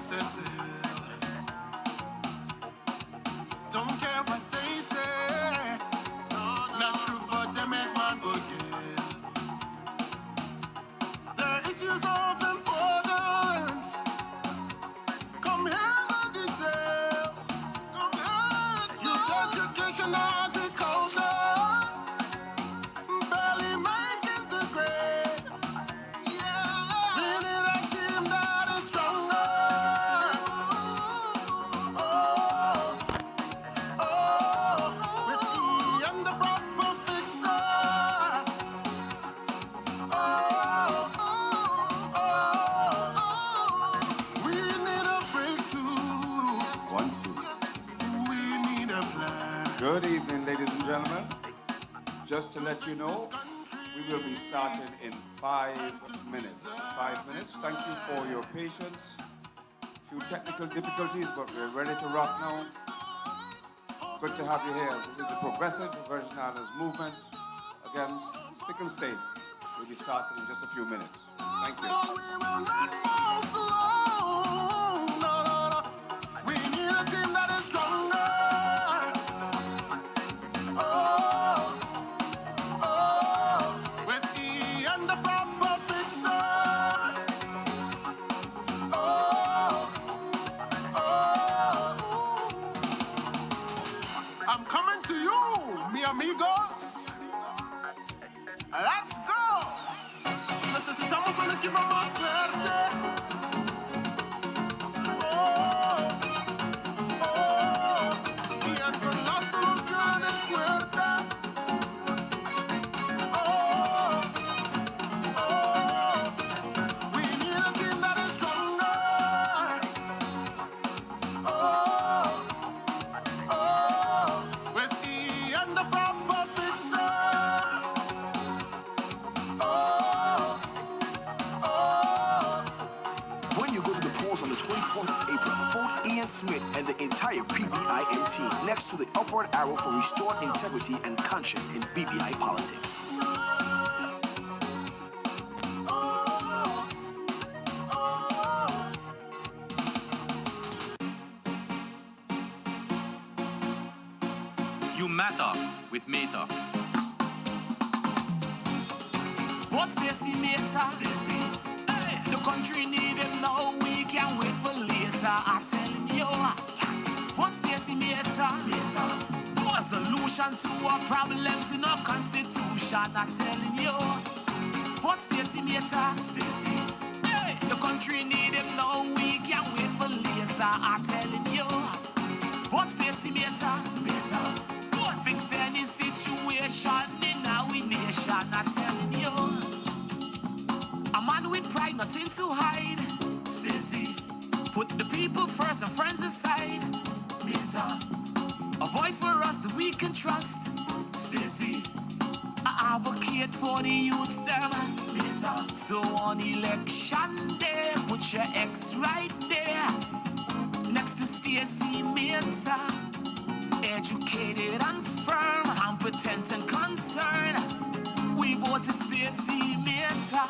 set sail. Don't care what they say. Not true for them, it man go jail. There are issues of importance. Come hear the detail. Youth education, agriculture, barely making the grade. We need a team that is stronger. With E and the proper fixer. We need a breakthrough. One, two. We need a plan. Good evening, ladies and gentlemen. Just to let you know, we will be starting in 5 minutes. 5 minutes. Thank you for your patience. Few technical difficulties, but we're ready to rock now. Good to have you here. This is the Progressive Virgin Islands movement against stick and stay. We'll be starting in just a few minutes. Thank you. No, we will not fall slow. No, no, no. We need a team that is stronger. With E and the proper fixer. I'm coming to you, mi amigos. Let's go. Necesitamos un equipo más fuerte. Y con la solución fuerte. We need a team that is stronger. With E and the proper fixer. When you go to the polls on the 24th of April, vote Ian Smith and the entire PVIM team next to the upward arrow for restored integrity and conscience in BVI politics. You matter with Meta. What's Stacy Meta? Stacy. Hey. The country need him now, we can't wait for later. I'm telling you. What's Stacy Meta? A solution to our problems in our constitution. I'm telling you. What's Stacy Meta? Stacy. Hey. The country need him now, we can't wait for later. I'm telling you. What's Stacy Meta? What? Fix any situation in our nation. I'm telling you. A man with pride, nothing to hide. Stacy. Put the people first and friends aside. Meta. A voice for us that we can trust. Stacy. I advocate for the youths them. Meta. So on election day, put your X right there. Next to Stacy Meta. Educated and firm, competent and concerned. We voted Stacy Meta.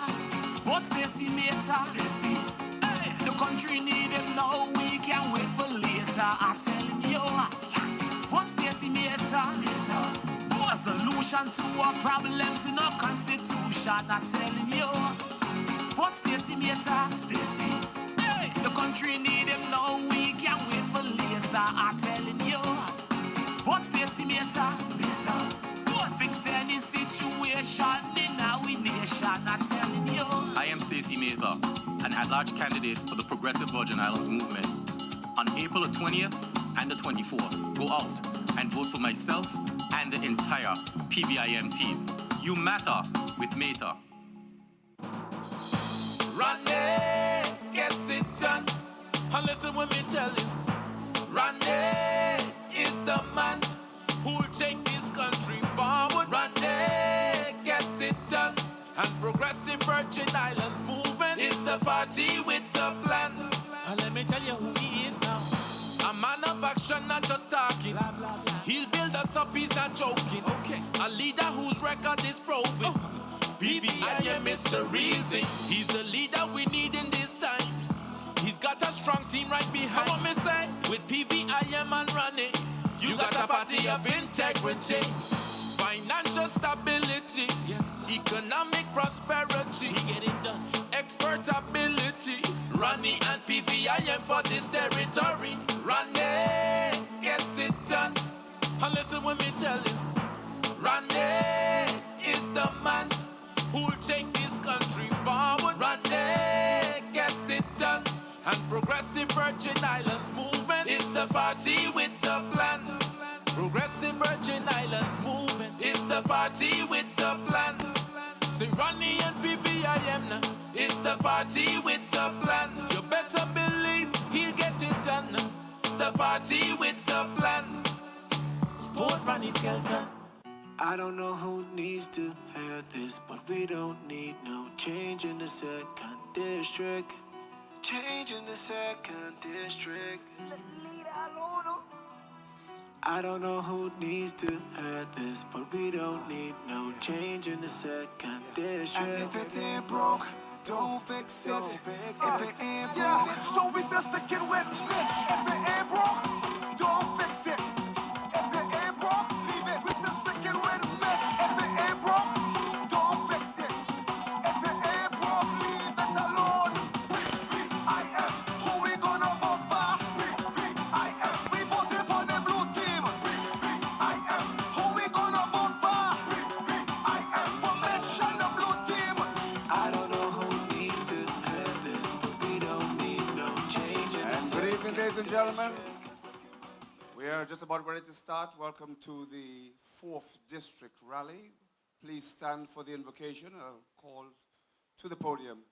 What's Stacy Meta? Stacy. Hey. The country need him now, we can't wait for later. I'm telling you. What's Stacy Meta? A solution to our problems in our constitution. I'm telling you. What's Stacy Meta? Stacy. Hey. The country need him now, we can't wait for later. I'm telling you. What's Stacy Meta? What? Fix any situation in our nation. I'm telling you. I am Stacy Meta, an at-large candidate for the Progressive Virgin Islands movement. On April the 20th and the 24th, go out and vote for myself and the entire PVIM team. You matter with Meta. Randy gets it done. And listen when me tell him. Randy is the man who'll take this country forward. Randy gets it done. And Progressive Virgin Islands movement is the party with the plan. And let me tell you who he is now. A man of action, not just talking. Blah, blah, blah. He'll build us up, he's not joking. Okay. A leader whose record is proven. PVIM is the real thing. He's the leader we need in these times. He's got a strong team. team right behind. What me say? With PVIM and running, you got a party of integrity, financial stability, yes, economic prosperity. We get it done. Expert ability, Ronnie and PVIM for this territory. Ronnie gets it done. And listen when me tell you, Ronnie is the man who'll take this country forward. Ronnie gets it done. And Progressive Virgin Islands Movement is the party with the plan. Progressive Virgin Islands Movement is the party with the plan. Say Ronnie and PVIM now is the party with the plan. You better believe he'll get it done. The party with the plan. Vote Ronnie Skelton. I don't know who needs to hear this, but we don't need no change in the second district. Change in the second district. I don't know who needs to hear this, but we don't need no change in the second district. And if it ain't broke, don't fix it. If it ain't broke, so we still sticking with Mitch. If it ain't broke, don't fix it. If it ain't broke, leave it. We still sticking with Mitch. If it ain't broke, don't fix it. If it ain't broke, leave it alone. PVIM, who we gonna vote for? PVIM, we voting for the blue team. PVIM, who we gonna vote for? PVIM, for Mitch and the blue team. I don't know who needs to hear this, but we don't need no change in the Good evening, ladies and gentlemen. We are just about ready to start. Welcome to the 4th District Rally. Please stand for the invocation. I'll call to the podium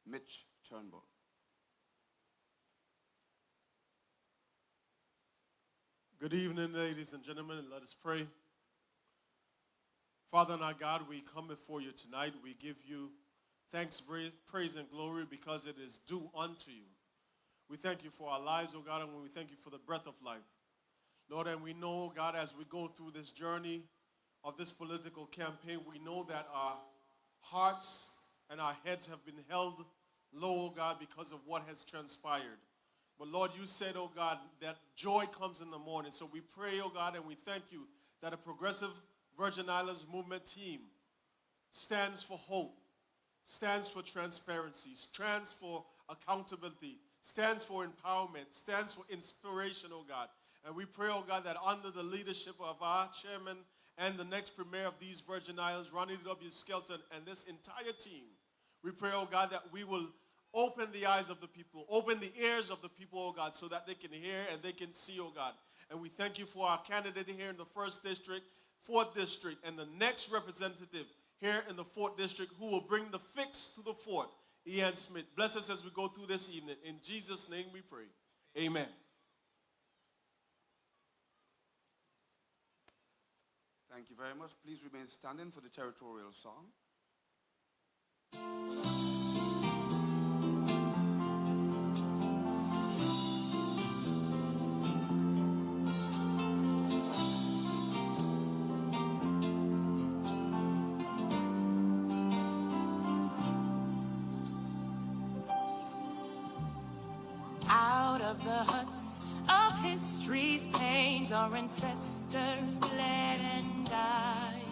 Mitch Turnbull. Good evening, ladies and gentlemen. Let us pray. Father and our God, we come before you tonight. We give you thanks, praise, and glory because it is due unto you. We thank you for our lives, oh God, and we thank you for the breath of life. Lord, and we know, God, as we go through this journey of this political campaign, we know that our hearts and our heads have been held low, oh God, because of what has transpired. But Lord, you said, oh God, that joy comes in the morning. So we pray, oh God, and we thank you that a Progressive Virgin Islands Movement team stands for hope, stands for transparency, stands for accountability, stands for empowerment, stands for inspiration, oh God. And we pray, oh God, that under the leadership of our chairman and the next premier of these Virgin Islands, Ronnie W. Skelton, and this entire team, we pray, oh God, that we will open the eyes of the people, open the ears of the people, oh God, so that they can hear and they can see, oh God. And we thank you for our candidate here in the 1st District, 4th District, and the next representative here in the 4th District who will bring the fix to the fort, Ian Smith. Bless us as we go through this evening. In Jesus' name we pray. Amen. Thank you very much. Please remain standing for the territorial song. Out of the huts of history's pains, our ancestors bled and died.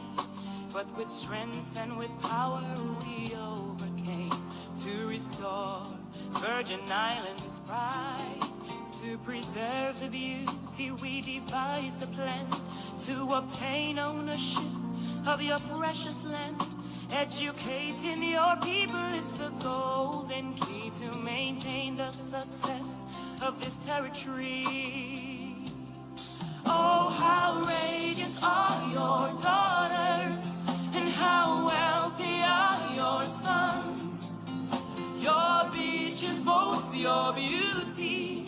But with strength and with power we overcame to restore Virgin Islands' pride. To preserve the beauty, we devised a plan to obtain ownership of your precious land. Educating your people is the golden key to maintain the success of this territory. Oh, how radiant are your daughters, and how wealthy are your sons. Your beaches boast your beauty,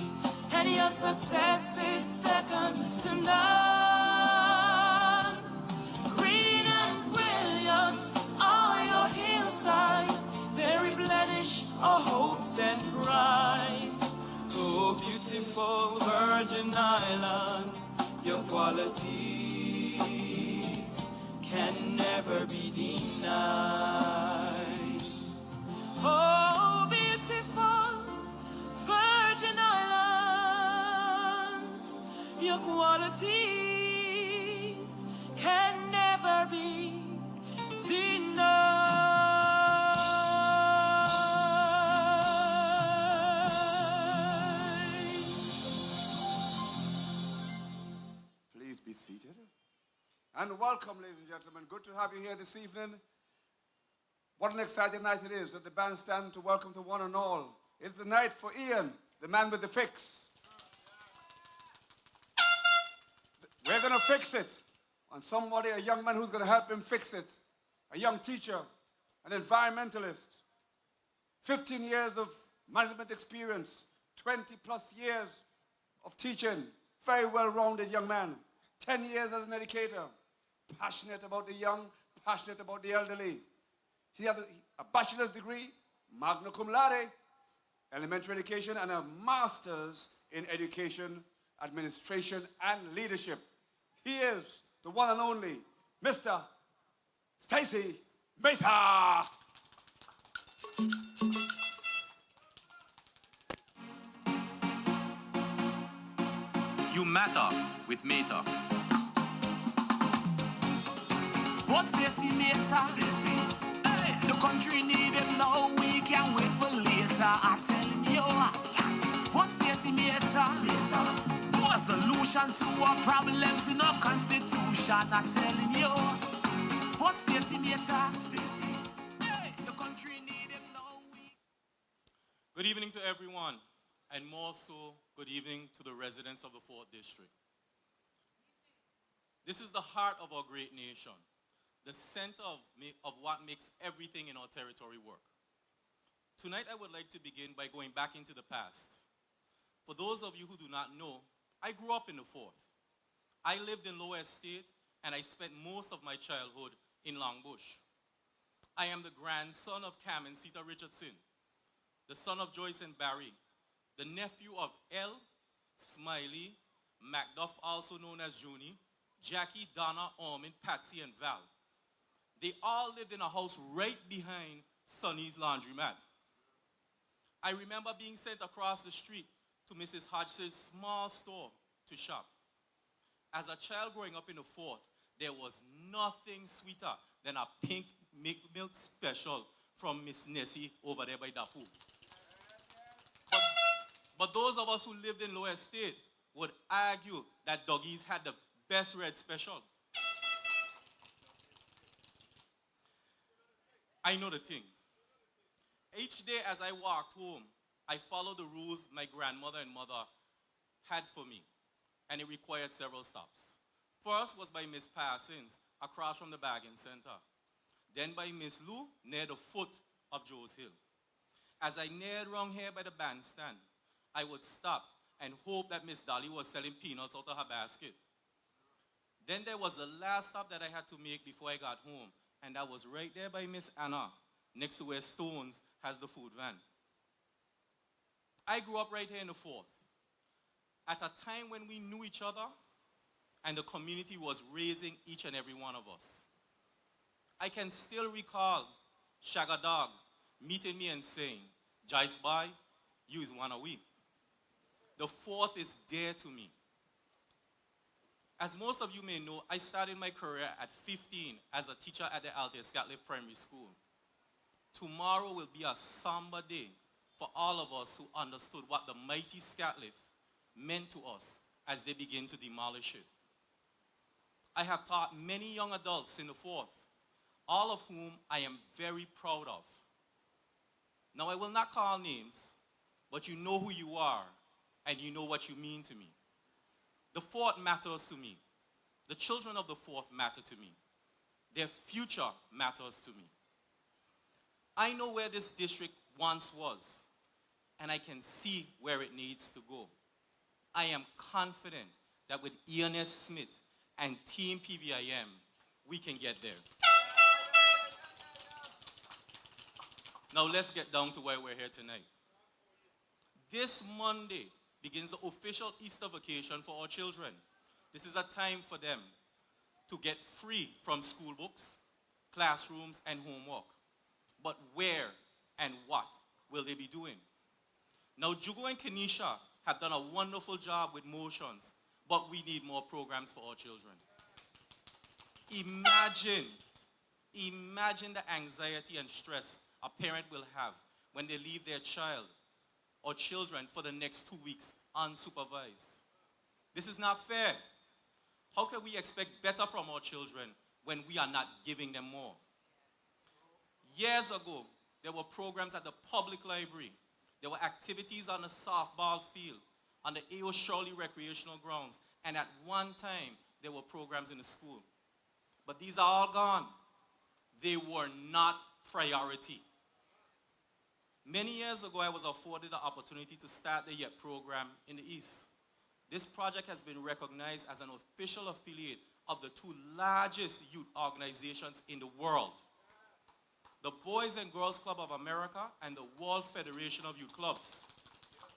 and your success is second to none. Green and brilliant are your hillsides, they replenish our hopes and pride. Oh, beautiful Virgin Islands, your qualities can never be denied. Oh, beautiful Virgin liberties can never be denied. Please be seated. And welcome, ladies and gentlemen. Good to have you here this evening. What an exciting night it is at the bandstand to welcome to one and all. It's the night for Ian, the man with the fix. We're going to fix it on somebody, a young man who's going to help him fix it. A young teacher, an environmentalist, 15 years of management experience, 20 plus years of teaching, very well-rounded young man, 10 years as an educator, passionate about the young, passionate about the elderly. He has a bachelor's degree, magna cum laude, elementary education, and a master's in education, administration, and leadership. He is the one and only Mr. Stacy Mehta. You matter with Mehta. What's Stacy Mehta? Hey, the country need him now, we can't wait for later. I tell him, yo, what's Stacy Mehta? A solution to our problems in our constitution. I tell him, yo, what's Stacy Mehta? Hey, the country need him now, Good evening to everyone, and more so, good evening to the residents of the 4th District. This is the heart of our great nation, the center of what makes everything in our territory work. Tonight, I would like to begin by going back into the past. For those of you who do not know, I grew up in the 4th. I lived in Lower Estate, and I spent most of my childhood in Longbush. I am the grandson of Cam and Sita Richardson, the son of Joyce and Barry, the nephew of El, Smiley, Macduff, also known as Junie, Jackie, Donna, Ormin, Patsy, and Val. They all lived in a house right behind Sonny's laundromat. I remember being sent across the street to Mrs. Hodgson's small store to shop. As a child growing up in the 4th, there was nothing sweeter than a pink milk special from Miss Nessie over there by Dapu. But those of us who lived in Lower Estate would argue that Doggies had the best red special. I know the thing. Each day as I walked home, I followed the rules my grandmother and mother had for me, and it required several stops. First was by Miss Parsons, across from the Bagging Center. Then by Miss Lou, near the foot of Joe's Hill. As I neared round here by the bandstand, I would stop and hope that Miss Dolly was selling peanuts out of her basket. Then there was the last stop that I had to make before I got home, and that was right there by Miss Anna, next to where Stones has the food van. I grew up right here in the 4th, at a time when we knew each other and the community was raising each and every one of us. I can still recall Shagga Dog meeting me and saying, "Jice boy, you is one of we." The 4th is dear to me. As most of you may know, I started my career at 15 as a teacher at the Althea Scatliff Primary School. Tomorrow will be a somber day for all of us who understood what the mighty Scatliff meant to us as they begin to demolish it. I have taught many young adults in the 4th, all of whom I am very proud of. Now, I will not call names, but you know who you are, and you know what you mean to me. The 4th matters to me. The children of the 4th matter to me. Their future matters to me. I know where this district once was, and I can see where it needs to go. I am confident that with Ian S. Smith and Team PVIM, we can get there. Now let's get down to why we're here tonight. This Monday begins the official Easter vacation for our children. This is a time for them to get free from school books, classrooms, and homework. But where and what will they be doing? Now, Jugo and Kenisha have done a wonderful job with motions, but we need more programs for our children. Imagine the anxiety and stress a parent will have when they leave their child or children for the next 2 weeks unsupervised. This is not fair. How can we expect better from our children when we are not giving them more? Years ago, there were programs at the public library. There were activities on the softball field, on the A.O. Shirley recreational grounds, and at one time, there were programs in the school. But these are all gone. They were not priority. Many years ago, I was afforded the opportunity to start the YET program in the East. This project has been recognized as an official affiliate of the two largest youth organizations in the world, the Boys and Girls Club of America and the World Federation of Youth Clubs.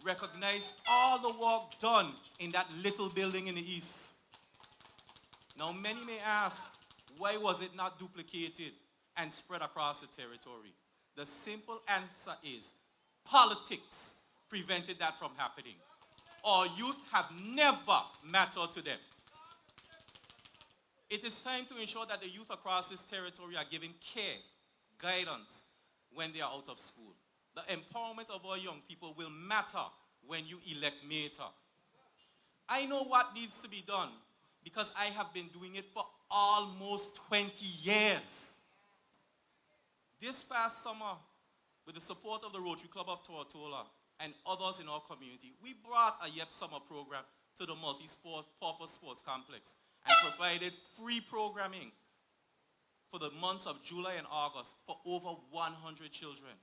Recognize all the work done in that little building in the East. Now, many may ask, why was it not duplicated and spread across the territory? The simple answer is politics prevented that from happening. Our youth have never mattered to them. It is time to ensure that the youth across this territory are given care, guidance when they are out of school. The empowerment of our young people will matter when you elect Mater. I know what needs to be done because I have been doing it for almost 20 years. This past summer, with the support of the Rotary Club of Tortola and others in our community, we brought a YEP summer program to the multi-purpose sports complex and provided free programming for the months of July and August for over 100 children.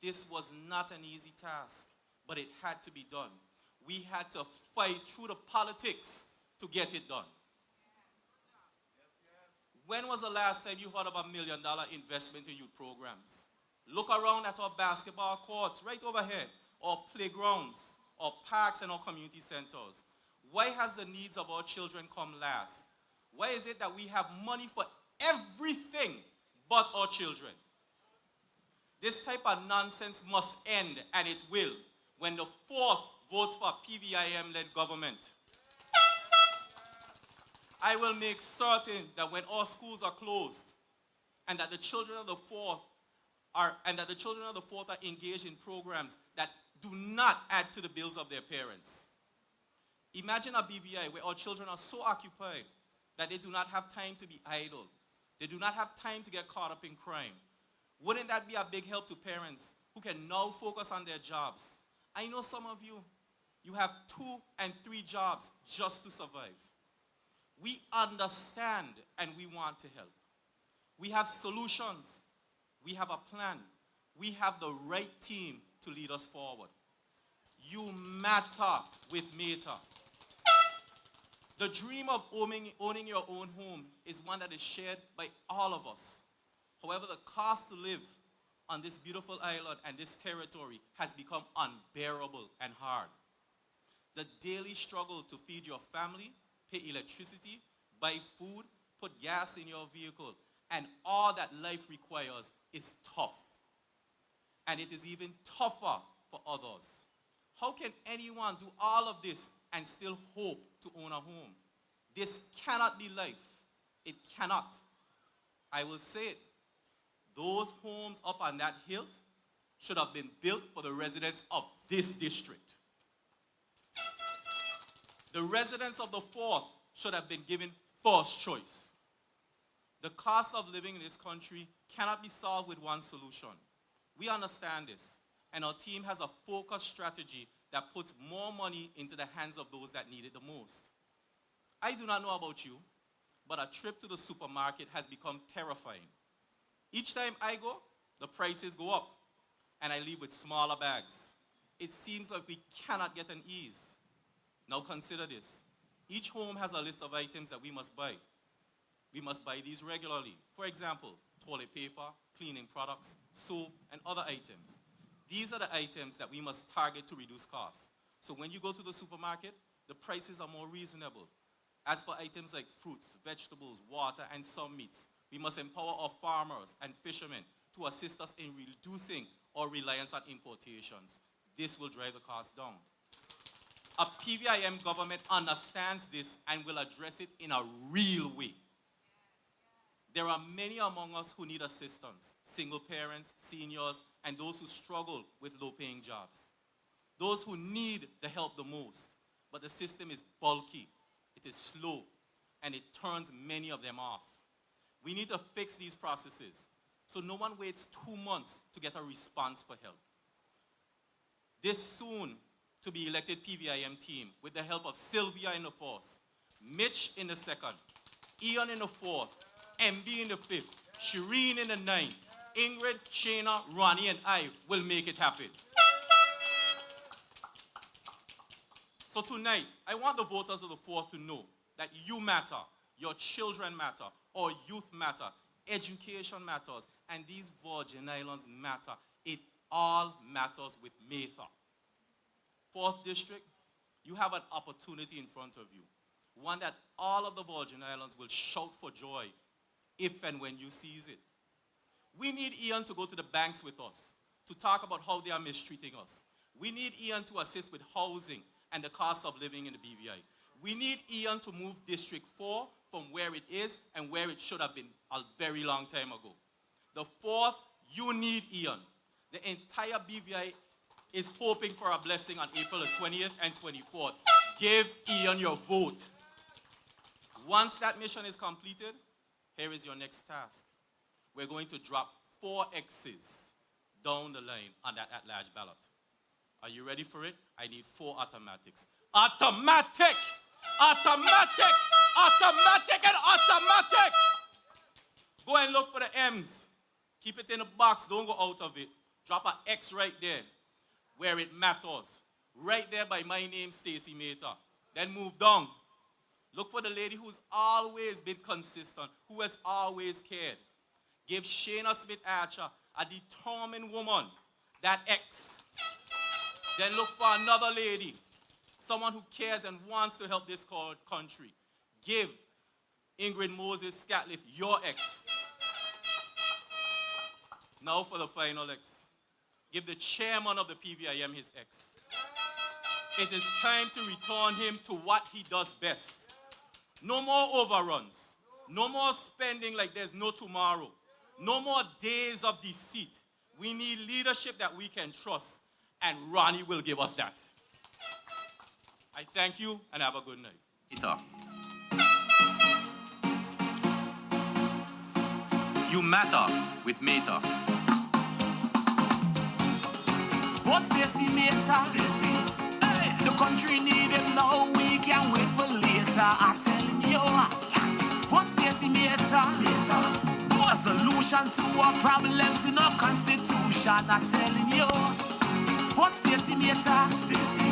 This was not an easy task, but it had to be done. We had to fight through the politics to get it done. When was the last time you heard of $1 million investment in youth programs? Look around at our basketball courts right over here, or playgrounds, or parks and our community centers. Why has the needs of our children come last? Why is it that we have money for everything but our children? This type of nonsense must end, and it will, when the fourth votes for PVIM-led government. I will make certain that when our schools are closed, and that the children of the fourth are engaged in programs that do not add to the bills of their parents. Imagine a BVI where our children are so occupied that they do not have time to be idle. They do not have time to get caught up in crime. Wouldn't that be a big help to parents who can now focus on their jobs? I know some of you, you have 2 and 3 jobs just to survive. We understand and we want to help. We have solutions. We have a plan. We have the right team to lead us forward. You matter with Mater. The dream of owning your own home is one that is shared by all of us. However, the cost to live on this beautiful island and this territory has become unbearable and hard. The daily struggle to feed your family, pay electricity, buy food, put gas in your vehicle, and all that life requires is tough. And it is even tougher for others. How can anyone do all of this and still hope to own a home? This cannot be life. It cannot. I will say it. Those homes up on that hill should have been built for the residents of this district. The residents of the fourth should have been given first choice. The cost of living in this country cannot be solved with one solution. We understand this, and our team has a focused strategy that puts more money into the hands of those that need it the most. I do not know about you, but a trip to the supermarket has become terrifying. Each time I go, the prices go up, and I leave with smaller bags. It seems like we cannot get an ease. Now consider this. Each home has a list of items that we must buy. We must buy these regularly. For example, toilet paper, cleaning products, soap, and other items. These are the items that we must target to reduce costs. So when you go to the supermarket, the prices are more reasonable. As for items like fruits, vegetables, water, and some meats, we must empower our farmers and fishermen to assist us in reducing our reliance on importations. This will drive the cost down. a PVIM government understands this and will address it in a real way. There are many among us who need assistance, single parents, seniors, and those who struggle with low-paying jobs. Those who need the help the most, but the system is bulky, it is slow, and it turns many of them off. We need to fix these processes so no one waits 2 months to get a response for help. This soon to be elected PVIM team, with the help of Sylvia in the 4th, Mitch in the 2nd, Ian in the 4th, MB in the 5th, Shireen in the 9th, Ingrid, Shayna, Ronnie, and I will make it happen. So tonight, I want the voters of the 4th to know that you matter, your children matter, our youth matter, education matters, and these Virgin Islands matter. It all matters with Mather. 4th District, you have an opportunity in front of you, one that all of the Virgin Islands will shout for joy if and when you seize it. We need Ian to go to the banks with us, to talk about how they are mistreating us. We need Ian to assist with housing and the cost of living in the BVI. We need Ian to move District 4 from where it is and where it should have been a very long time ago. The 4th, you need Ian. The entire BVI is hoping for a blessing on April the 20th and 24th. Give Ian your vote. Once that mission is completed, here is your next task. We're going to drop 4 X's down the line on that at-large ballot. Are you ready for it? I need 4 automatics. Automatic! Automatic! Automatic and automatic! Go and look for the M's. Keep it in a box. Don't go out of it. Drop an X right there where it matters. Right there by my name, Stacey Mather. Then move down. Look for the lady who's always been consistent, who has always cared. Give Shayna Smith Archer, a determined woman, that X. Then look for another lady, someone who cares and wants to help this country. Give Ingrid Moses Scatliff your X. Now for the final X. Give the chairman of the PVIM his X. It is time to return him to what he does best. No more overruns. No more spending like there's no tomorrow. No more days of deceit. We need leadership that we can trust, and Ronnie will give us that. I thank you and have a good night. You matter with Mather. What's Stacey Mather? Stacey. Hey. The country need him now, we can't wait for later. I tell you, what's Stacey Mather? A solution to our problems in our constitution. I tell you, what's Stacey Mather? Stacey.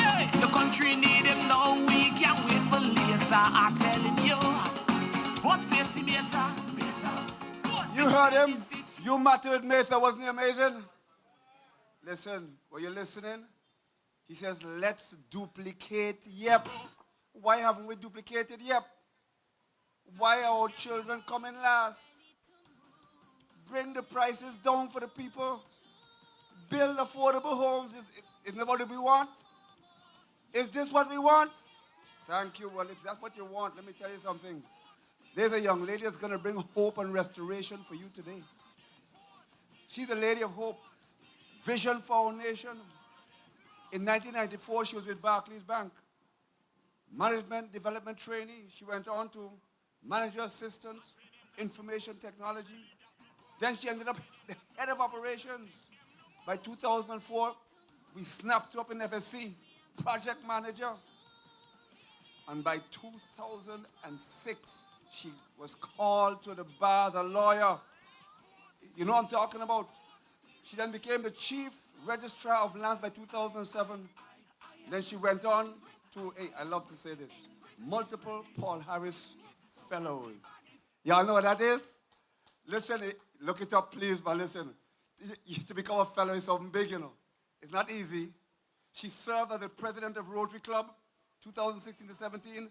Hey. The country need him now, we can't wait for later. I tell you, what's Stacey Mather? You heard him. You matter with Mather. Wasn't he amazing? Listen, were you listening? He says, let's duplicate YEP. Why haven't we duplicated YEP? Why are our children coming last? Bring the prices down for the people. Build affordable homes. Isn't that what we want? Is this what we want? Thank you. Well, if that's what you want, let me tell you something. There's a young lady that's going to bring hope and restoration for you today. She's a lady of hope. Vision for our nation. In 1994, she was with Barclays Bank. Management development trainee. She went on to manager assistant, information technology. Then she ended up the head of operations. By 2004, we snapped her up in FSC, project manager. And by 2006, she was called to the bar as a lawyer. You know what I'm talking about? She then became the chief registrar of lands by 2007. Then she went on to, I love to say this, multiple Paul Harris fellows. Y'all know what that is? Listen, look it up, please, but listen. To become a fellow is something big, you know. It's not easy. She served as the president of Rotary Club, 2016 to 17.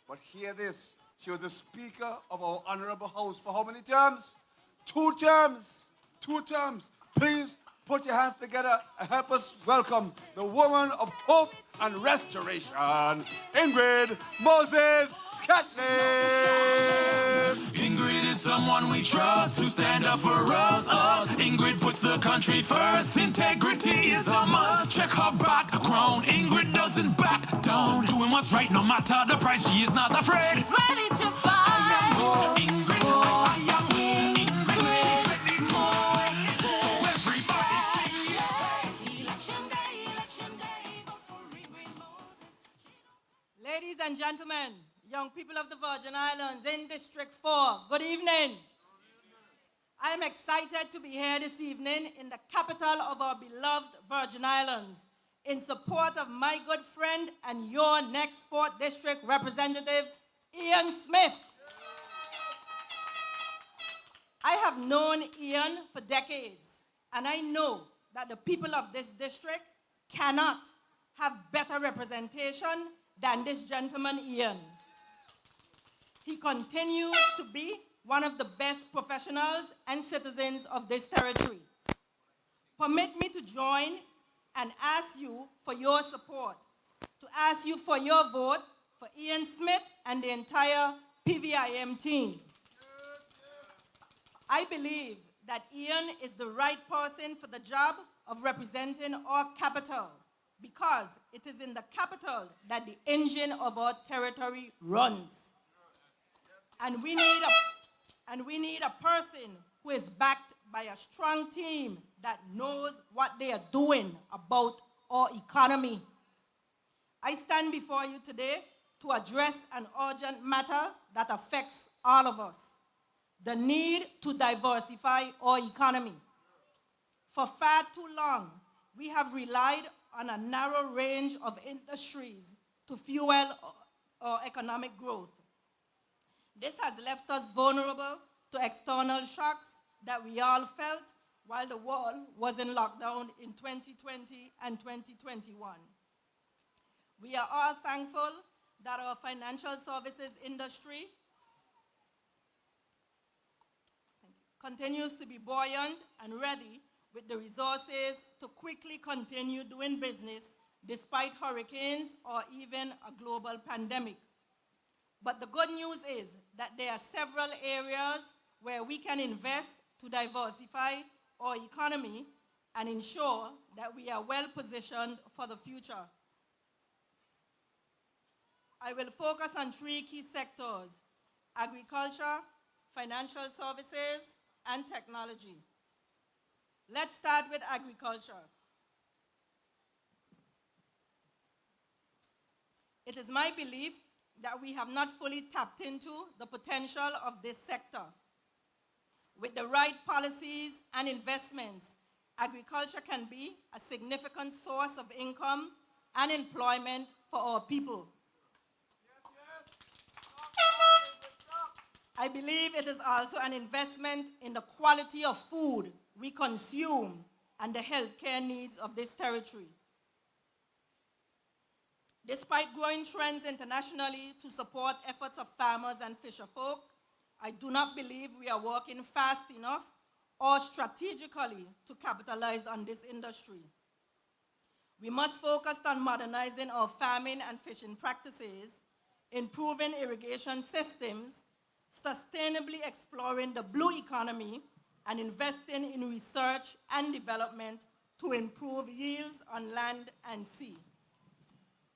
But hear this. She was the speaker of our honorable house for how many terms? 2 terms. 2 terms. Please put your hands together and help us welcome the woman of hope and restoration, Ingrid Moses Scatlin. Ingrid is someone we trust to stand up for us. Ingrid puts the country first. Integrity is a must. Check her background. Ingrid doesn't back down. Doing what's right no matter the price. She is not afraid. She's ready to fight. Ingrid, I am Ingrid. She's ready to fight. So everybody sing. Election day, vote for Ingrid Moses. Ladies and gentlemen, young people of the Virgin Islands in District 4, good evening. I am excited to be here this evening in the capital of our beloved Virgin Islands in support of my good friend and your next 4th District Representative, Ian Smith. I have known Ian for decades, and I know that the people of this district cannot have better representation than this gentleman, Ian. He continues to be one of the best professionals and citizens of this territory. Permit me to join and ask you for your support, to ask you for your vote for Ian Smith and the entire PVIM team. I believe that Ian is the right person for the job of representing our capital because it is in the capital that the engine of our territory runs. And we need a person who is backed by a strong team that knows what they are doing about our economy. I stand before you today to address an urgent matter that affects all of us: the need to diversify our economy. For far too long, we have relied on a narrow range of industries to fuel our economic growth. This has left us vulnerable to external shocks that we all felt while the world was in lockdown in 2020 and 2021. We are all thankful that our financial services industry continues to be buoyant and ready with the resources to quickly continue doing business despite hurricanes or even a global pandemic. But the good news is that there are several areas where we can invest to diversify our economy and ensure that we are well positioned for the future. I will focus on 3 key sectors: agriculture, financial services, and technology. Let's start with agriculture. It is my belief that we have not fully tapped into the potential of this sector. With the right policies and investments, agriculture can be a significant source of income and employment for our people. I believe it is also an investment in the quality of food we consume and the healthcare needs of this territory. Despite growing trends internationally to support efforts of farmers and fisherfolk, I do not believe we are working fast enough or strategically to capitalize on this industry. We must focus on modernizing our farming and fishing practices, improving irrigation systems, sustainably exploring the blue economy, and investing in research and development to improve yields on land and sea.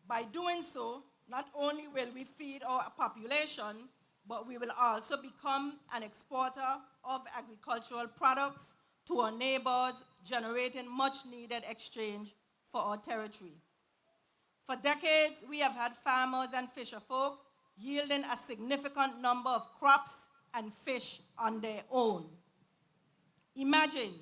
By doing so, not only will we feed our population, but we will also become an exporter of agricultural products to our neighbors, generating much-needed exchange for our territory. For decades, we have had farmers and fisherfolk yielding a significant number of crops and fish on their own. Imagine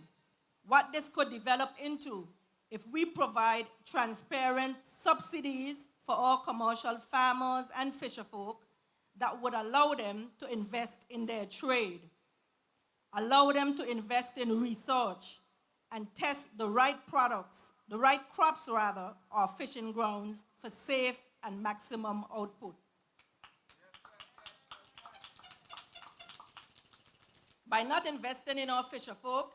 what this could develop into if we provide transparent subsidies for our commercial farmers and fisherfolk that would allow them to invest in their trade, allow them to invest in research, and test the right crops or fishing grounds for safe and maximum output. By not investing in our fisherfolk,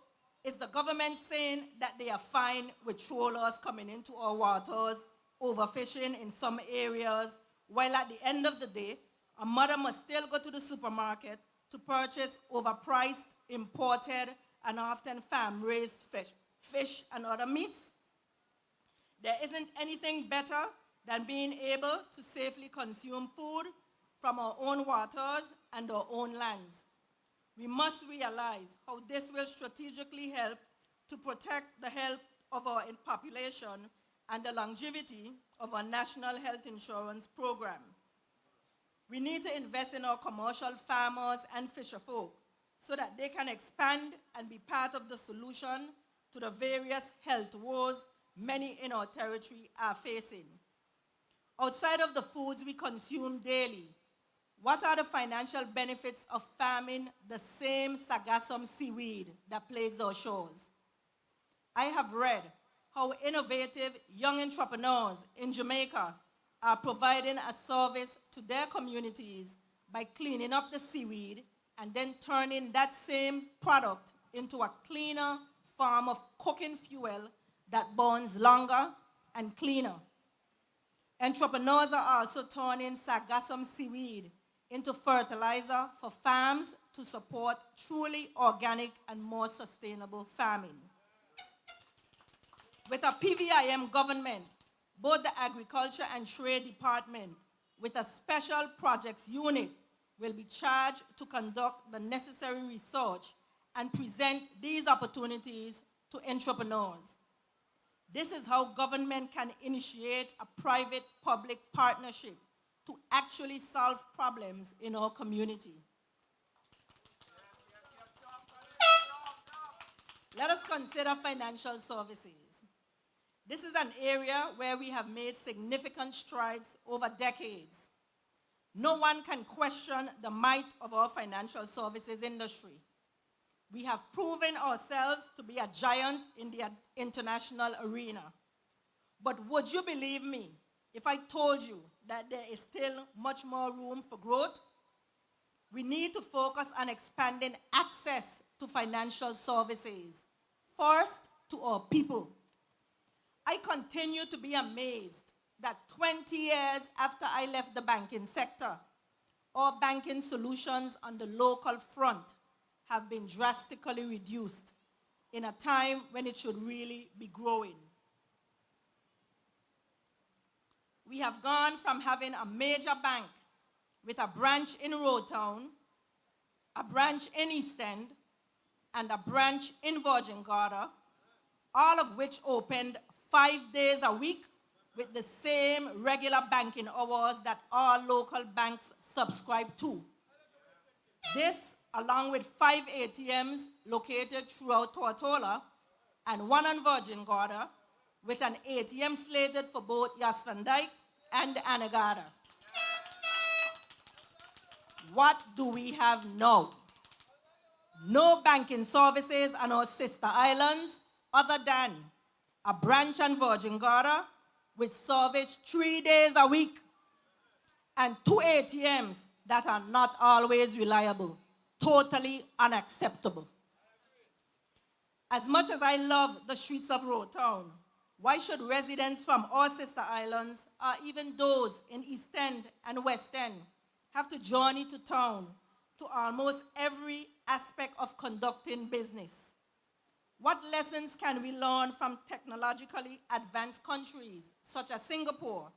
Is the government saying that they are fine with trawlers coming into our waters, overfishing in some areas, while at the end of the day, a mother must still go to the supermarket to purchase overpriced, imported, and often farm-raised fish and other meats? There isn't anything better than being able to safely consume food from our own waters and our own lands. We must realize how this will strategically help to protect the health of our population and the longevity of our national health insurance program. We need to invest in our commercial farmers and fisherfolk so that they can expand and be part of the solution to the various health woes many in our territory are facing. Outside of the foods we consume daily, what are the financial benefits of farming the same sargassum seaweed that plagues our shores? I have read how innovative young entrepreneurs in Jamaica are providing a service to their communities by cleaning up the seaweed and then turning that same product into a cleaner form of cooking fuel that burns longer and cleaner. Entrepreneurs are also turning sargassum seaweed into fertilizer for farms to support truly organic and more sustainable farming. With a PVIM government, both the Agriculture and Trade Department, with a special projects unit, will be charged to conduct the necessary research and present these opportunities to entrepreneurs. This is how government can initiate a private-public partnership to actually solve problems in our community. Let us consider financial services. This is an area where we have made significant strides over decades. No one can question the might of our financial services industry. We have proven ourselves to be a giant in the international arena. But would you believe me if I told you that there is still much more room for growth? We need to focus on expanding access to financial services, first to our people. I continue to be amazed that 20 years after I left the banking sector, our banking solutions on the local front have been drastically reduced in a time when it should really be growing. We have gone from having a major bank with a branch in Rotown, a branch in East End, and a branch in Virgin Gorda, all of which opened 5 days a week with the same regular banking hours that all local banks subscribe to. This, along with 5 ATMs located throughout Tortola and 1 on Virgin Gorda, with an ATM slated for both Yasvandike and Anegada. What do we have now? No banking services on our sister islands other than a branch on Virgin Gorda with service 3 days a week and 2 ATMs that are not always reliable. Totally unacceptable. As much as I love the streets of Rotown, why should residents from our sister islands, or even those in East End and West End, have to journey to town to almost every aspect of conducting business? What lessons can we learn from technologically advanced countries, such as Singapore,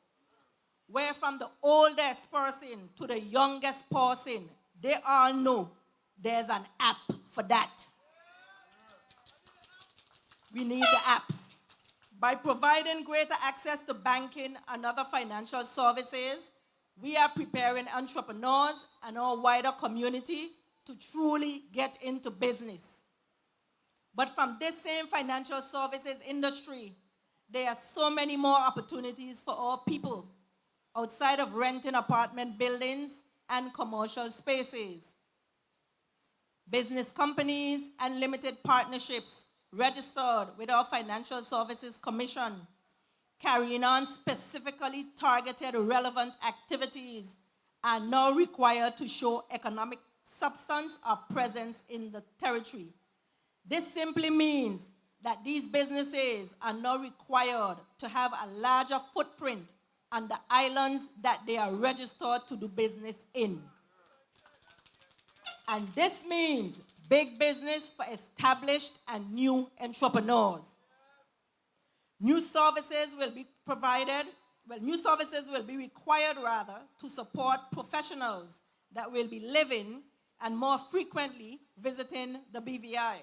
where from the oldest person to the youngest person, they all know there's an app for that? We need the apps. By providing greater access to banking and other financial services, we are preparing entrepreneurs and our wider community to truly get into business. But from this same financial services industry, there are so many more opportunities for our people outside of renting apartment buildings and commercial spaces. Business companies and limited partnerships registered with our Financial Services Commission, carrying on specifically targeted relevant activities, are now required to show economic substance or presence in the territory. This simply means that these businesses are now required to have a larger footprint on the islands that they are registered to do business in. And this means big business for established and new entrepreneurs. New services will be required to support professionals that will be living and more frequently visiting the BVI.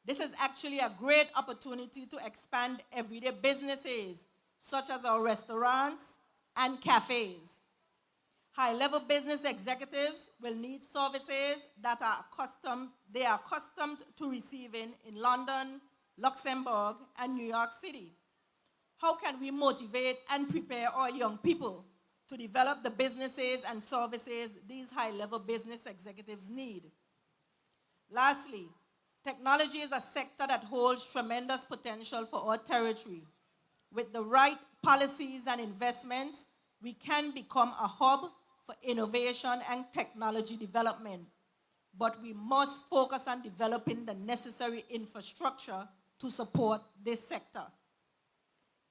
This is actually a great opportunity to expand everyday businesses, such as our restaurants and cafes. High-level business executives will need services that they are accustomed to receiving in London, Luxembourg, and New York City. How can we motivate and prepare our young people to develop the businesses and services these high-level business executives need? Lastly, technology is a sector that holds tremendous potential for our territory. With the right policies and investments, we can become a hub for innovation and technology development. But we must focus on developing the necessary infrastructure to support this sector.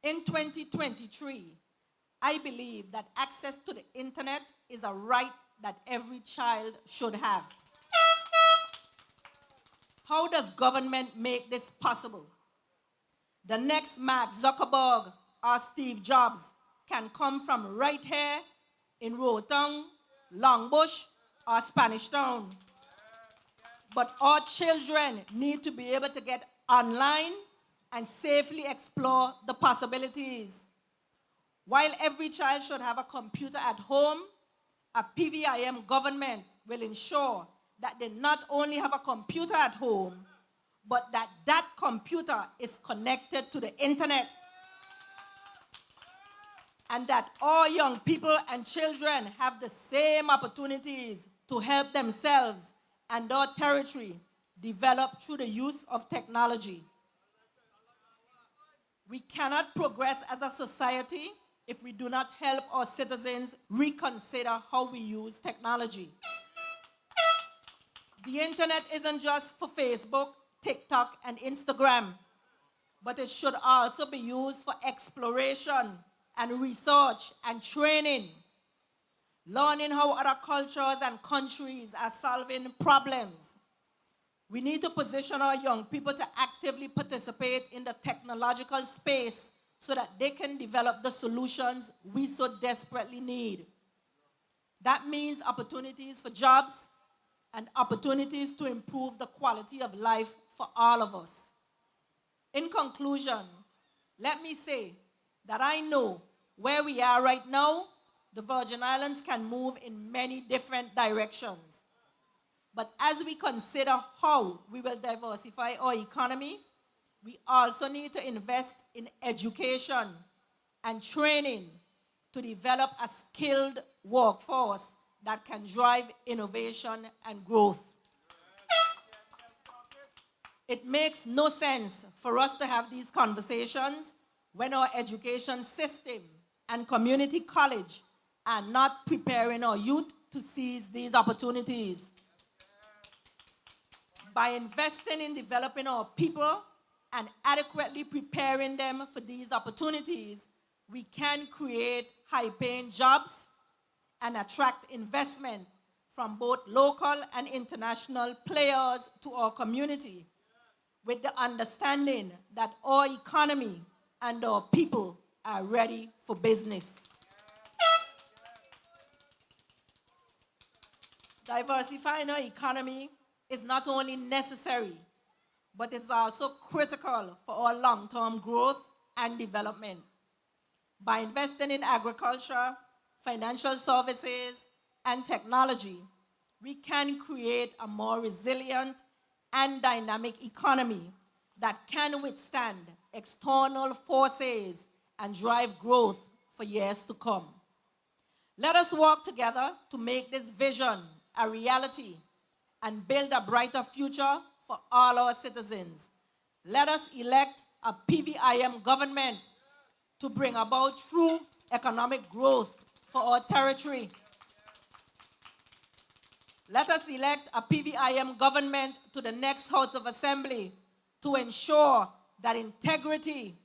In 2023, I believe that access to the internet is a right that every child should have. How does government make this possible? The next Mark Zuckerberg or Steve Jobs can come from right here in Rotown, Longbush, or Spanish Town. But our children need to be able to get online and safely explore the possibilities. While every child should have a computer at home, a PVIM government will ensure that they not only have a computer at home, but that that computer is connected to the internet. And that all young people and children have the same opportunities to help themselves and their territory develop through the use of technology. We cannot progress as a society if we do not help our citizens reconsider how we use technology. The internet isn't just for Facebook, TikTok, and Instagram, but it should also be used for exploration and research and training, learning how other cultures and countries are solving problems. We need to position our young people to actively participate in the technological space so that they can develop the solutions we so desperately need. That means opportunities for jobs and opportunities to improve the quality of life for all of us. In conclusion, let me say that I know where we are right now, the Virgin Islands can move in many different directions. But as we consider how we will diversify our economy, we also need to invest in education and training to develop a skilled workforce that can drive innovation and growth. It makes no sense for us to have these conversations when our education system and community college are not preparing our youth to seize these opportunities. By investing in developing our people and adequately preparing them for these opportunities, we can create high-paying jobs and attract investment from both local and international players to our community, with the understanding that our economy and our people are ready for business. Diversifying our economy is not only necessary, but it's also critical for our long-term growth and development. By investing in agriculture, financial services, and technology, we can create a more resilient and dynamic economy that can withstand external forces and drive growth for years to come. Let us work together to make this vision a reality and build a brighter future for all our citizens. Let us elect a PVIM government to bring about true economic growth for our territory. Let us elect a PVIM government to the next House of Assembly to ensure that integrity,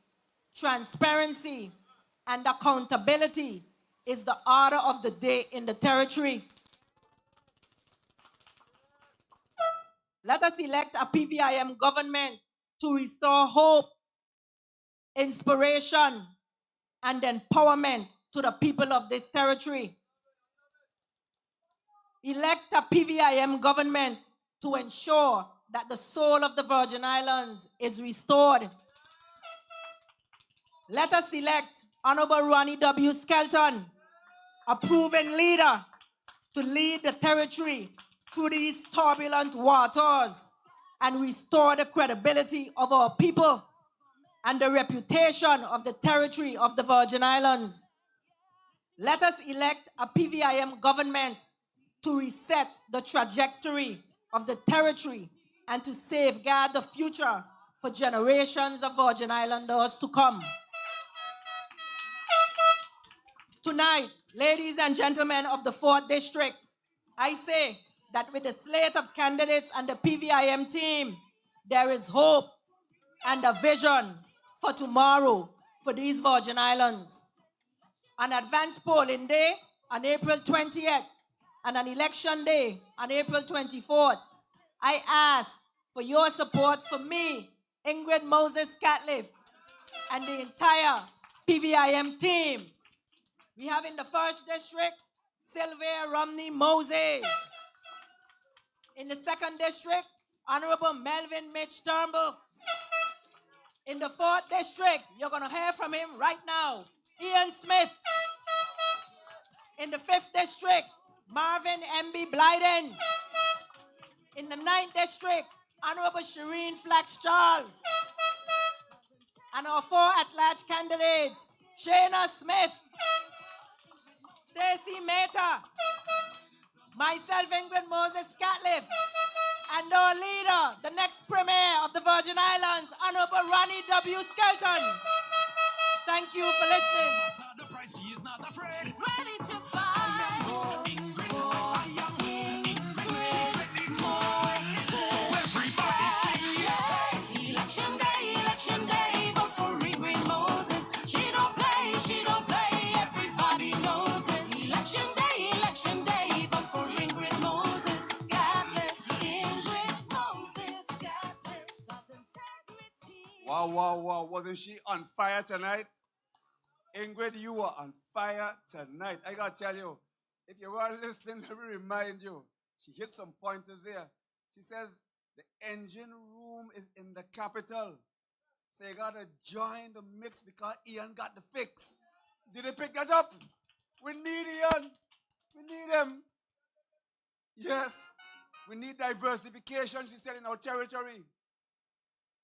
transparency, and accountability is the order of the day in the territory. Let us elect a PVIM government to restore hope, inspiration, and empowerment to the people of this territory. Elect a PVIM government to ensure that the soul of the Virgin Islands is restored. Let us elect Honorable Ronnie W. Skelton, a proven leader, to lead the territory through these turbulent waters and restore the credibility of our people and the reputation of the territory of the Virgin Islands. Let us elect a PVIM government to reset the trajectory of the territory and to safeguard the future for generations of Virgin Islanders to come. Tonight, ladies and gentlemen of the 4th District, I say that with the slate of candidates and the PVIM team, there is hope and a vision for tomorrow for these Virgin Islands. An advanced polling day on April 20th and an election day on April 24th, I ask for your support for me, Ingrid Moses Catliff, and the entire PVIM team. We have in the 1st District, Sylvia Romney Moses. In the 2nd District, Honorable Melvin Mitch Turnbull. In the 4th District, you're going to hear from him right now, Ian Smith. In the 5th District, Marvin M.B. Blyden. In the 9th District, Honorable Shireen Flax Charles. And our 4 at-large candidates, Shayna Smith, Stacey Mehta, myself, Ingrid Moses Catliff, and our leader, the next Premier of the Virgin Islands, Honorable Ronnie W. Skelton. Thank you for listening. She's ready to fight. Ingrid, she's ready to fight. So everybody say yes. Election day, vote for Ingrid Moses. She don't play, everybody knows it. Election day, vote for Ingrid Moses. Godless, Ingrid Moses, godless, of integrity. Wow. Wasn't she on fire tonight? Ingrid, you were on fire tonight. I got to tell you, if you weren't listening, let me remind you. She hit some pointers there. She says the engine room is in the capital. So you got to join the mix because Ian got the fix. Did they pick that up? We need Ian. We need him. Yes, we need diversification, she said, in our territory.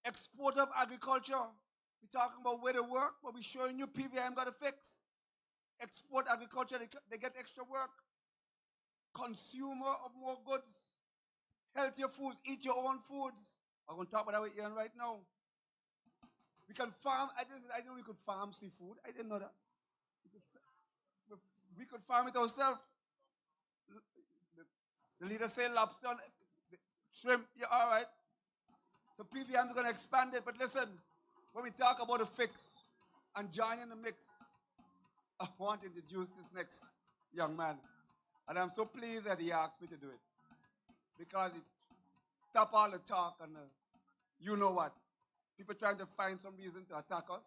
Export of agriculture. We're talking about where to work, but we're showing you PVIM got a fix. Export agriculture, they get extra work. Consumer of more goods. Healthier foods, eat your own foods. I'm going to talk about that with Ian right now. We can farm, I didn't know we could farm seafood. I didn't know that. We could farm it ourselves. The leader said lobster, shrimp, yeah, all right. So PVM is going to expand it, but listen, when we talk about a fix and joining the mix, I want to introduce this next young man. And I'm so pleased that he asked me to do it. Because it stopped all the talk and you know what. People trying to find some reason to attack us.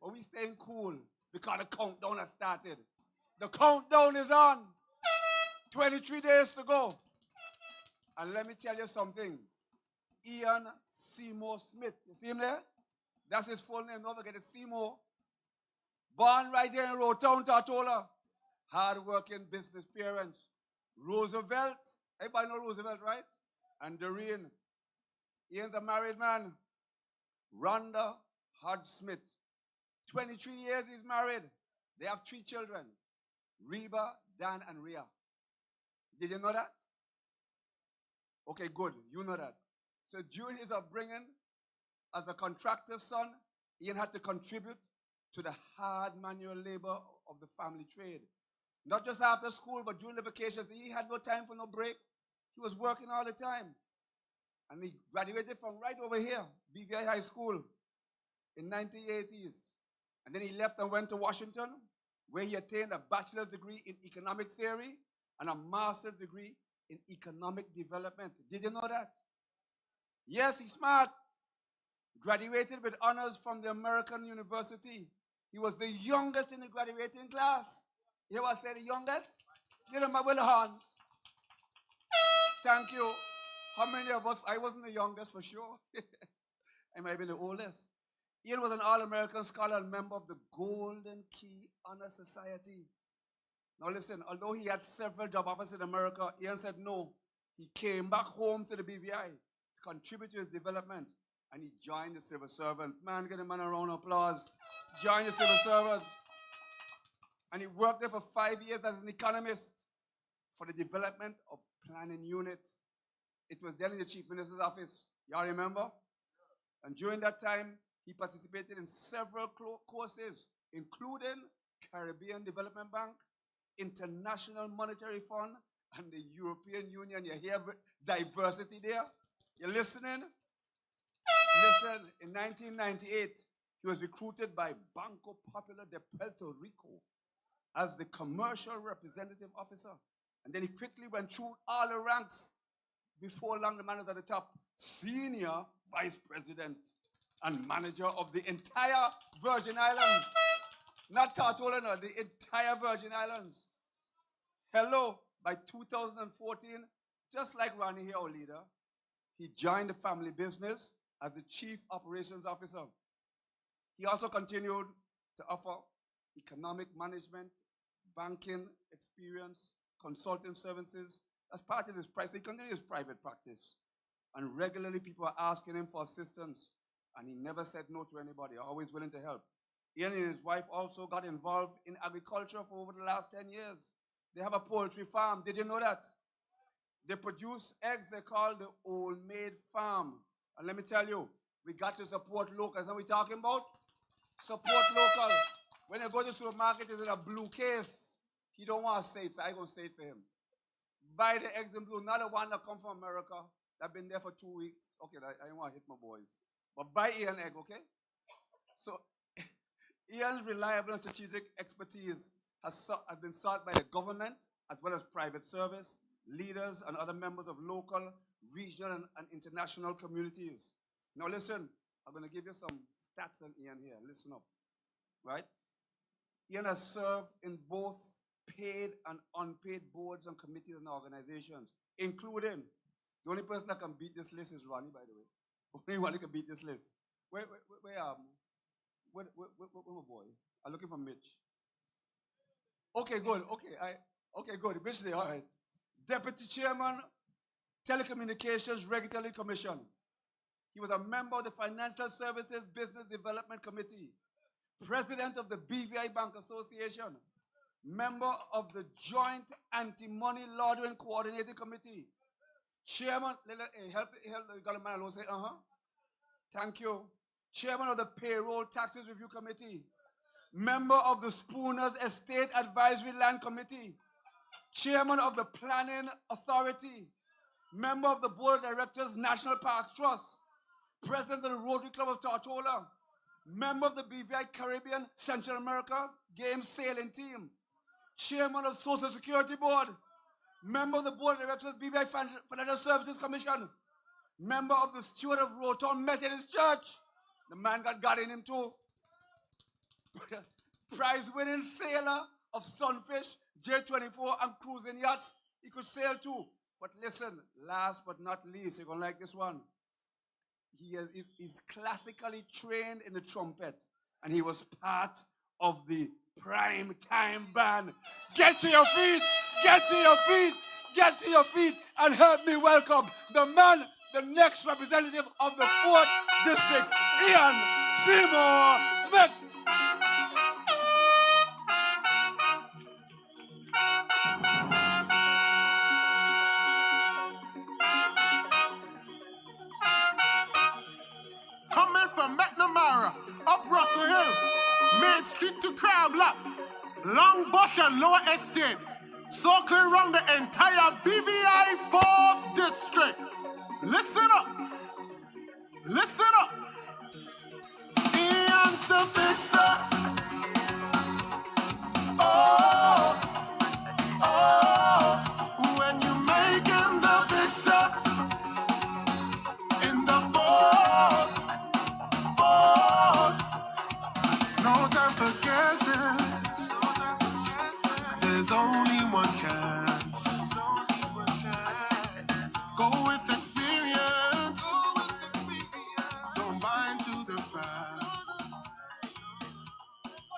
But we staying cool because the countdown has started. The countdown is on. 23 days to go. And let me tell you something. Ian Seymour Smith. You see him there? That's his full name. Don't forget, it's Seymour. Born right here in Rotown, Tortola. Hard-working business parents. Roosevelt. Everybody know Roosevelt, right? And Doreen. Ian's a married man. Rhonda Hodge Smith. 23 years he's married. They have 3 children. Reba, Dan, and Rhea. Did you know that? Okay, good. You know that. So during his upbringing, as a contractor's son, Ian had to contribute to the hard manual labor of the family trade. Not just after school, but during the vacations. He had no time for no break. He was working all the time. And he graduated from right over here, BVI High School, in 1980s. And then he left and went to Washington, where he attained a bachelor's degree in economic theory and a master's degree in economic development. Did you know that? Yes, he's smart. Graduated with honors from the American University. He was the youngest in the graduating class. You ever say the youngest? Give him a little hand. Thank you. How many of us? I wasn't the youngest for sure. I might have been the oldest. Ian was an All-American scholar and member of the Golden Key Honor Society. Now listen, although he had several job offers in America, Ian said no. He came back home to the BVI to contribute to his development, and he joined the civil servant. Man, give the man a round of applause. Joined the civil servant. And he worked there for 5 years as an economist for the development of planning unit. It was then in the chief minister's office. Y'all remember? And during that time, he participated in several courses, including Caribbean Development Bank, International Monetary Fund, and the European Union. You hear diversity there? You listening? Listen, in 1998, he was recruited by Banco Popular de Puerto Rico as the commercial representative officer. And then he quickly went through all the ranks. Before long, the man was at the top, senior vice president and manager of the entire Virgin Islands. Not Tortola, no, the entire Virgin Islands. Hello, by 2014, just like Ronnie here, our leader, he joined the family business as the chief operations officer. He also continued to offer economic management, banking experience, consulting services as part of his practice. He continued his private practice. And regularly people are asking him for assistance. And he never said no to anybody, always willing to help. Ian and his wife also got involved in agriculture for over the last 10 years. They have a poultry farm. Did you know that? They produce eggs they call the Old Maid Farm. And let me tell you, we got to support local. That's what we're talking about. Support local. When you go to the supermarket, it's in a blue case. He don't want to say it, so I'm going to say it for him. Buy the eggs in blue, not the one that come from America. That been there for 2 weeks. Okay, I don't want to hit my boys. But buy Ian egg, okay? So Ian's reliable and strategic expertise has been sought by the government as well as private service, leaders, and other members of local, regional, and international communities. Now listen, I'm going to give you some stats on Ian here. Listen up, right? Ian has served in both paid and unpaid boards and committees and organizations, including, the only person that can beat this list is Ronnie, by the way. Only one who can beat this list. Where my boy? I'm looking for Mitch. Okay, good. Okay, good. Mitch there, all right. Deputy Chairman, Telecommunications Regulatory Commission. He was a member of the Financial Services Business Development Committee, President of the BVI Bank Association, member of the Joint Anti-Money Laundering Coordinating Committee, Chairman, help, you got a man alone say, Thank you. Chairman of the Payroll Taxes Review Committee, member of the Spooners Estate Advisory Land Committee, chairman of the Planning Authority, member of the Board of Directors, National Parks Trust, president of the Rotary Club of Tortola, member of the BVI Caribbean Central America Games Sailing Team, chairman of Social Security Board, member of the Board of Directors, BVI Financial Services Commission, member of the Steward of Roton Methodist Church. The man got in him too. Prize-winning sailor of Sunfish, J24, and cruising yachts. He could sail too. But listen, last but not least, you're going to like this one. He's classically trained in the trumpet, and he was part of the prime time band. Get to your feet! Get to your feet! Get to your feet and help me welcome the man, the next representative of the 4th District, Ian Seymour Smith. Coming from McNamara, up Russell Hill, Main Street to Crab Lap, Long Bush and Lower Estate. circling around the entire BVI 4th district. Listen up. Listen up. Ian's the fixer. Oh, oh. When you make him the victor in the 4th. No time for guesses. There's only one chance. Go with experience. Don't buy into the facts.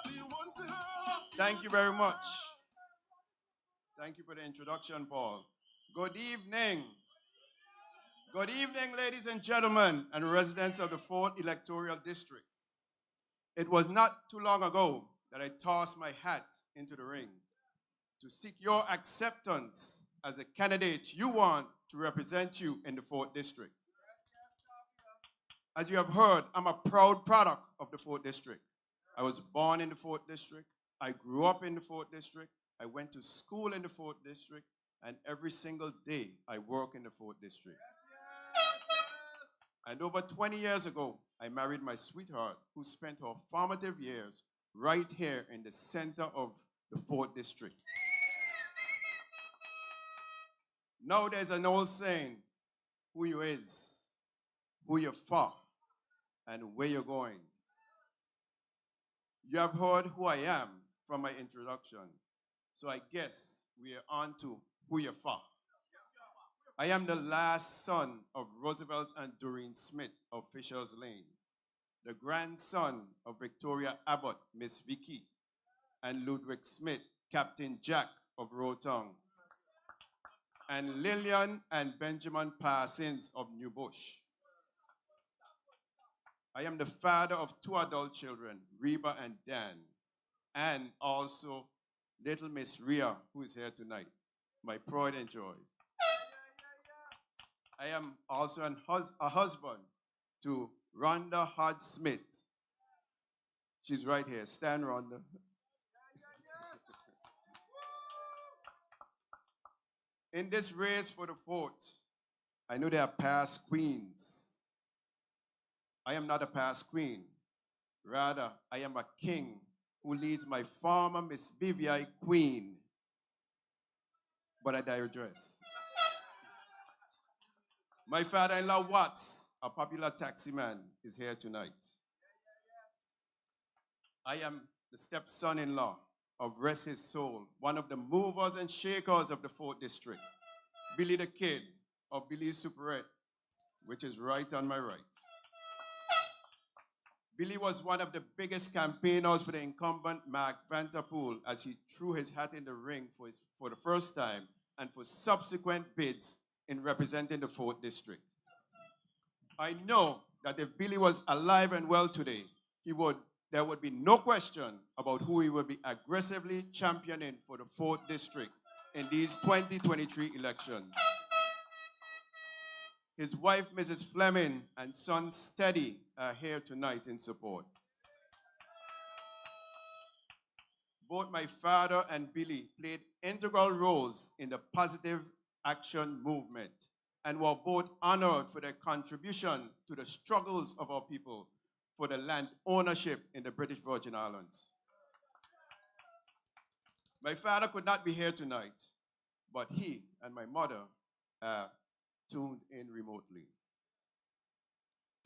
Do you want to have? Thank you very much. Thank you for the introduction, Paul. Good evening. Good evening, ladies and gentlemen, and residents of the 4th Electoral District. It was not too long ago that I tossed my hat into the ring to seek your acceptance as a candidate you want to represent you in the 4th District. As you have heard, I'm a proud product of the 4th District. I was born in the 4th District. I grew up in the 4th District. I went to school in the 4th District. And every single day, I work in the 4th District. And over 20 years ago, I married my sweetheart, who spent her formative years right here in the center of the 4th District. Now there's an old saying, who you is, who you're for, and where you're going. You have heard who I am from my introduction, so I guess we are on to who you're for. I am the last son of Roosevelt and Doreen Smith of Fisher's Lane, the grandson of Victoria Abbott, Miss Vicky, and Ludwig Smith, Captain Jack of Rotongue, and Lillian and Benjamin Parsons of New Bush. I am the father of 2 adult children, Reba and Dan, and also little Miss Rhea, who is here tonight, my pride and joy. I am also a husband to Rhonda Hodge Smith. She's right here. Stand, Rhonda. In this race for the 4th, I know there are past queens. I am not a past queen. Rather, I am a king who leads my former Miss BVI queen. But I digress. My father-in-law, Watts, a popular taximan, is here tonight. I am the stepson-in-law of Rest His Soul, one of the movers and shakers of the 4th District, Billy the Kid of Billy's Superette, which is right on my right. Billy was one of the biggest campaigners for the incumbent Mark Vanterpool as he threw his hat in the ring for the first time and for subsequent bids in representing the 4th District. I know that if Billy was alive and well today, there would be no question about who he would be aggressively championing for the 4th District in these 2023 elections. His wife, Mrs. Fleming, and son, Steady, are here tonight in support. Both my father and Billy played integral roles in the positive action movement and were both honored for their contribution to the struggles of our people for the land ownership in the British Virgin Islands. My father could not be here tonight, but he and my mother are tuned in remotely.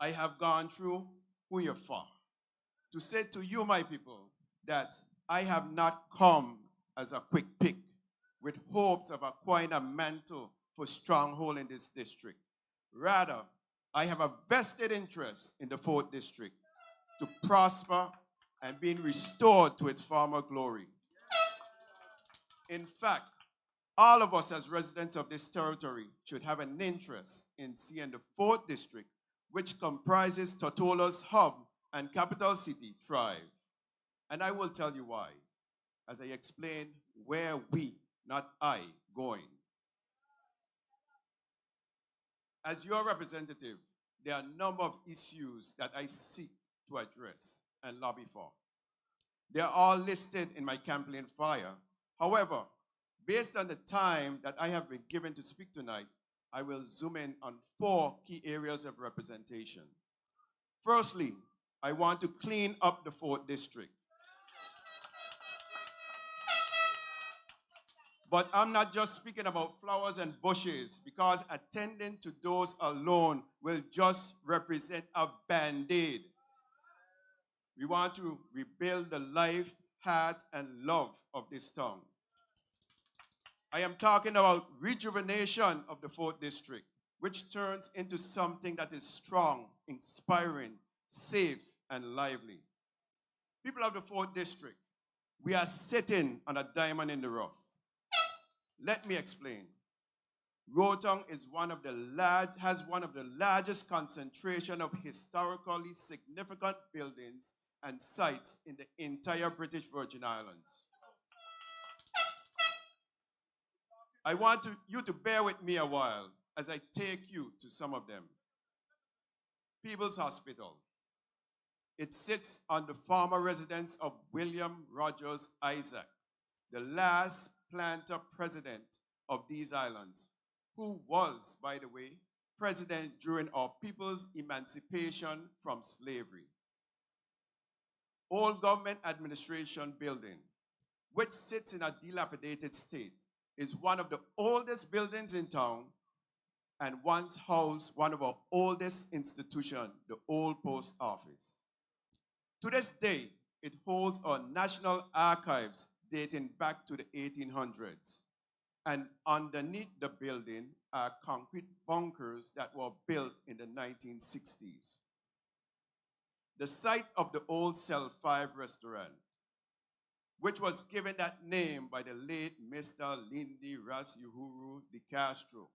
I have gone through who you're for to say to you, my people, that I have not come as a quick pick with hopes of acquiring a mantle for stronghold in this district. Rather, I have a vested interest in the 4th District to prosper and being restored to its former glory. In fact, all of us as residents of this territory should have an interest in seeing the 4th District, which comprises Tortola's hub and capital city, thrive. And I will tell you why, as I explain where we, not I, going. As your representative, there are a number of issues that I seek to address and lobby for. They are all listed in my campaign flyer. However, Based on the time that I have been given to speak tonight, I will zoom in on 4 key areas of representation. Firstly, I want to clean up the 4th district. But I'm not just speaking about flowers and bushes, because attending to those alone will just represent a band-aid. We want to rebuild the life, heart, and love of this town. I am talking about rejuvenation of the 4th district, which turns into something that is strong, inspiring, safe, and lively. People of the 4th district, we are sitting on a diamond in the rough. Let me explain. Rotong is has one of the largest concentration of historically significant buildings and sites in the entire British Virgin Islands. I want you to bear with me a while as I take you to some of them. People's Hospital. It sits on the former residence of William Rogers Isaac, the last planter president of these islands, who was, by the way, president during our people's emancipation from slavery. Old Government Administration Building, which sits in a dilapidated state, is one of the oldest buildings in town and once housed one of our oldest institutions, the Old Post Office. To this day, it holds our national archives dating back to the 1800s. And underneath the building are concrete bunkers that were built in the 1960s. The site of the old Cell 5 restaurant, which was given that name by the late Mr. Lindy Ras Uhuru de Castro,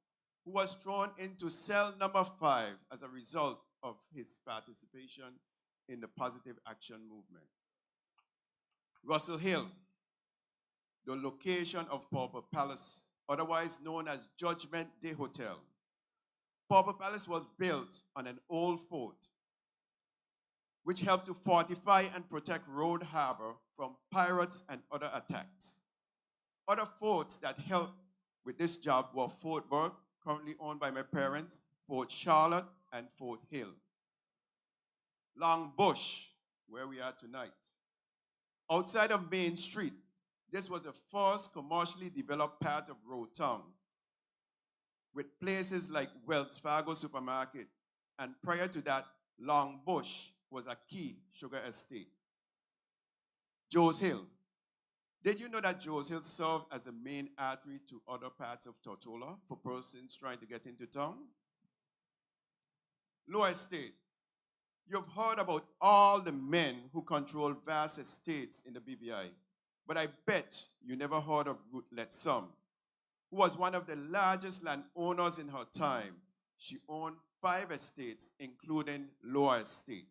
who was thrown into cell number 5 as a result of his participation in the Positive Action Movement. Russell Hill, the location of Pauper Palace, otherwise known as Judgment Day Hotel. Pauper Palace was built on an old fort, which helped to fortify and protect Rhode Harbor from pirates and other attacks. Other forts that helped with this job were Fort Burke, currently owned by my parents, Fort Charlotte, and Fort Hill. Long Bush, where we are tonight. Outside of Main Street, this was the first commercially developed part of Rotong, with places like Wells Fargo Supermarket, and prior to that, Long Bush was a key sugar estate. Joe's Hill. Did you know that Joe's Hill served as a main artery to other parts of Tortola for persons trying to get into town? Lower Estate. You've heard about all the men who control vast estates in the BVI, but I bet you never heard of Ruth Letsom, who was one of the largest landowners in her time. She owned 5 estates, including Lower Estate.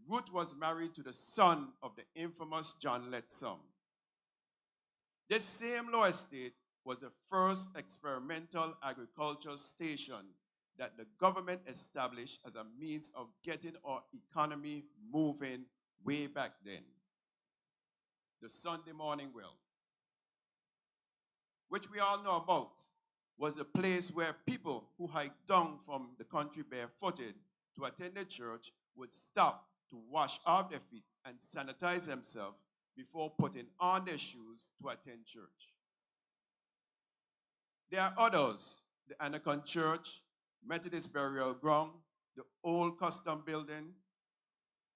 Ruth was married to the son of the infamous John Letsom. This same Lower Estate was the first experimental agriculture station that the government established as a means of getting our economy moving way back then. The Sunday Morning Well, which we all know about, was a place where people who hiked down from the country barefooted to attend the church would stop to wash off their feet and sanitize themselves before putting on their shoes to attend church. There are others: the Anglican Church, Methodist Burial Ground, the Old Custom Building,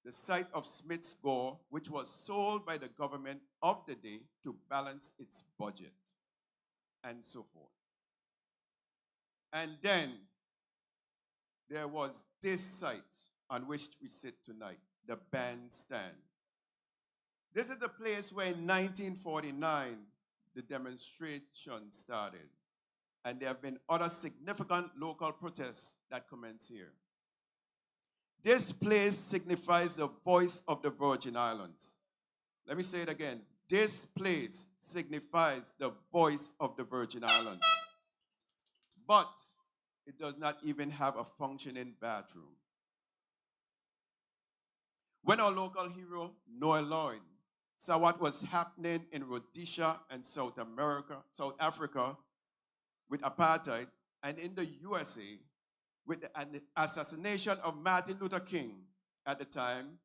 the site of Smith's Gore, which was sold by the government of the day to balance its budget, and so forth. And then there was this site on which we sit tonight, the bandstand. This is the place where in 1949 the demonstration started. And there have been other significant local protests that commence here. This place signifies the voice of the Virgin Islands. Let me say it again. This place signifies the voice of the Virgin Islands. But it does not even have a functioning bathroom. When our local hero, Noel Lloyd, saw what was happening in Rhodesia and South Africa with apartheid, and in the USA with the assassination of Martin Luther King at the time,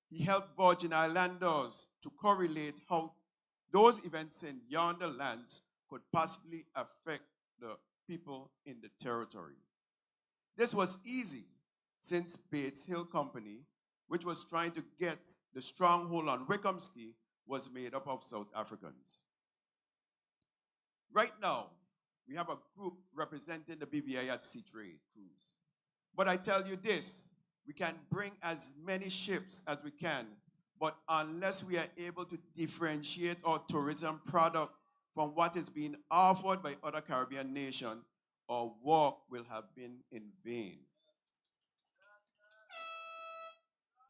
he helped Virgin Islanders to correlate how those events in yonder lands could possibly affect the people in the territory. This was easy since Bates Hill Company, which was trying to get the stronghold on Wickhamski, was made up of South Africans. Right now, we have a group representing the BVI at Sea Trade Cruise. But I tell you this, we can bring as many ships as we can, but unless we are able to differentiate our tourism product from what is being offered by other Caribbean nations, our work will have been in vain.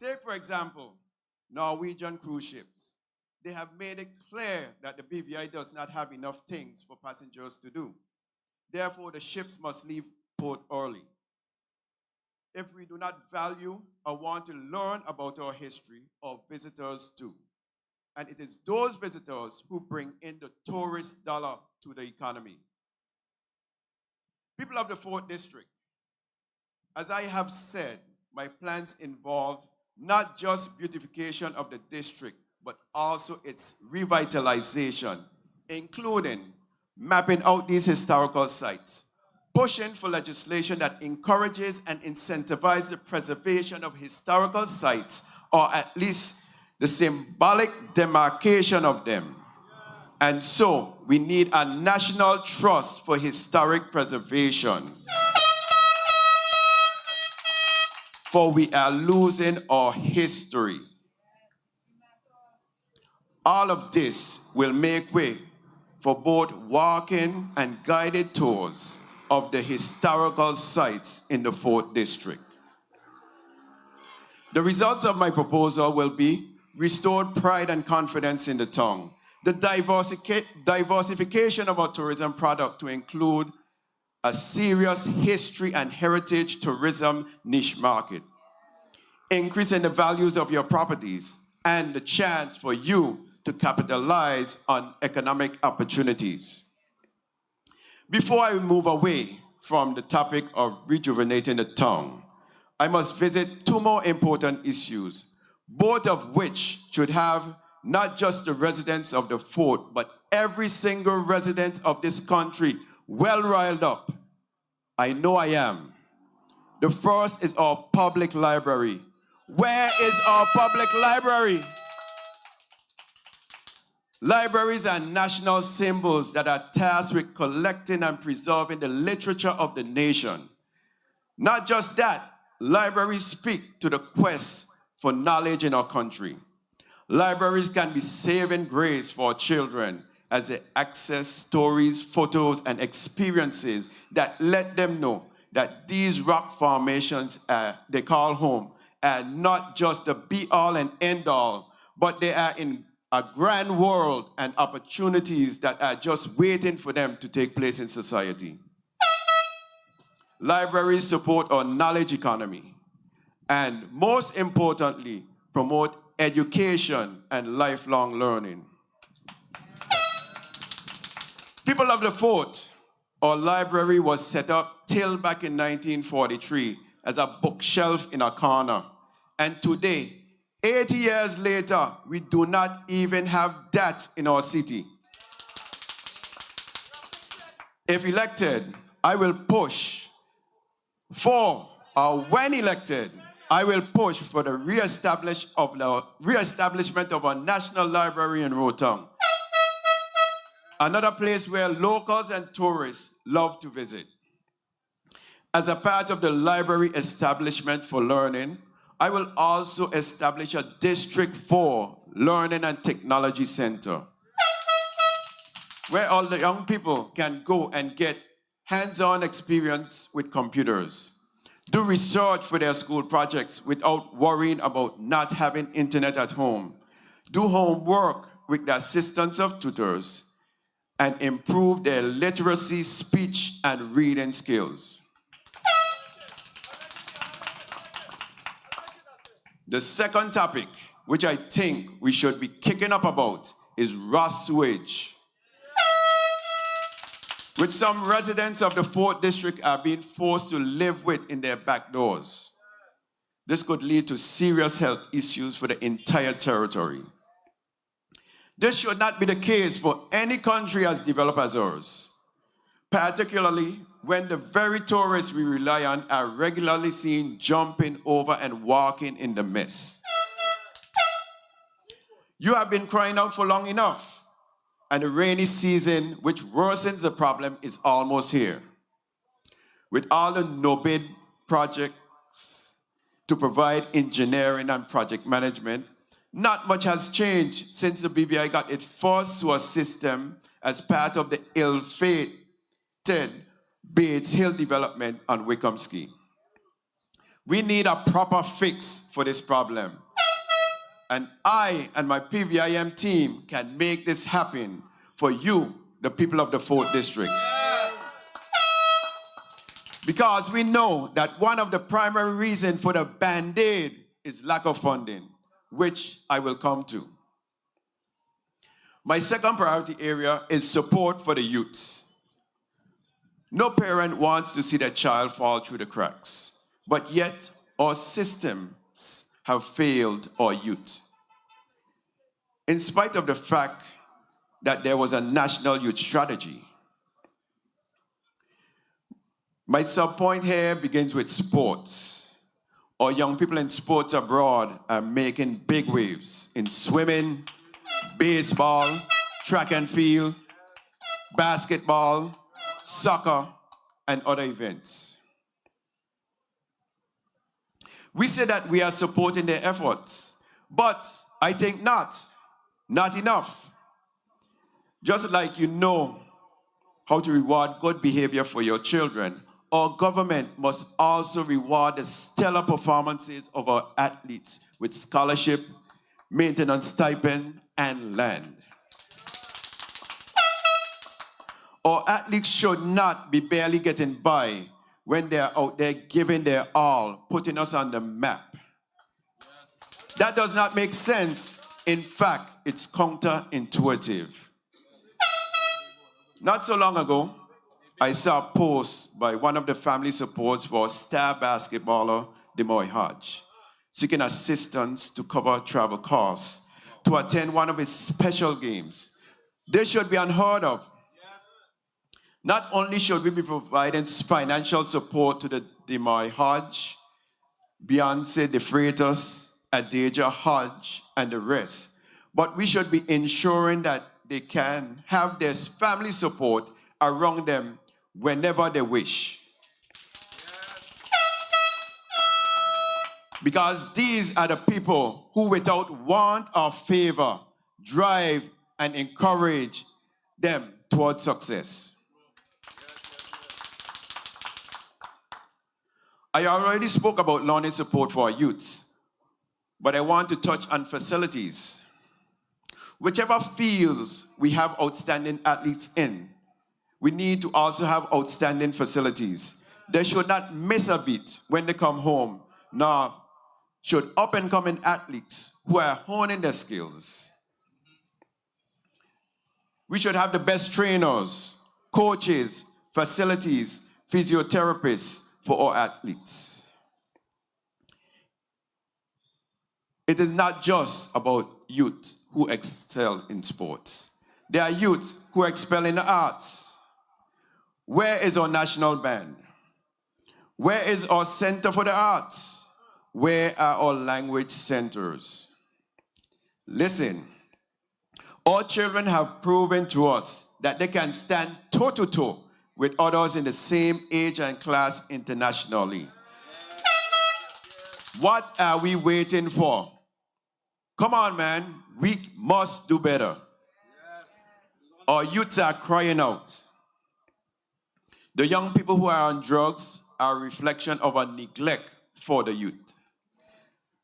Take, for example, Norwegian cruise ships. They have made it clear that the BVI does not have enough things for passengers to do. Therefore, the ships must leave port early. If we do not value or want to learn about our history, our visitors do. And it is those visitors who bring in the tourist dollar to the economy. People of the 4th District, as I have said, my plans involve not just beautification of the district, but also its revitalization, including mapping out these historical sites, pushing for legislation that encourages and incentivizes the preservation of historical sites, or at least the symbolic demarcation of them. And so, we need a national trust for historic preservation. For we are losing our history. All of this will make way for both walking and guided tours of the historical sites in the 4th District. The results of my proposal will be restored pride and confidence in the town, the diversification of our tourism product to include a serious history and heritage tourism niche market, increasing the values of your properties, and the chance for you to capitalize on economic opportunities. Before I move away from the topic of rejuvenating the town, I must visit 2 more important issues, both of which should have not just the residents of the fort, but every single resident of this country well riled up. I know I am. The first is our public library. Where is our public library? Libraries are national symbols that are tasked with collecting and preserving the literature of the nation. Not just that, libraries speak to the quest for knowledge in our country. Libraries can be saving grace for our children as they access stories, photos, and experiences that let them know that these rock formations they call home are not just the be-all and end-all, but they are in a grand world and opportunities that are just waiting for them to take place in society. Libraries support our knowledge economy and, most importantly, promote education and lifelong learning. People of the fort, our library was set up till back in 1943 as a bookshelf in a corner. And today, 80 years later, we do not even have that in our city. If elected, I will push for, or when elected, I will push for the reestablishment of a national library in Rotown. Another place where locals and tourists love to visit. As a part of the library establishment for learning, I will also establish a District 4 Learning and Technology Center, where all the young people can go and get hands-on experience with computers, do research for their school projects without worrying about not having internet at home, do homework with the assistance of tutors, and improve their literacy, speech, and reading skills. The second topic which I think we should be kicking up about, is raw sewage, which some residents of the 4th District are being forced to live with in their back doors. This could lead to serious health issues for the entire territory. This should not be the case for any country as developed as ours, particularly when the very tourists we rely on are regularly seen jumping over and walking in the mess. You have been crying out for long enough, and the rainy season, which worsens the problem, is almost here. With all the no-bid projects to provide engineering and project management, not much has changed since the BVI got its first sewer system as part of the ill-fated Bates Hill development on Wickhamski. We need a proper fix for this problem. And I and my PVIM team can make this happen for you, the people of the 4th District. Because we know that one of the primary reasons for the Band-Aid is lack of funding, which I will come to. My second priority area is support for the youths. No parent wants to see their child fall through the cracks, but yet our systems have failed our youth. In spite of the fact that there was a national youth strategy. My subpoint here begins with sports. Our young people in sports abroad are making big waves in swimming, baseball, track and field, basketball, soccer, and other events. We say that we are supporting their efforts, but I think not enough. Just like you know how to reward good behavior for your children, our government must also reward the stellar performances of our athletes with scholarship, maintenance stipend, and land. Our athletes should not be barely getting by when they're out there giving their all, putting us on the map. That does not make sense. In fact, it's counterintuitive. Not so long ago, I saw a post by one of the family supports for star basketballer Demoy Hodge, seeking assistance to cover travel costs to attend one of his special games. This should be unheard of. Not only should we be providing financial support to the Demoy Hodge, Beyonce, the Freitas, Adeja Hodge, and the rest, but we should be ensuring that they can have their family support around them whenever they wish. Because these are the people who, without want or favor, drive and encourage them towards success. I already spoke about learning support for our youths, but I want to touch on facilities. Whichever fields we have outstanding athletes in, we need to also have outstanding facilities. They should not miss a beat when they come home, nor should up-and-coming athletes who are honing their skills. We should have the best trainers, coaches, facilities, physiotherapists for our athletes. It is not just about youth who excel in sports. There are youth who excel in the arts. Where is our national band? Where is our Center for the Arts? Where are our language centers? Listen, our children have proven to us that they can stand toe-to-toe with others in the same age and class internationally. What are we waiting for? Come on, man. We must do better. Our youths are crying out. The young people who are on drugs are a reflection of a neglect for the youth.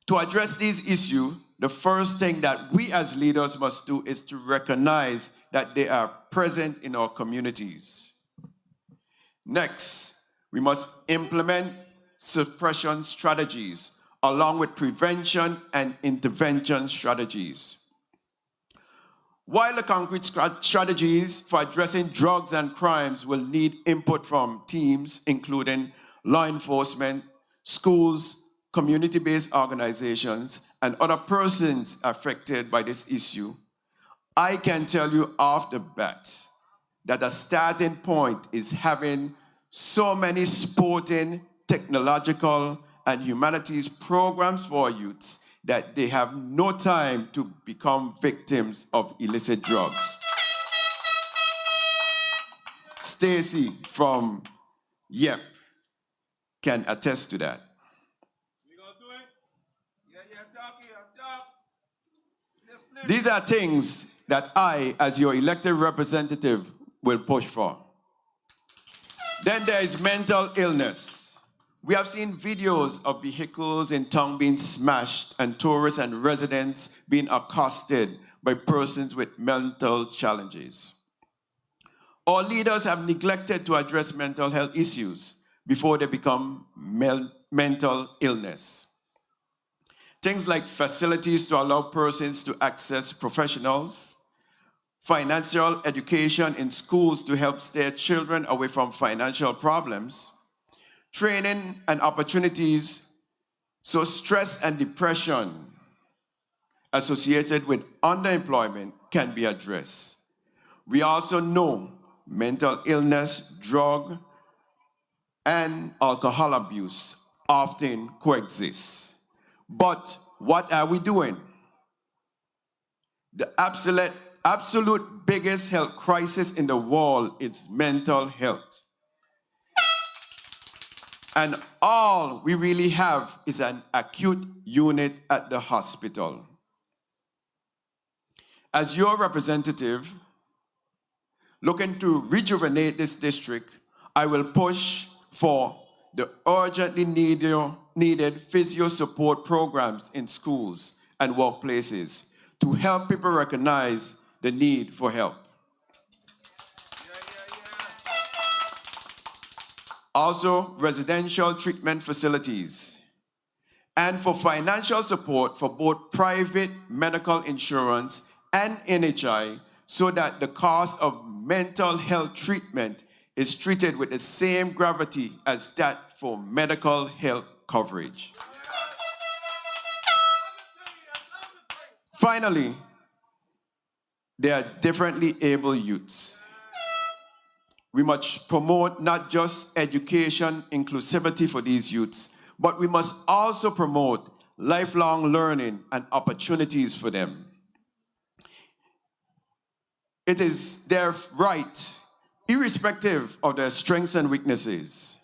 To address these issues, the first thing that we as leaders must do is to recognize that they are present in our communities. Next, we must implement suppression strategies along with prevention and intervention strategies. While the concrete strategies for addressing drugs and crimes will need input from teams, including law enforcement, schools, community-based organizations, and other persons affected by this issue, I can tell you off the bat that a starting point is having so many sporting, technological, and humanities programs for youths that they have no time to become victims of illicit drugs. Stacy from YEP can attest to that. These are things that I, as your elected representative, will push for. Then there is mental illness. We have seen videos of vehicles in town being smashed and tourists and residents being accosted by persons with mental challenges. Our leaders have neglected to address mental health issues before they become mental illness. Things like facilities to allow persons to access professionals, financial education in schools to help steer children away from financial problems, training and opportunities, so stress and depression associated with underemployment can be addressed. We also know mental illness, drug, and alcohol abuse often coexist. But what are we doing? The absolute biggest health crisis in the world is mental health. And all we really have is an acute unit at the hospital. As your representative, looking to rejuvenate this district, I will push for the urgently needed physio support programs in schools and workplaces to help people recognize the need for help. Also, residential treatment facilities, and for financial support for both private medical insurance and NHI so that the cost of mental health treatment is treated with the same gravity as that for medical health coverage. Finally, there are differently able youths. We must promote not just education inclusivity for these youths, but we must also promote lifelong learning and opportunities for them. It is their right, irrespective of their strengths and weaknesses.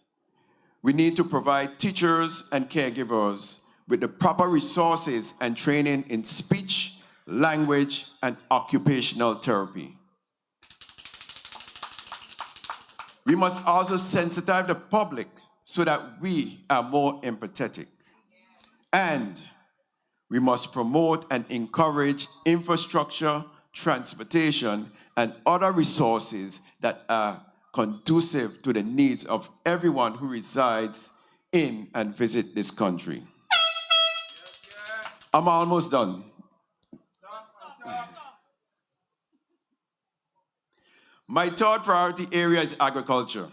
We need to provide teachers and caregivers with the proper resources and training in speech, language, and occupational therapy. We must also sensitize the public so that we are more empathetic. And we must promote and encourage infrastructure, transportation, and other resources that are conducive to the needs of everyone who resides in and visit this country. I'm almost done. My third priority area is agriculture.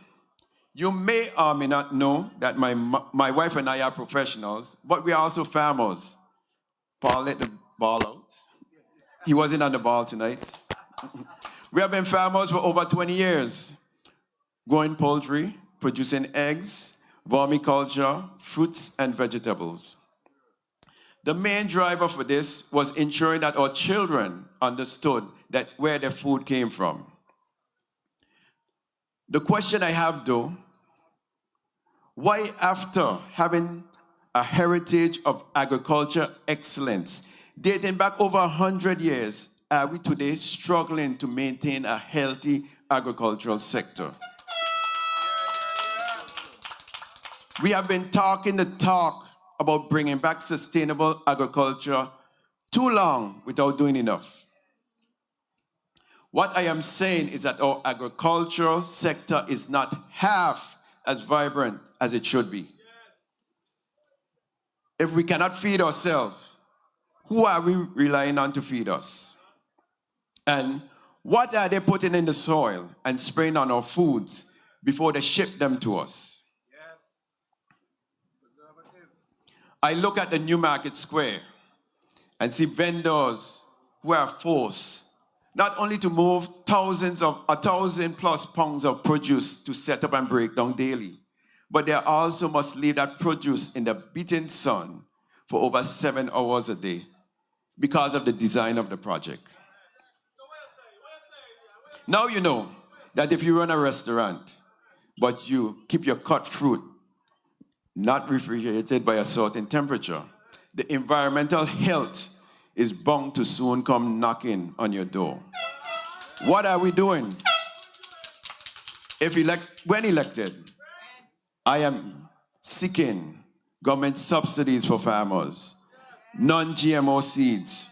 You may or may not know that my wife and I are professionals, but we are also farmers. Paul let the ball out. He wasn't on the ball tonight. We have been farmers for over 20 years, growing poultry, producing eggs, vermiculture, fruits, and vegetables. The main driver for this was ensuring that our children understood that where their food came from. The question I have, though, why after having a heritage of agriculture excellence dating back over 100 years, are we today struggling to maintain a healthy agricultural sector? We have been talking the talk about bringing back sustainable agriculture too long without doing enough. What I am saying is that our agricultural sector is not half as vibrant as it should be. If we cannot feed ourselves, who are we relying on to feed us? And what are they putting in the soil and spraying on our foods before they ship them to us? I look at the New Market Square and see vendors who are forced not only to move 1,000+ pounds of produce to set up and break down daily, but they also must leave that produce in the beating sun for over 7 hours a day because of the design of the project. Now you know that if you run a restaurant, but you keep your cut fruit not refrigerated by a certain temperature, the environmental health is bound to soon come knocking on your door. What are we doing? When elected, I am seeking government subsidies for farmers, non-GMO seeds,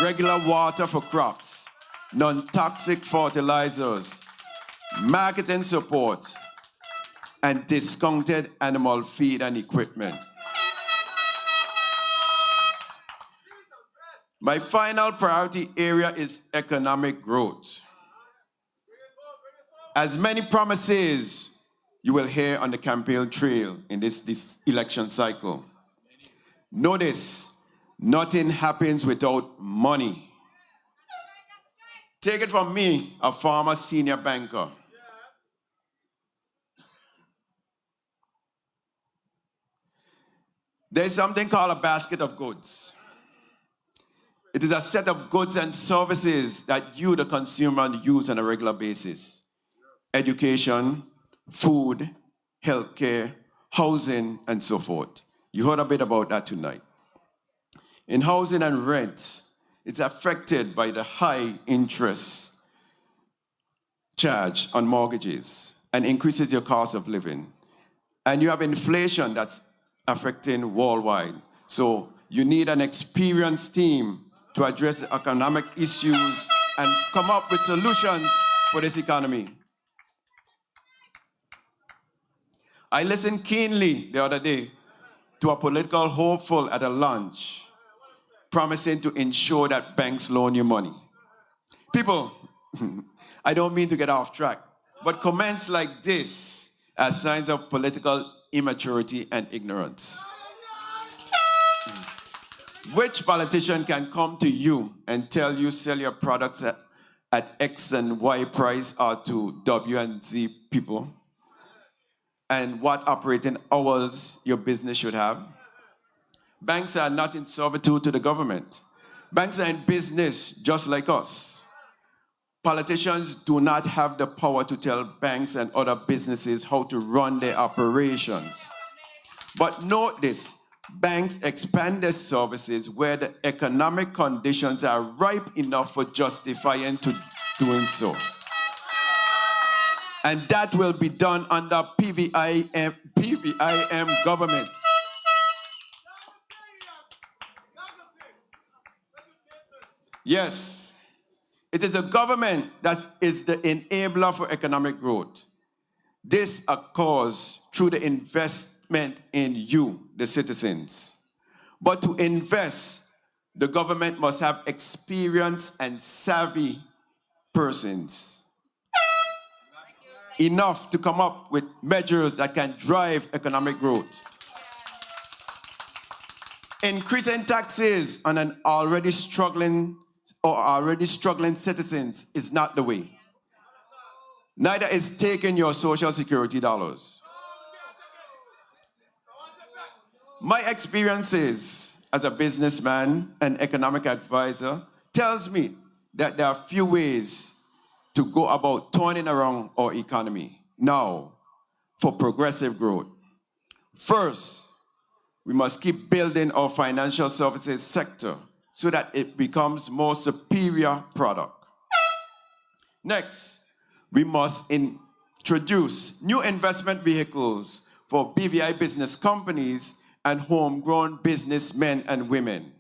regular water for crops, non-toxic fertilizers, marketing support, and discounted animal feed and equipment. My final priority area is economic growth. As many promises you will hear on the campaign trail in this election cycle. Notice, nothing happens without money. Take it from me, a former senior banker. There's something called a basket of goods. It is a set of goods and services that you, the consumer, use on a regular basis. Education, food, healthcare, housing, and so forth. You heard a bit about that tonight. In housing and rent, it's affected by the high interest charge on mortgages and increases your cost of living. And you have inflation that's affecting worldwide. So you need an experienced team to address the economic issues and come up with solutions for this economy. I listened keenly the other day to a political hopeful at a lunch promising to ensure that banks loan you money. People, I don't mean to get off track, but comments like this are signs of political immaturity and ignorance. Which politician can come to you and tell you sell your products at X and Y price or to W and Z people? And what operating hours your business should have? Banks are not in servitude to the government. Banks are in business just like us. Politicians do not have the power to tell banks and other businesses how to run their operations. But note this, banks expand their services where the economic conditions are ripe enough for justifying to doing so. And that will be done under PVIM government. Yes, it is a government that is the enabler for economic growth. This occurs through the investment in you, the citizens. But to invest, the government must have experienced and savvy persons. Enough to come up with measures that can drive economic growth. Increasing taxes on an already struggling citizens is not the way. Neither is taking your social security dollars. My experiences as a businessman and economic advisor tells me that there are few ways to go about turning around our economy now for progressive growth. First, we must keep building our financial services sector so that it becomes more superior product. Next, we must introduce new investment vehicles for BVI business companies and homegrown businessmen and women.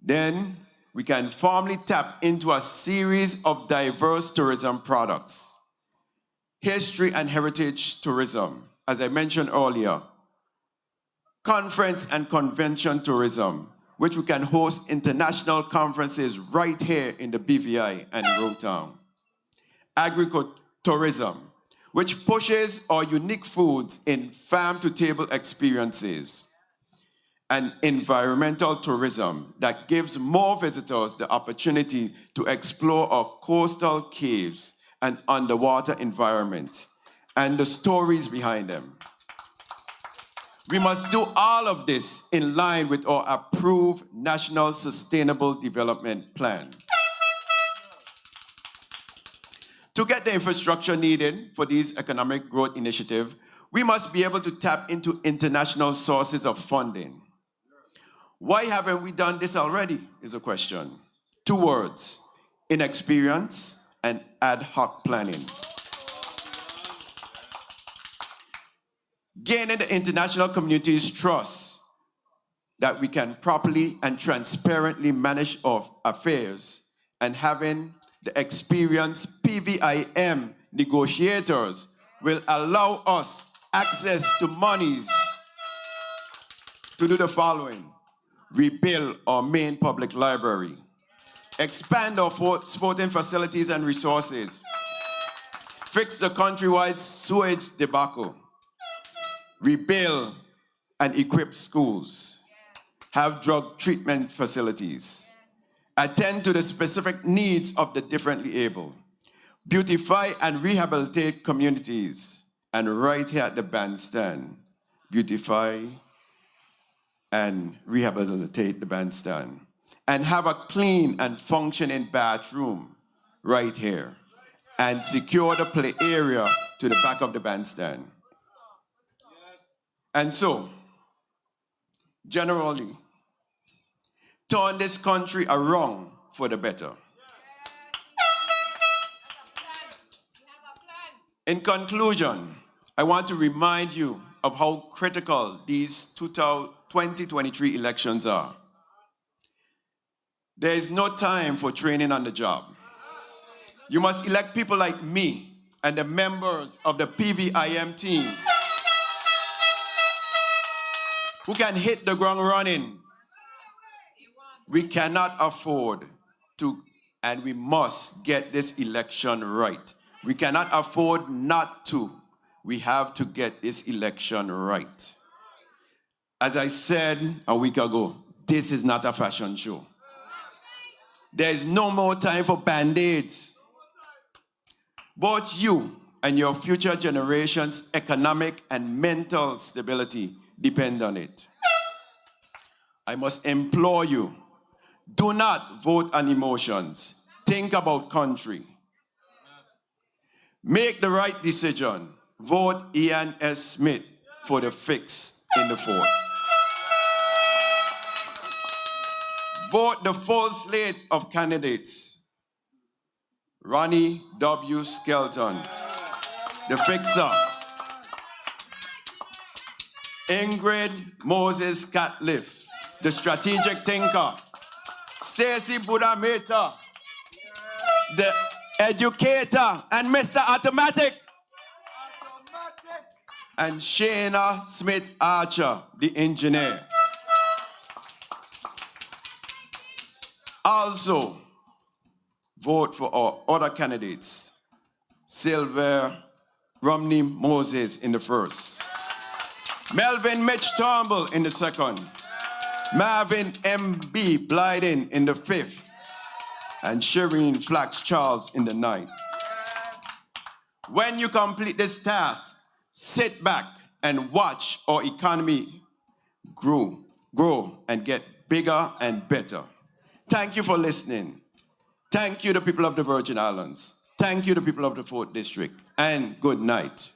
Then we can formally tap into a series of diverse tourism products. history and heritage tourism, as I mentioned earlier, conference and convention tourism, which we can host international conferences right here in the BVI and Rotown. Agritourism, which pushes our unique foods in farm-to-table experiences. And environmental tourism that gives more visitors the opportunity to explore our coastal caves and underwater environment and the stories behind them. We must do all of this in line with our approved National Sustainable Development Plan. To get the infrastructure needed for these economic growth initiatives, we must be able to tap into international sources of funding. Why haven't we done this already, is a question. 2 words, inexperience and ad hoc planning. Gaining the international community's trust that we can properly and transparently manage our affairs, and having the experienced PVIM negotiators will allow us access to monies to do the following: rebuild our main public library, expand our sporting facilities and resources, fix the countrywide sewage debacle, rebuild and equip schools, have drug treatment facilities, attend to the specific needs of the differently able, beautify and rehabilitate communities, and right here at the bandstand, beautify and rehabilitate the bandstand, and have a clean and functioning bathroom right here, and secure the play area to the back of the bandstand. And so, generally, turn this country around for the better. In conclusion, I want to remind you of how critical these 2023 elections are. There is no time for training on the job. You must elect people like me and the members of the PVIM team who can hit the ground running. We cannot afford to, and we must get this election right. We cannot afford not to. We have to get this election right. As I said a week ago, this is not a fashion show. There is no more time for band-aids. Both you and your future generations' economic and mental stability depend on it. I must implore you, do not vote on emotions. Think about country. Make the right decision. Vote Ian S. Smith for the fix in the fort. Vote the full slate of candidates. Ronnie W. Skelton, the fixer. Ingrid Moses Catliff, the strategic thinker. Stacey Budameta, the educator and Mr. Automatic. And Shayna Smith Archer, the engineer. Also, vote for our other candidates. Sylvia Romney Moses in the first. Melvin Mitch Turnbull in the second. Marvin M.B. Blyden in the fifth. And Shireen Flax Charles in the ninth. When you complete this task, sit back and watch our economy grow and get bigger and better. Thank you for listening. Thank you, the people of the Virgin Islands. Thank you, the people of the 4th District. And good night.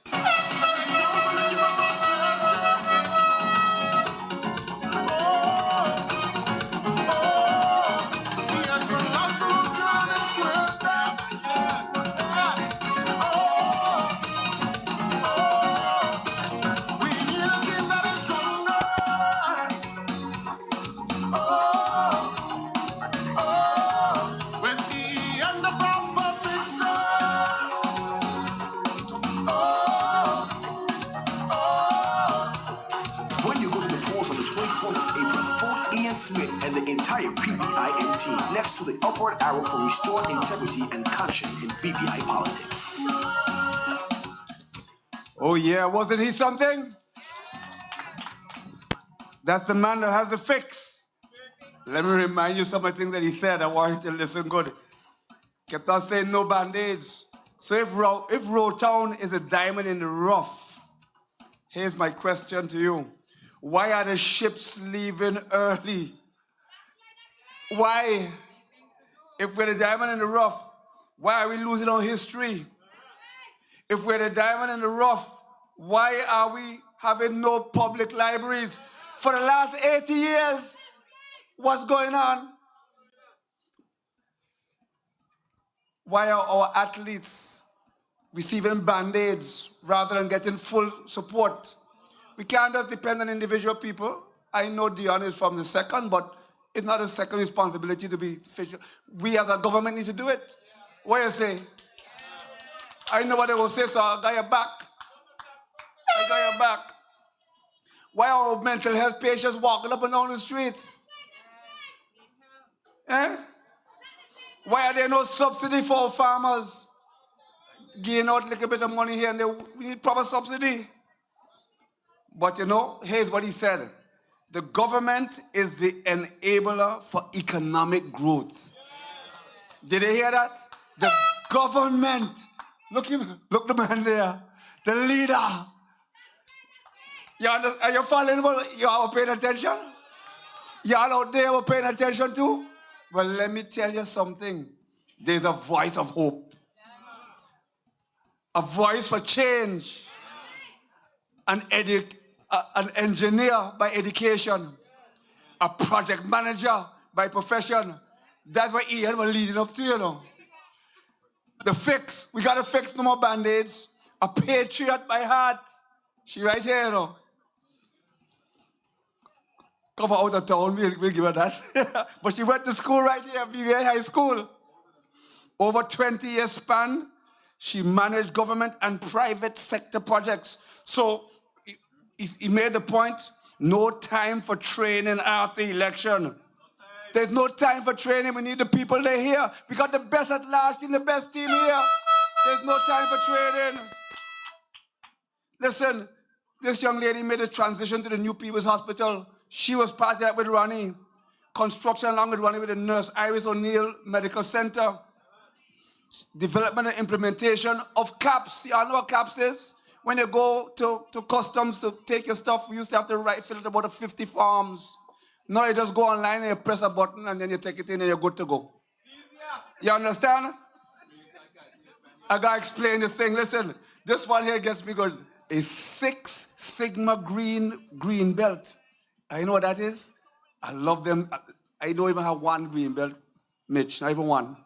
and the entire PVIM team next to the upward arrow for restored integrity and conscience in BVI politics. Oh yeah, wasn't he something? That's the man that has the fix. Let me remind you some of the things that he said. I want you to listen good. Kept on saying no band-aids. So if Rotown is a diamond in the rough, here's my question to you. Why are the ships leaving early? Why? If we're the diamond in the rough, why are we losing our history? If we're the diamond in the rough, why are we having no public libraries? For the last 80 years, what's going on? Why are our athletes receiving band-aids rather than getting full support? We can't just depend on individual people. I know Dion is from the second, but it's not a second responsibility to be official. We as a government need to do it. What do you say? I know what they will say, so I got your back. I got your back. Why are our mental health patients walking up and down the streets? Eh? Why are there no subsidy for farmers? Gain out a little bit of money here and there. We need proper subsidy. But you know, here's what he said. The government is the enabler for economic growth. Did you hear that? The government. Look the man there. The leader. Are you following what you are paying attention? Y'all out there were paying attention too? Well, let me tell you something. There's a voice of hope. A voice for change. An engineer by education. A project manager by profession. That's what Ian was leading up to, you know. The fix. We got to fix no more band-aids. A patriot by heart. She right here, you know. Cover out of town, we'll give her that. But she went to school right here, PVI High School. Over 20 years span, she managed government and private sector projects. So he made the point, no time for training after election. There's no time for training. We need the people there here. We got the best at last in the best team here. There's no time for training. Listen, this young lady made a transition to the New People's Hospital. She was part of that with Ronnie. Construction along with Ronnie with the nurse, Iris O'Neill Medical Center. Development and implementation of CAPS. Y'all know what CAPS is? When you go to customs to take your stuff, we used to have to fill out about 50 forms. Now you just go online and you press a button and then you take it in and you're good to go. You understand? I gotta explain this thing. Listen, this one here gets me good. A 6 Sigma green belt. I know what that is. I love them. I don't even have one green belt, Mitch, not even one.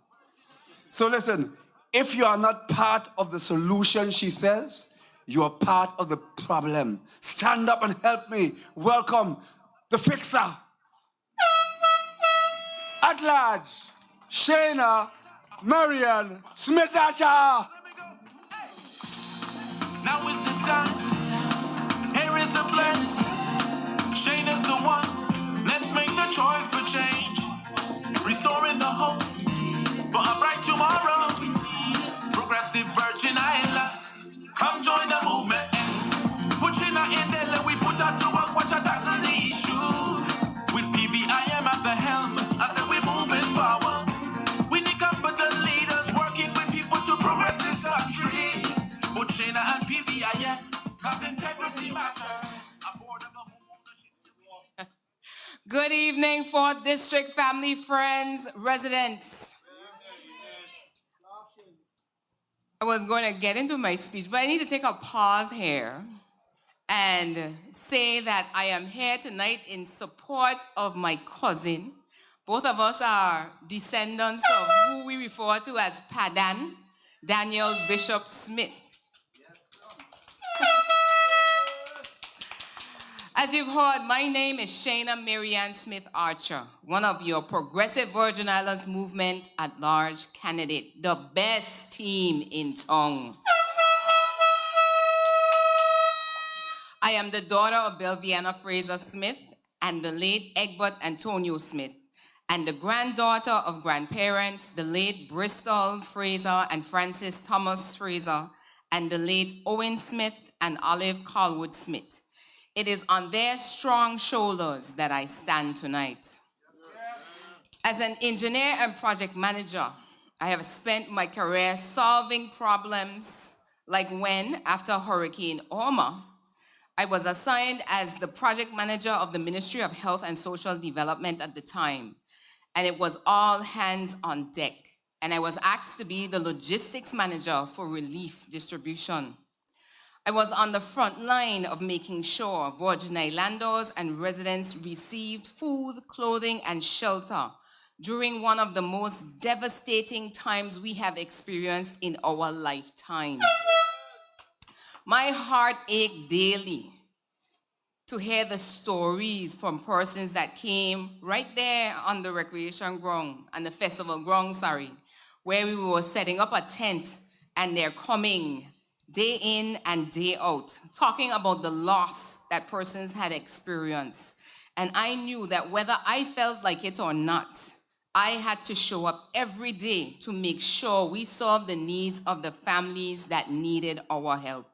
So listen, if you are not part of the solution, she says, you are part of the problem. Stand up and help me. Welcome the fixer. At large, Shayna Marian Smith-Archer. Now is the time. Here is the plan. Shane is the one. Let's make the choice for change. Restoring the hope for a bright tomorrow. Progressive Virgin Islands. Come join the movement. Put China in there, we put her to work. Watch her tackle the issues. With PVIM at the helm, I said we're moving forward. We need competent leaders working with people to progress this country. Put China and PVIM, cause integrity matters. Good evening, 4th District family, friends, residents. I was going to get into my speech, but I need to take a pause here and say that I am here tonight in support of my cousin. Both of us are descendants of who we refer to as Padan, Daniel Bishop Smith. As you've heard, my name is Shayna Marianne Smith-Archer, one of your Progressive Virgin Islands Movement at Large candidate, the best team in town. I am the daughter of Belviana Fraser Smith and the late Egbert Antonio Smith, and the granddaughter of grandparents, the late Bristol Fraser and Francis Thomas Fraser, and the late Owen Smith and Olive Colwood Smith. It is on their strong shoulders that I stand tonight. As an engineer and project manager, I have spent my career solving problems like when, after Hurricane Irma, I was assigned as the project manager of the Ministry of Health and Social Development at the time, and it was all hands on deck, and I was asked to be the logistics manager for relief distribution. I was on the front line of making sure Virgin Islanders and residents received food, clothing, and shelter during one of the most devastating times we have experienced in our lifetime. My heart ached daily to hear the stories from persons that came right there on the recreation ground, and the festival ground, where we were setting up a tent, and they're coming day in and day out, talking about the loss that persons had experienced. And I knew that whether I felt like it or not, I had to show up every day to make sure we solved the needs of the families that needed our help.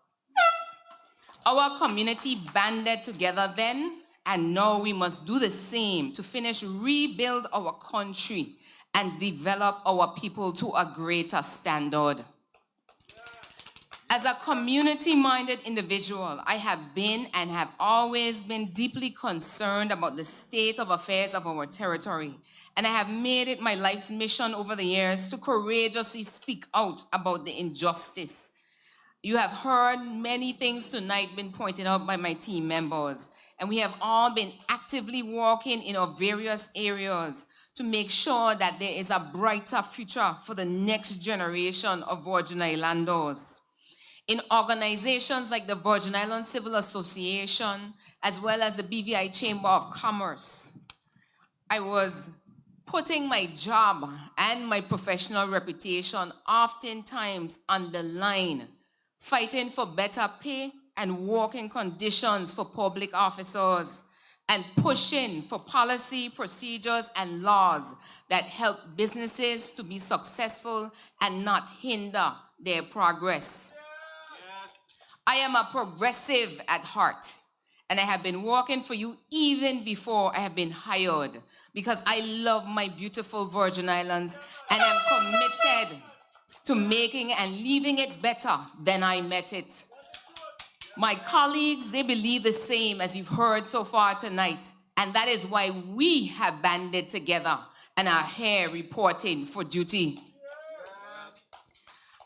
Our community banded together then, and now we must do the same to finish rebuild our country and develop our people to a greater standard. As a community-minded individual, I have been and have always been deeply concerned about the state of affairs of our territory, and I have made it my life's mission over the years to courageously speak out about the injustice. You have heard many things tonight been pointed out by my team members, and we have all been actively working in our various areas to make sure that there is a brighter future for the next generation of Virgin Islanders. In organizations like the Virgin Islands Civil Association, as well as the BVI Chamber of Commerce, I was putting my job and my professional reputation oftentimes on the line, fighting for better pay and working conditions for public officers, and pushing for policy, procedures, and laws that help businesses to be successful and not hinder their progress. I am a progressive at heart, and I have been working for you even before I have been hired, because I love my beautiful Virgin Islands, and I'm committed to making and leaving it better than I met it. My colleagues, they believe the same as you've heard so far tonight, and that is why we have banded together and are here reporting for duty.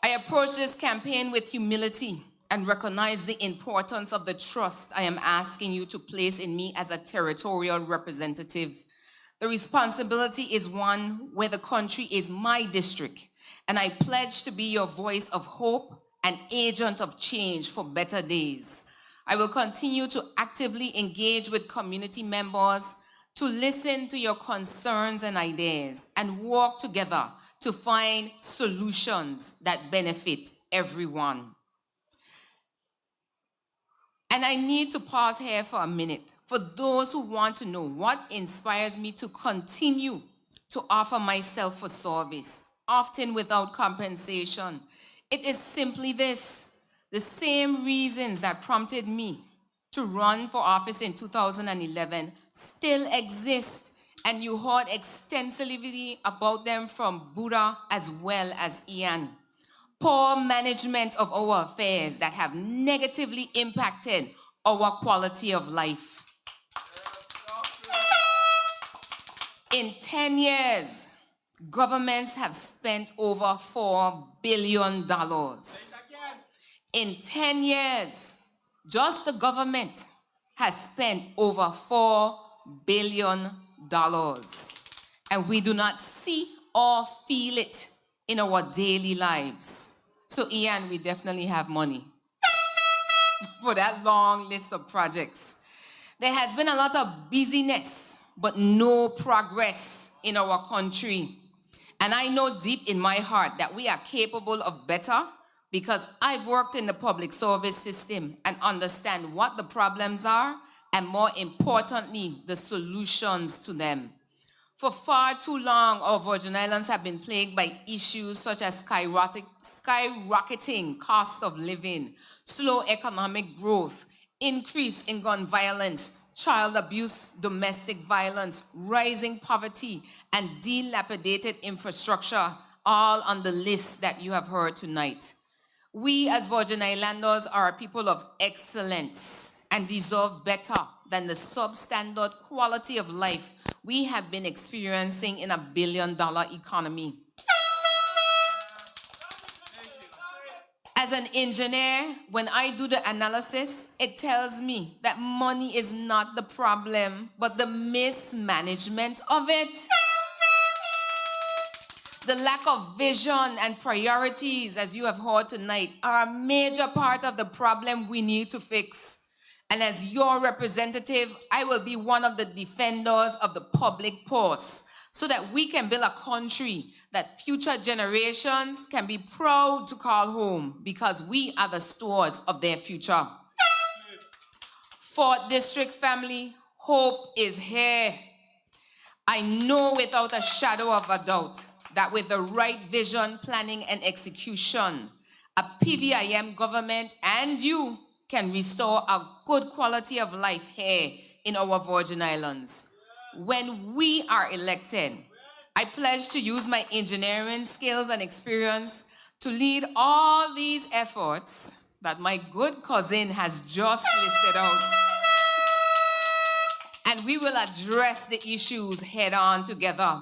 I approach this campaign with humility and recognize the importance of the trust I am asking you to place in me as a territorial representative. The responsibility is one where the country is my district, and I pledge to be your voice of hope and agent of change for better days. I will continue to actively engage with community members, to listen to your concerns and ideas, and work together to find solutions that benefit everyone. And I need to pause here for a minute for those who want to know what inspires me to continue to offer myself for service, often without compensation. It is simply this: the same reasons that prompted me to run for office in 2011 still exist, and you heard extensively about them from Buddha as well as Ian. Poor management of our affairs that have negatively impacted our quality of life. In 10 years, governments have spent over $4 billion. In 10 years, just the government has spent over $4 billion. And we do not see or feel it in our daily lives. So Ian, we definitely have money for that long list of projects. There has been a lot of busyness, but no progress in our country. And I know deep in my heart that we are capable of better, because I've worked in the public service system and understand what the problems are and more importantly, the solutions to them. For far too long, our Virgin Islands have been plagued by issues such as skyrocketing cost of living, slow economic growth, increase in gun violence, child abuse, domestic violence, rising poverty, and dilapidated infrastructure, all on the list that you have heard tonight. We as Virgin Islanders are a people of excellence and deserve better than the substandard quality of life we have been experiencing in a billion-dollar economy. As an engineer, when I do the analysis, it tells me that money is not the problem, but the mismanagement of it. The lack of vision and priorities, as you have heard tonight, are a major part of the problem we need to fix. And as your representative, I will be one of the defenders of the public purse so that we can build a country that future generations can be proud to call home because we are the stewards of their future. 4th District family, hope is here. I know without a shadow of a doubt that with the right vision, planning, and execution, a PVIM government and you can restore a good quality of life here in our Virgin Islands. When we are elected, I pledge to use my engineering skills and experience to lead all these efforts that my good cousin has just listed out. And we will address the issues head on together.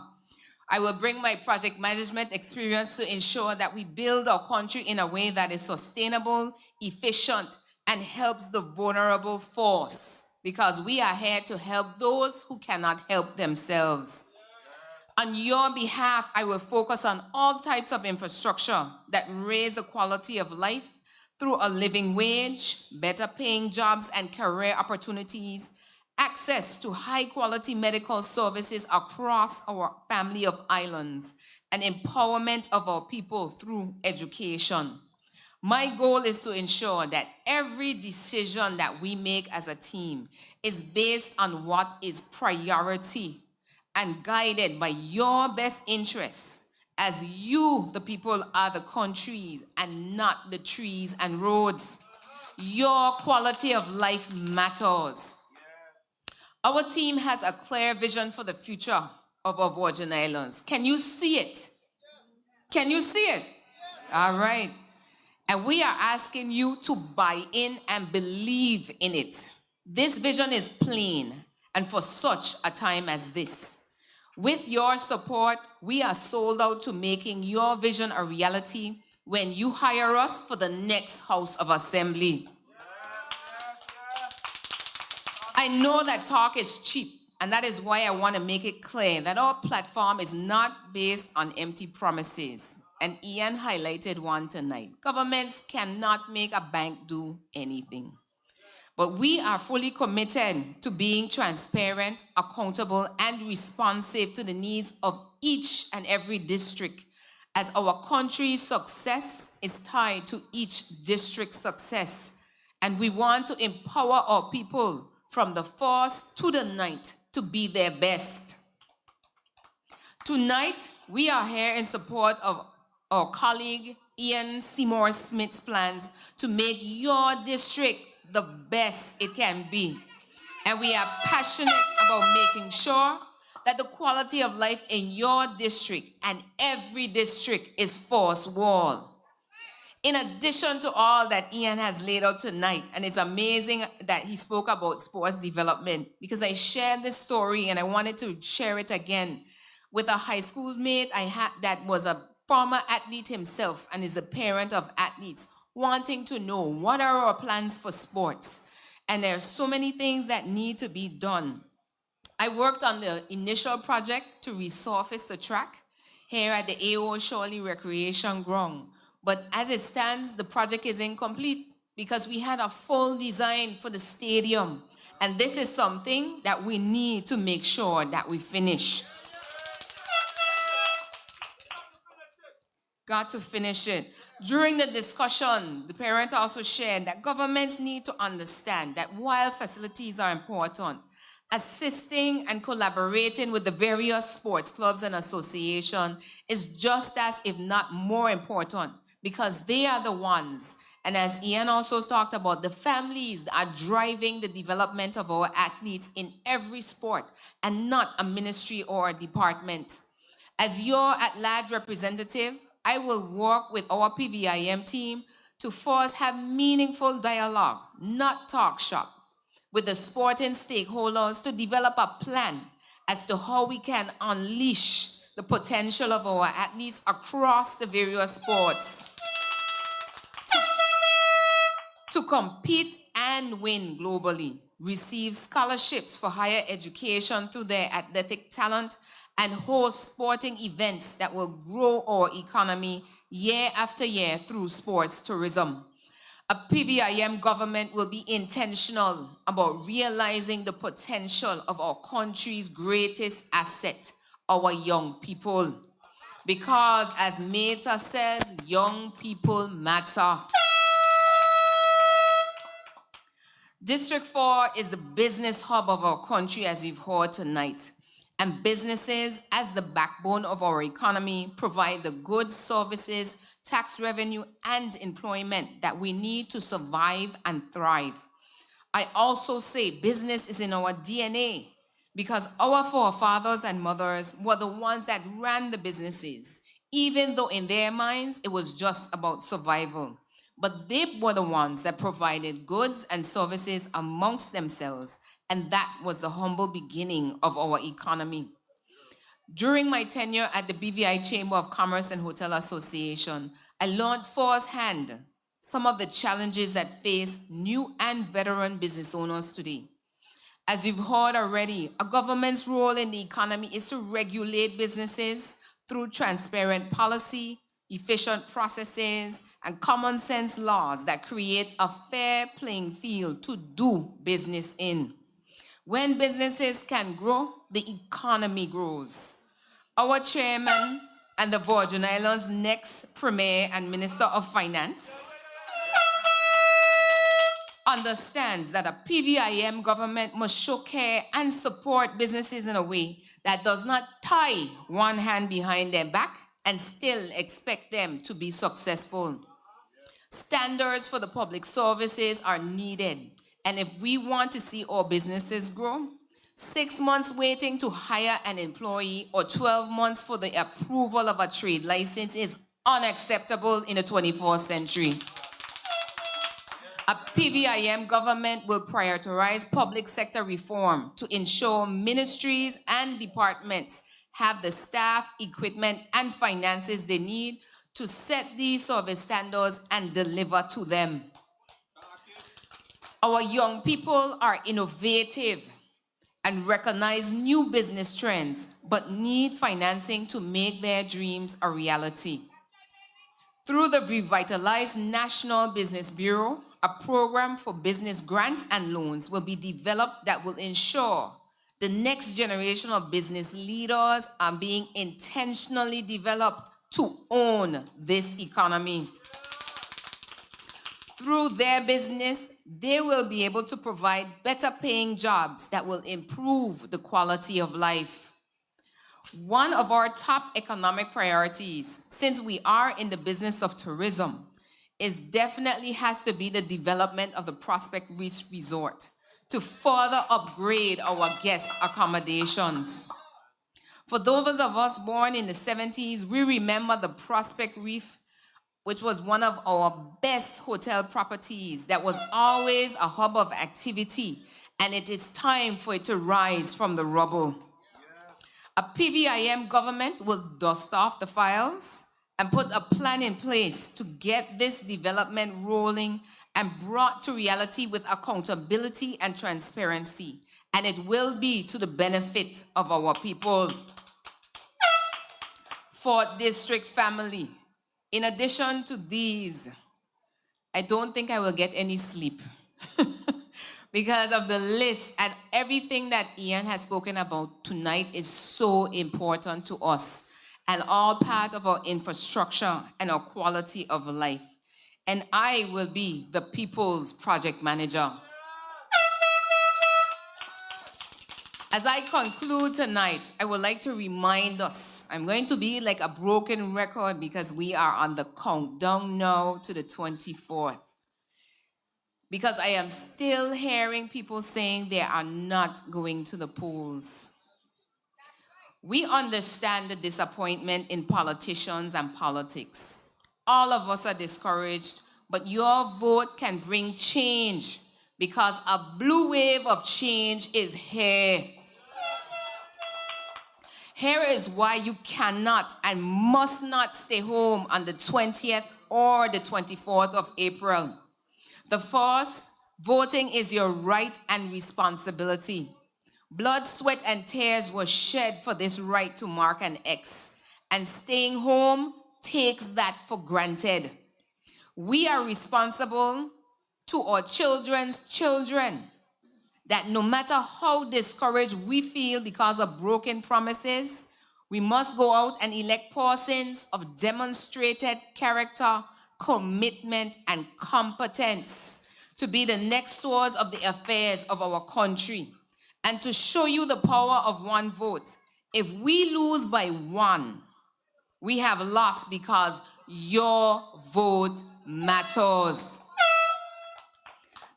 I will bring my project management experience to ensure that we build our country in a way that is sustainable, efficient, and helps the vulnerable force, because we are here to help those who cannot help themselves. On your behalf, I will focus on all types of infrastructure that raise the quality of life through a living wage, better paying jobs and career opportunities, access to high-quality medical services across our family of islands, and empowerment of our people through education. My goal is to ensure that every decision that we make as a team is based on what is priority and guided by your best interests, as you, the people, are the countries and not the trees and roads. Your quality of life matters. Our team has a clear vision for the future of our Virgin Islands. Can you see it? Can you see it? All right. And we are asking you to buy in and believe in it. This vision is plain and for such a time as this. With your support, we are sold out to making your vision a reality when you hire us for the next House of Assembly. I know that talk is cheap, and that is why I want to make it clear that our platform is not based on empty promises. And Ian highlighted one tonight. Governments cannot make a bank do anything. But we are fully committed to being transparent, accountable, and responsive to the needs of each and every district, as our country's success is tied to each district's success. And we want to empower our people from the first to the ninth to be their best. Tonight, we are here in support of our colleague Ian Seymour Smith's plans to make your district the best it can be. And we are passionate about making sure that the quality of life in your district and every district is first world. In addition to all that Ian has laid out tonight, and it's amazing that he spoke about sports development, because I shared this story and I wanted to share it again with a high school mate I had that was a former athlete himself and is a parent of athletes, wanting to know what are our plans for sports. And there are so many things that need to be done. I worked on the initial project to resurface the track here at the A.O. Shirley Recreation Ground. But as it stands, the project is incomplete because we had a full design for the stadium. And this is something that we need to make sure that we finish. Got to finish it. During the discussion, the parent also shared that governments need to understand that while facilities are important, assisting and collaborating with the various sports clubs and associations is just as, if not more important, because they are the ones, and as Ian also talked about, the families are driving the development of our athletes in every sport and not a ministry or a department. As your at-large representative, I will work with our PVIM team to first have meaningful dialogue, not talk shop, with the sporting stakeholders to develop a plan as to how we can unleash the potential of our athletes across the various sports to compete and win globally, receive scholarships for higher education through their athletic talent, and host sporting events that will grow our economy year after year through sports tourism. A PVIM government will be intentional about realizing the potential of our country's greatest asset, our young people. Because as Meta says, young people matter. District 4 is the business hub of our country, as we've heard tonight. And businesses, as the backbone of our economy, provide the goods, services, tax revenue, and employment that we need to survive and thrive. I also say business is in our DNA because our forefathers and mothers were the ones that ran the businesses, even though in their minds it was just about survival. But they were the ones that provided goods and services amongst themselves, and that was the humble beginning of our economy. During my tenure at the BVI Chamber of Commerce and Hotel Association, I learned firsthand some of the challenges that face new and veteran business owners today. As you've heard already, a government's role in the economy is to regulate businesses through transparent policy, efficient processes, and common sense laws that create a fair playing field to do business in. When businesses can grow, the economy grows. Our chairman and the Virgin Islands' next Premier and Minister of Finance understands that a PVIM government must show care and support businesses in a way that does not tie one hand behind their back and still expect them to be successful. Standards for the public services are needed, and if we want to see our businesses grow, 6 months waiting to hire an employee or 12 months for the approval of a trade license is unacceptable in the 21st century. A PVIM government will prioritize public sector reform to ensure ministries and departments have the staff, equipment, and finances they need to set these service standards and deliver to them. Our young people are innovative and recognize new business trends, but need financing to make their dreams a reality. Through the revitalized National Business Bureau, a program for business grants and loans will be developed that will ensure the next generation of business leaders are being intentionally developed to own this economy. Through their business, they will be able to provide better paying jobs that will improve the quality of life. One of our top economic priorities, since we are in the business of tourism, is definitely has to be the development of the Prospect Reef Resort to further upgrade our guest accommodations. For those of us born in the 70s, we remember the Prospect Reef, which was one of our best hotel properties that was always a hub of activity, and it is time for it to rise from the rubble. A PVIM government will dust off the files and put a plan in place to get this development rolling and brought to reality with accountability and transparency, and it will be to the benefit of our people. For district family, in addition to these, I don't think I will get any sleep because of the list, and everything that Ian has spoken about tonight is so important to us. and all part of our infrastructure and our quality of life. And I will be the people's project manager. As I conclude tonight, I would like to remind us, I'm going to be like a broken record because we are on the countdown now to the 24th. Because I am still hearing people saying they are not going to the polls. We understand the disappointment in politicians and politics. All of us are discouraged, but your vote can bring change because a blue wave of change is here. Here is why you cannot and must not stay home on the 20th or the 24th of April. The first, voting is your right and responsibility. Blood, sweat, and tears were shed for this right to mark an X, and staying home takes that for granted. We are responsible to our children's children, that no matter how discouraged we feel because of broken promises, we must go out and elect persons of demonstrated character, commitment, and competence to be the next stewards of the affairs of our country, and to show you the power of one vote. If we lose by one, we have lost because your vote matters.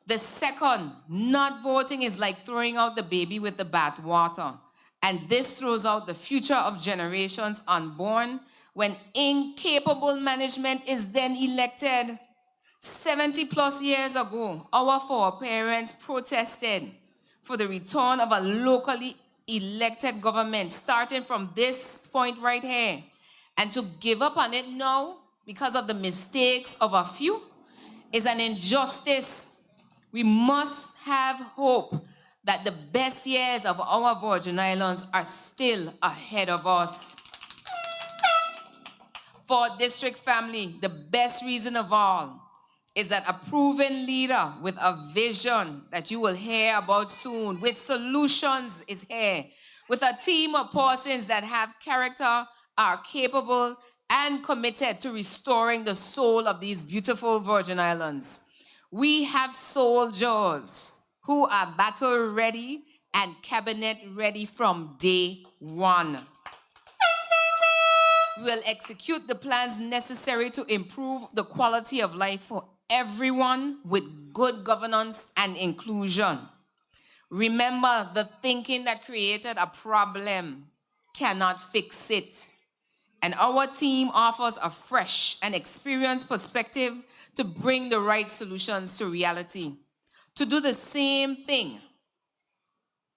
The second, not voting is like throwing out the baby with the bathwater. And this throws out the future of generations unborn when incapable management is then elected. 70 plus years ago, our foreparents protested for the return of a locally elected government, starting from this point right here. And to give up on it now, because of the mistakes of a few, is an injustice. We must have hope that the best years of our Virgin Islands are still ahead of us. For district family, the best reason of all is that a proven leader with a vision that you will hear about soon, with solutions, is here, with a team of persons that have character, are capable, and committed to restoring the soul of these beautiful Virgin Islands. We have soldiers who are battle ready and cabinet ready from day one. We will execute the plans necessary to improve the quality of life for everyone with good governance and inclusion. Remember, the thinking that created a problem cannot fix it. And our team offers a fresh and experienced perspective to bring the right solutions to reality. To do the same thing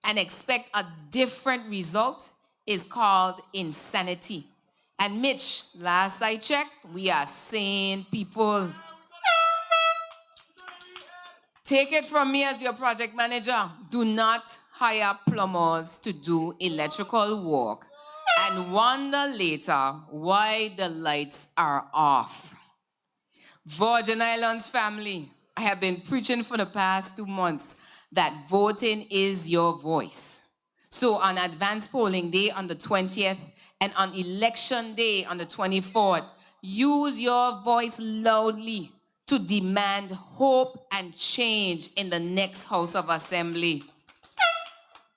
and expect a different result is called insanity. And Mitch, last I checked, we are sane people. Take it from me as your project manager. Do not hire plumbers to do electrical work and wonder later why the lights are off. Virgin Islands family, I have been preaching for the past 2 months that voting is your voice. So on advanced polling day on the 20th and on election day on the 24th, use your voice loudly to demand hope and change in the next House of Assembly.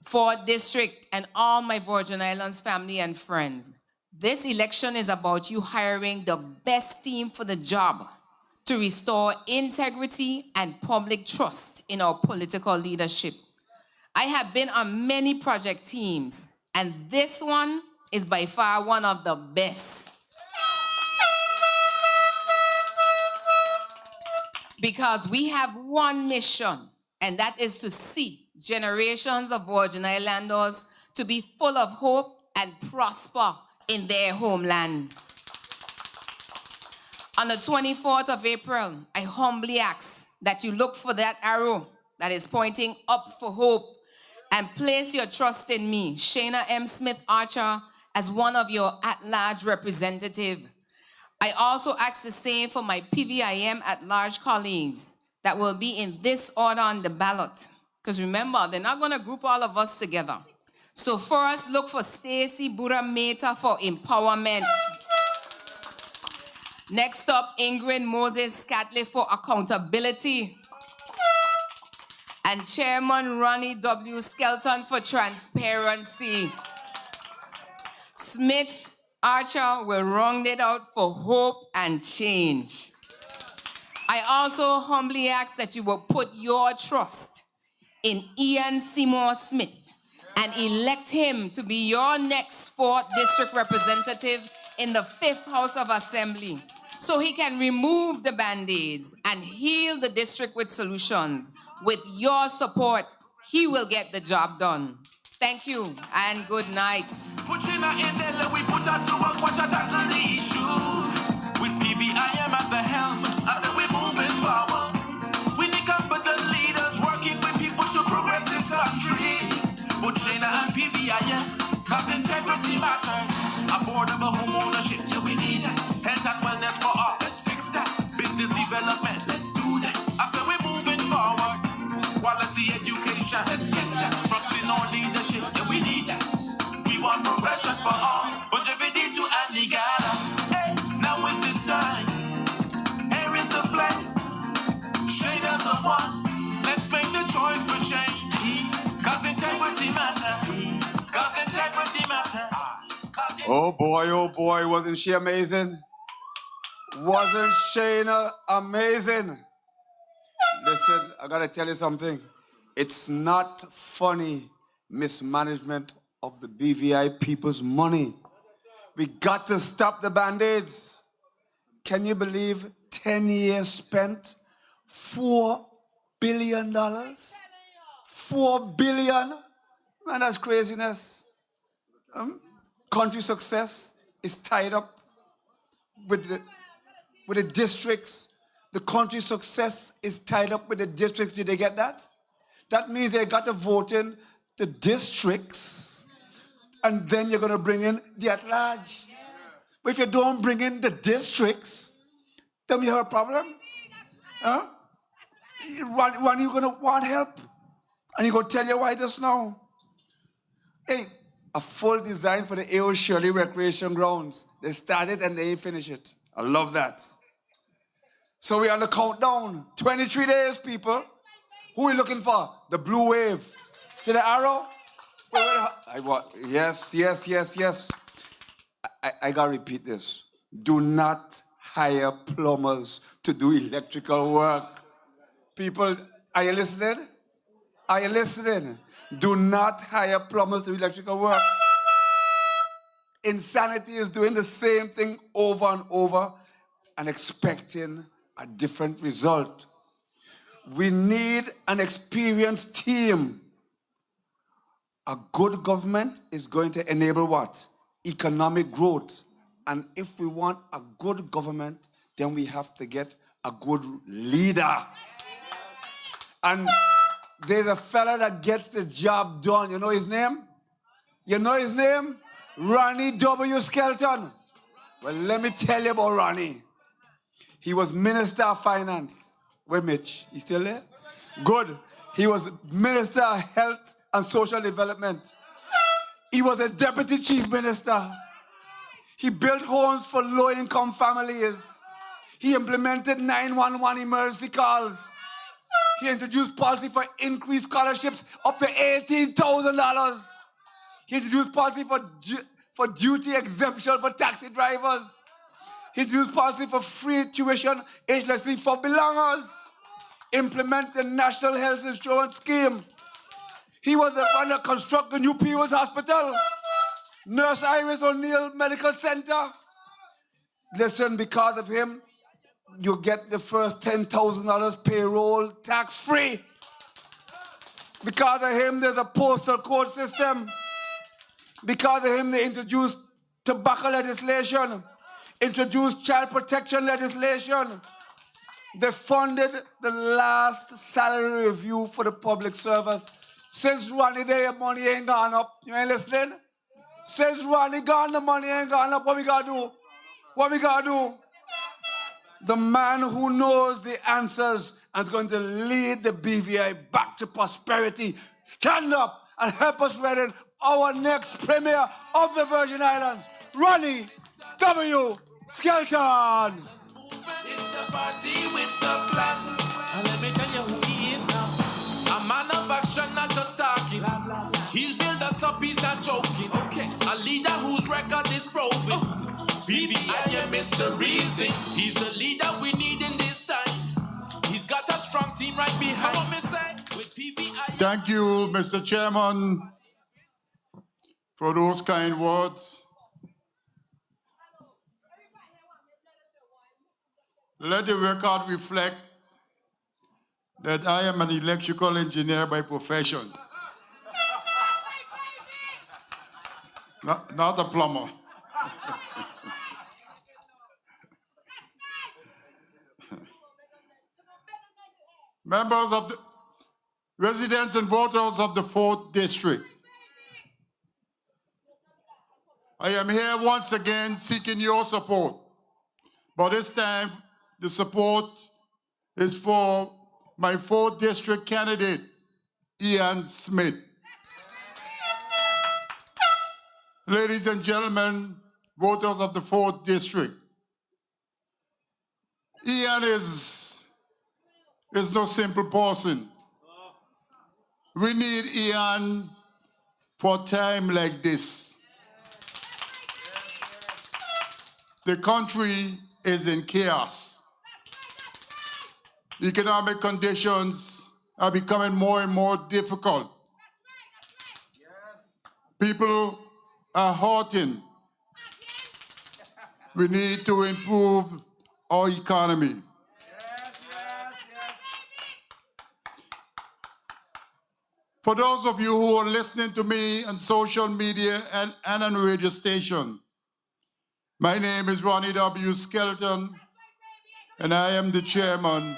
4th District and all my Virgin Islands family and friends, this election is about you hiring the best team for the job to restore integrity and public trust in our political leadership. I have been on many project teams, and this one is by far one of the best. Because we have one mission, and that is to see generations of Virgin Islanders to be full of hope and prosper in their homeland. On the 24th of April, I humbly ask that you look for that arrow that is pointing up for hope and place your trust in me, Shana M. Smith Archer, as one of your at-large representatives. I also ask the same for my PVIM at-large colleagues that will be in this order on the ballot. Because remember, they're not going to group all of us together. So first, look for Stacy Burameta for empowerment. Next up, Ingrid Moses Scatley for accountability. And Chairman Ronnie W. Skelton for transparency. Smith Archer will round it out for hope and change. I also humbly ask that you will put your trust in Ian Seymour Smith and elect him to be your next 4th district representative in the 5th House of Assembly, so he can remove the band-aids and heal the district with solutions. With your support, he will get the job done. Thank you and good night. Put China in there, we put her to work, watch her tackle the issues. With PVIM at the helm, I said we're moving forward. We need competent leaders working with people to progress this country. Put China and PVIM, cause integrity matters. Affordable home ownership, yeah, we need that. Health and wellness for all, let's fix that. Business development, let's do that. I said we're moving forward. Quality education, let's get that. Trust in our leadership, yeah, we need that. We want progression for all. Longevity to Anigala. Hey, now is the time. Here is the place. Shayna's the one. Let's make the choice for change. Cause integrity matters. Cause integrity matters. Oh boy, wasn't she amazing? Wasn't Shayna amazing? Listen, I gotta tell you something. It's not funny mismanagement of the BVI people's money. We got to stop the band-aids. Can you believe 10 years spent? $4 billion? $4 billion? Man, that's craziness. Country success is tied up with the districts. The country success is tied up with the districts. Did they get that? That means they got to vote in the districts, and then you're going to bring in the at-large. But if you don't bring in the districts, then we have a problem. Huh? When you're going to want help, and you're going to tell you why just now. Hey, a full design for the A.O. Shirley Recreation Grounds. They started and they ain't finished it. I love that. So we're on the countdown. 23 days, people. Who are we looking for? The blue wave. See the arrow? Yes. I got to repeat this. Do not hire plumbers to do electrical work. People, are you listening? Are you listening? Do not hire plumbers to do electrical work. Insanity is doing the same thing over and over and expecting a different result. We need an experienced team. A good government is going to enable what? Economic growth. And if we want a good government, then we have to get a good leader. And there's a fella that gets the job done. You know his name? You know his name? Ronnie W. Skelton. Well, let me tell you about Ronnie. He was Minister of Finance. Where Mitch? He's still there? Good. He was Minister of Health and Social Development. He was a Deputy Chief Minister. He built homes for low-income families. He implemented 911 emergency calls. He introduced policy for increased scholarships up to $18,000. He introduced policy for duty exemption for taxi drivers. He introduced policy for free tuition, agelessly for belongers. Implement the National Health Insurance Scheme. He was the one that constructed the New People's Hospital, Nurse Iris O'Neill Medical Center. Listen, because of him, you get the first $10,000 payroll tax-free. Because of him, there's a postal code system. Because of him, they introduced tobacco legislation, introduced child protection legislation. They funded the last salary review for the public service. Since Ronnie there, money ain't gone up. You ain't listening? Since Ronnie gone, the money ain't gone up. What we gotta do? What we gotta do? The man who knows the answers and is going to lead the BVI back to prosperity. Stand up and help us redden our next premier of the Virgin Islands, Ronnie W. Skelton. It's the party with the plan. And let me tell you who he is now. A man of action, not just talking. He'll build us up, he's not joking. Okay. A leader whose record is proven. PVIM is the real thing. He's the leader we need in these times. He's got a strong team right behind. What me say? With PVIM. Thank you, Mr. Chairman, for those kind words. Let the record reflect that I am an electrical engineer by profession, not a plumber. Members of the residents and voters of the 4th District, I am here once again seeking your support, but this time the support is for my 4th District candidate, Ian Smith. Ladies and gentlemen, voters of the 4th District, Ian is no simple person. We need Ian for a time like this. The country is in chaos. Economic conditions are becoming more and more difficult. People are hurting. We need to improve our economy. For those of you who are listening to me on social media and on radio station, my name is Ronnie W. Skelton, and I am the chairman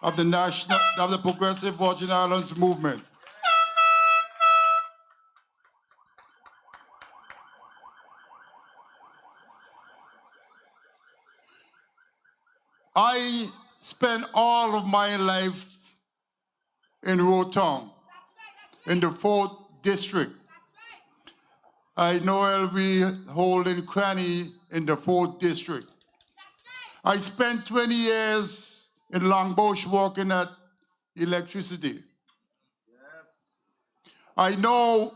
of the Progressive Virgin Islands movement. I spent all of my life in Rotown, in the 4th District. I know every hole and cranny in the 4th District. I spent 20 years in Longbush working at electricity. I know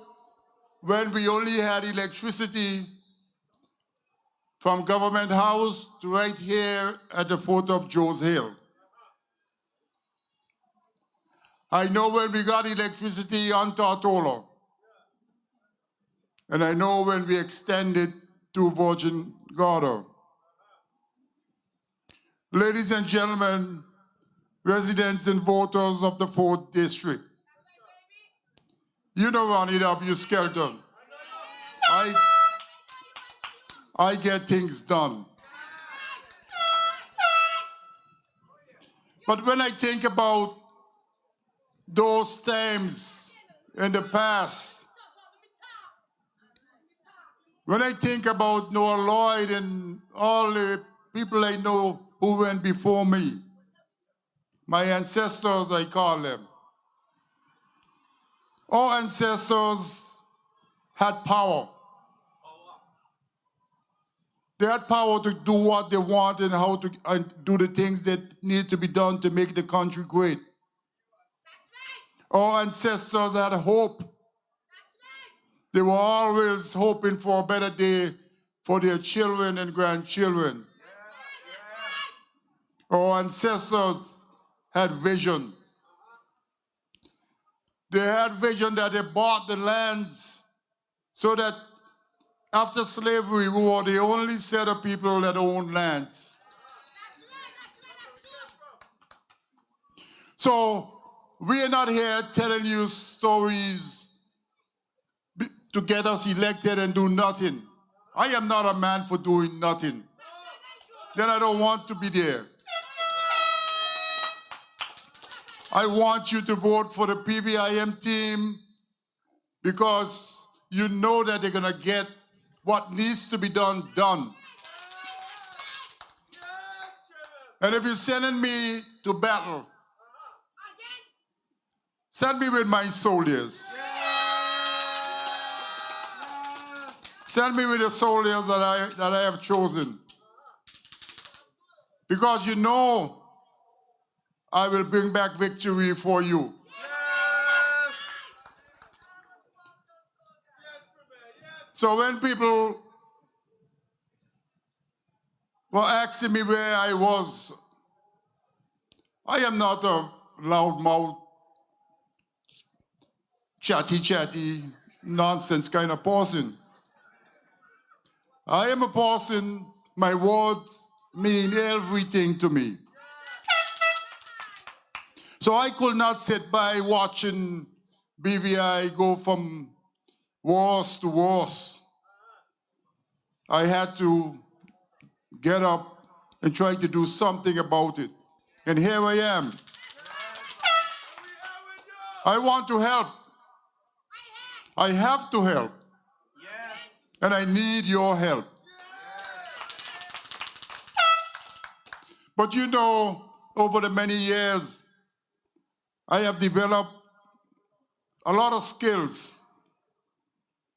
when we only had electricity from Government House to right here at the foot of Joe's Hill. I know when we got electricity on Tortola. And I know when we extended to Virgin Gorda. Ladies and gentlemen, residents and voters of the 4th District, you know Ronnie W. Skelton. I get things done. But when I think about those times in the past, when I think about Noah Lloyd and all the people I know who went before me, my ancestors, I call them. Our ancestors had power. They had power to do what they want and how to do the things that need to be done to make the country great. Our ancestors had hope. They were always hoping for a better day for their children and grandchildren. Our ancestors had vision. They had vision that they bought the lands so that after slavery, we were the only set of people that owned lands. So we are not here telling you stories to get us elected and do nothing. I am not a man for doing nothing. Then I don't want to be there. I want you to vote for the PVIM team because you know that they're going to get what needs to be done, done. And if you're sending me to battle, send me with my soldiers. Send me with the soldiers that I have chosen. Because you know I will bring back victory for you. So when people were asking me where I was, I am not a loudmouth, chatty, nonsense kind of person. I am a person, my words mean everything to me. So I could not sit by watching BVI go from worse to worse. I had to get up and try to do something about it. And here I am. I want to help. I have to help. And I need your help. But you know, over the many years, I have developed a lot of skills.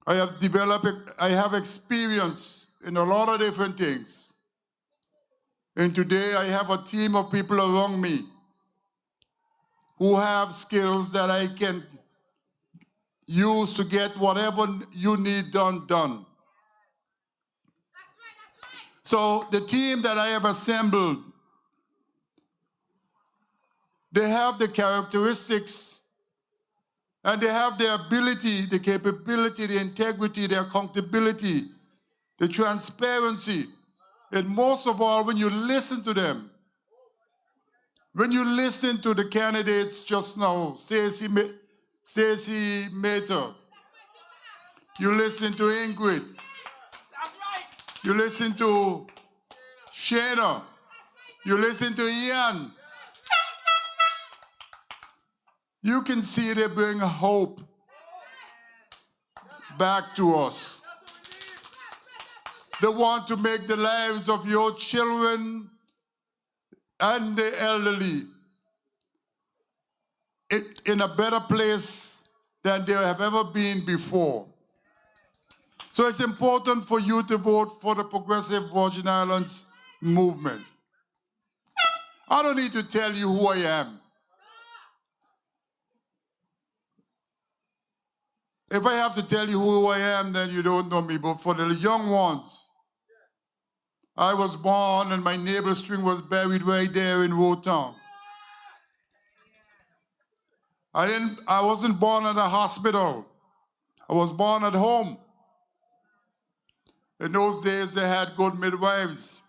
I have experience in a lot of different things. And today I have a team of people around me who have skills that I can use to get whatever you need done. That's right. So the team that I have assembled, they have the characteristics and they have the ability, the capability, the integrity, the accountability, the transparency. And most of all, when you listen to them, when you listen to the candidates just now, Stacey Mater, you listen to Ingrid, you listen to Shana, you listen to Ian, you can see they bring hope back to us. They want to make the lives of your children and the elderly in a better place than they have ever been before. So it's important for you to vote for the Progressive Virgin Islands movement. I don't need to tell you who I am. If I have to tell you who I am, then you don't know me. But for the young ones, I was born and my neighbor's string was buried right there in Rotown. I wasn't born at a hospital. I was born at home. In those days, they had good midwives.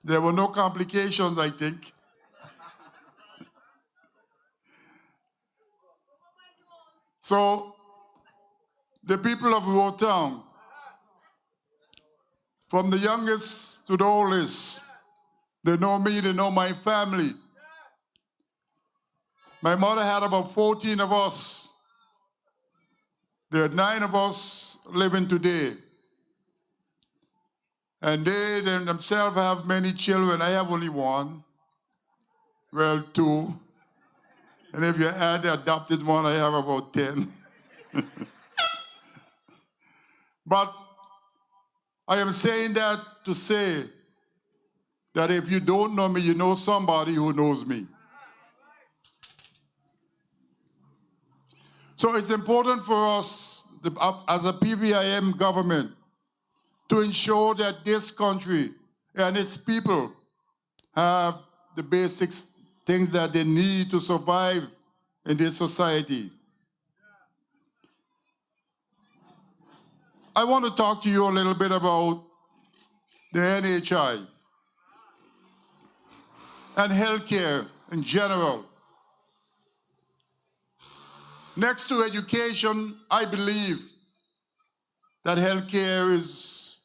There were no complications, I think. So, the people of Rotown, from the youngest to the oldest, they know me, they know my family. My mother had about 14 of us. There are 9 of us living today. And they themselves have many children. I have only 1. Well, 2. And if you add the adopted one, I have about 10. But I am saying that to say that if you don't know me, you know somebody who knows me. So it's important for us, as a PVIM government, to ensure that this country and its people have the basic things that they need to survive in this society. I want to talk to you a little bit about the NHI and healthcare in general. Next to education, I believe that healthcare is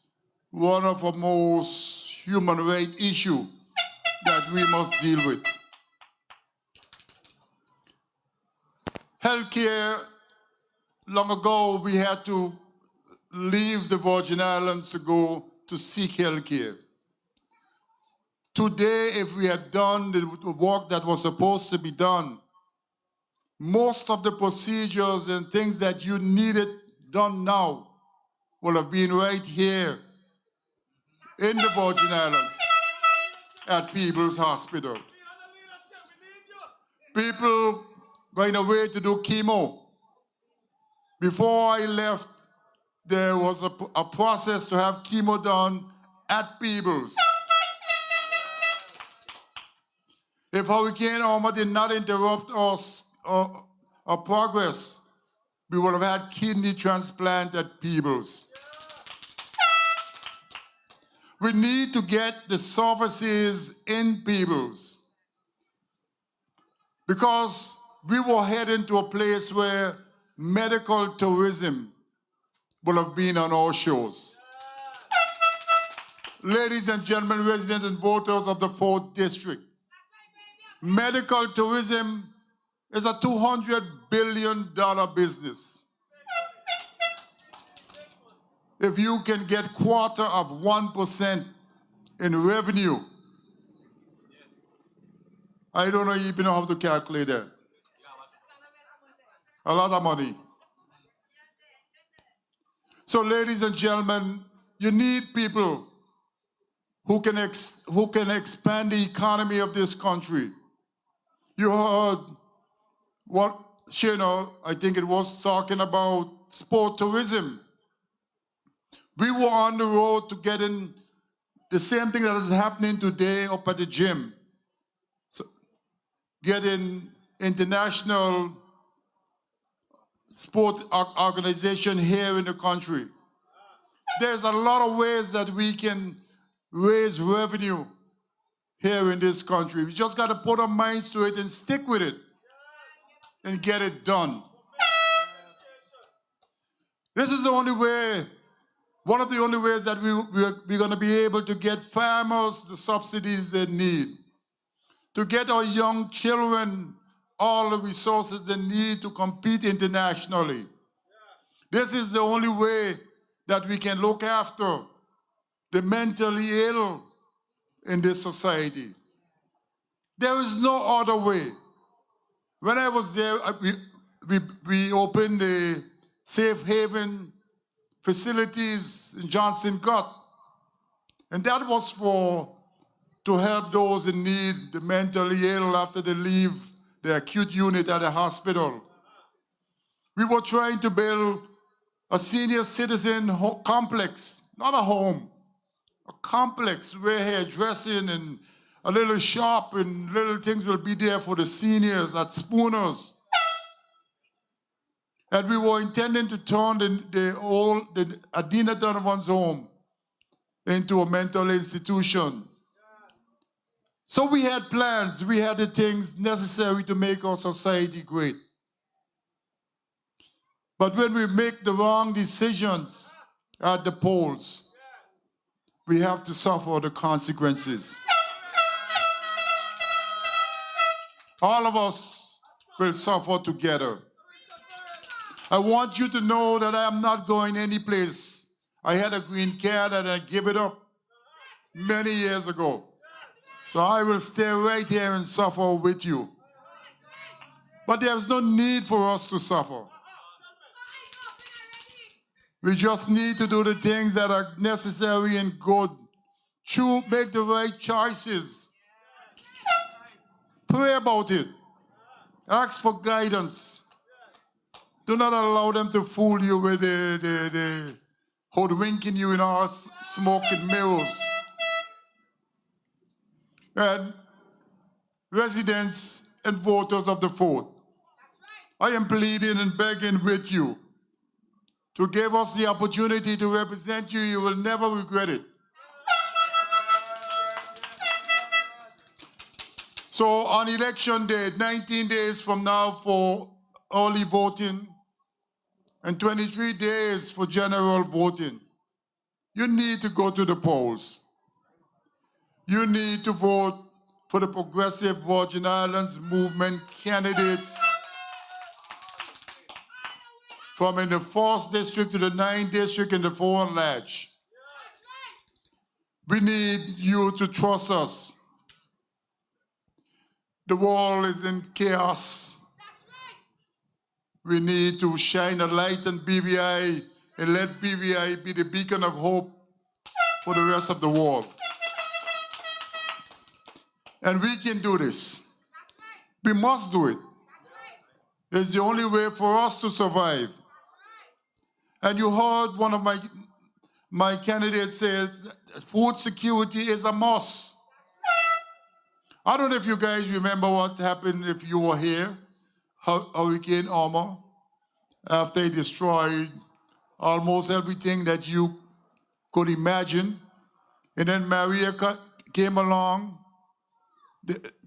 one of the most human rights issues that we must deal with. Healthcare, long ago, we had to leave the Virgin Islands to go to seek healthcare. Today, if we had done the work that was supposed to be done, most of the procedures and things that you needed done now will have been right here in the Virgin Islands at People's Hospital. People going away to do chemo. Before I left, there was a process to have chemo done at People's. If Hurricane Irma did not interrupt our progress, we would have had kidney transplant at People's. We need to get the services in People's because we were heading to a place where medical tourism will have been on our shores. Ladies and gentlemen, residents and voters of the 4th District, medical tourism is a $200 billion business. If you can get 1/4% in revenue, I don't even know how to calculate that. A lot of money. So, ladies and gentlemen, you need people who can expand the economy of this country. You heard what Shano, I think it was, talking about sport tourism. We were on the road to getting the same thing that is happening today up at the gym. So, getting international sport organization here in the country. There's a lot of ways that we can raise revenue here in this country. We just got to put our minds to it and stick with it and get it done. This is the only way, one of the only ways that we're going to be able to get farmers the subsidies they need, to get our young children all the resources they need to compete internationally. This is the only way that we can look after the mentally ill in this society. There is no other way. When I was there, we opened the safe haven facilities in Johnson Gut, and that was to help those in need, the mentally ill, after they leave the acute unit at the hospital. We were trying to build a senior citizen complex, not a home, a complex where hairdressing and a little shop and little things will be there for the seniors at Spooners. And we were intending to turn the Adina Donovan's home into a mental institution. So we had plans, we had the things necessary to make our society great. But when we make the wrong decisions at the polls, we have to suffer the consequences. All of us will suffer together. I want you to know that I am not going any place. I had a green card and I gave it up many years ago. So I will stay right here and suffer with you. But there's no need for us to suffer. We just need to do the things that are necessary and good. Make the right choices. Pray about it. Ask for guidance. Do not allow them to fool you with the hoodwinking you in our smoking mirrors. And residents and voters of the 4th, I am pleading and begging with you to give us the opportunity to represent you. You will never regret it. So on election day, 19 days from now for early voting and 23 days for general voting, you need to go to the polls. You need to vote for the Progressive Virgin Islands Movement candidates from in the 4th District to the 9th District and the 4th Latch. We need you to trust us. The world is in chaos. We need to shine a light on PVI and let PVI be the beacon of hope for the rest of the world. And we can do this. We must do it. It's the only way for us to survive. And you heard one of my candidates say food security is a must. I don't know if you guys remember what happened if you were here, Hurricane Irma, after it destroyed almost everything that you could imagine. And then Maria came along.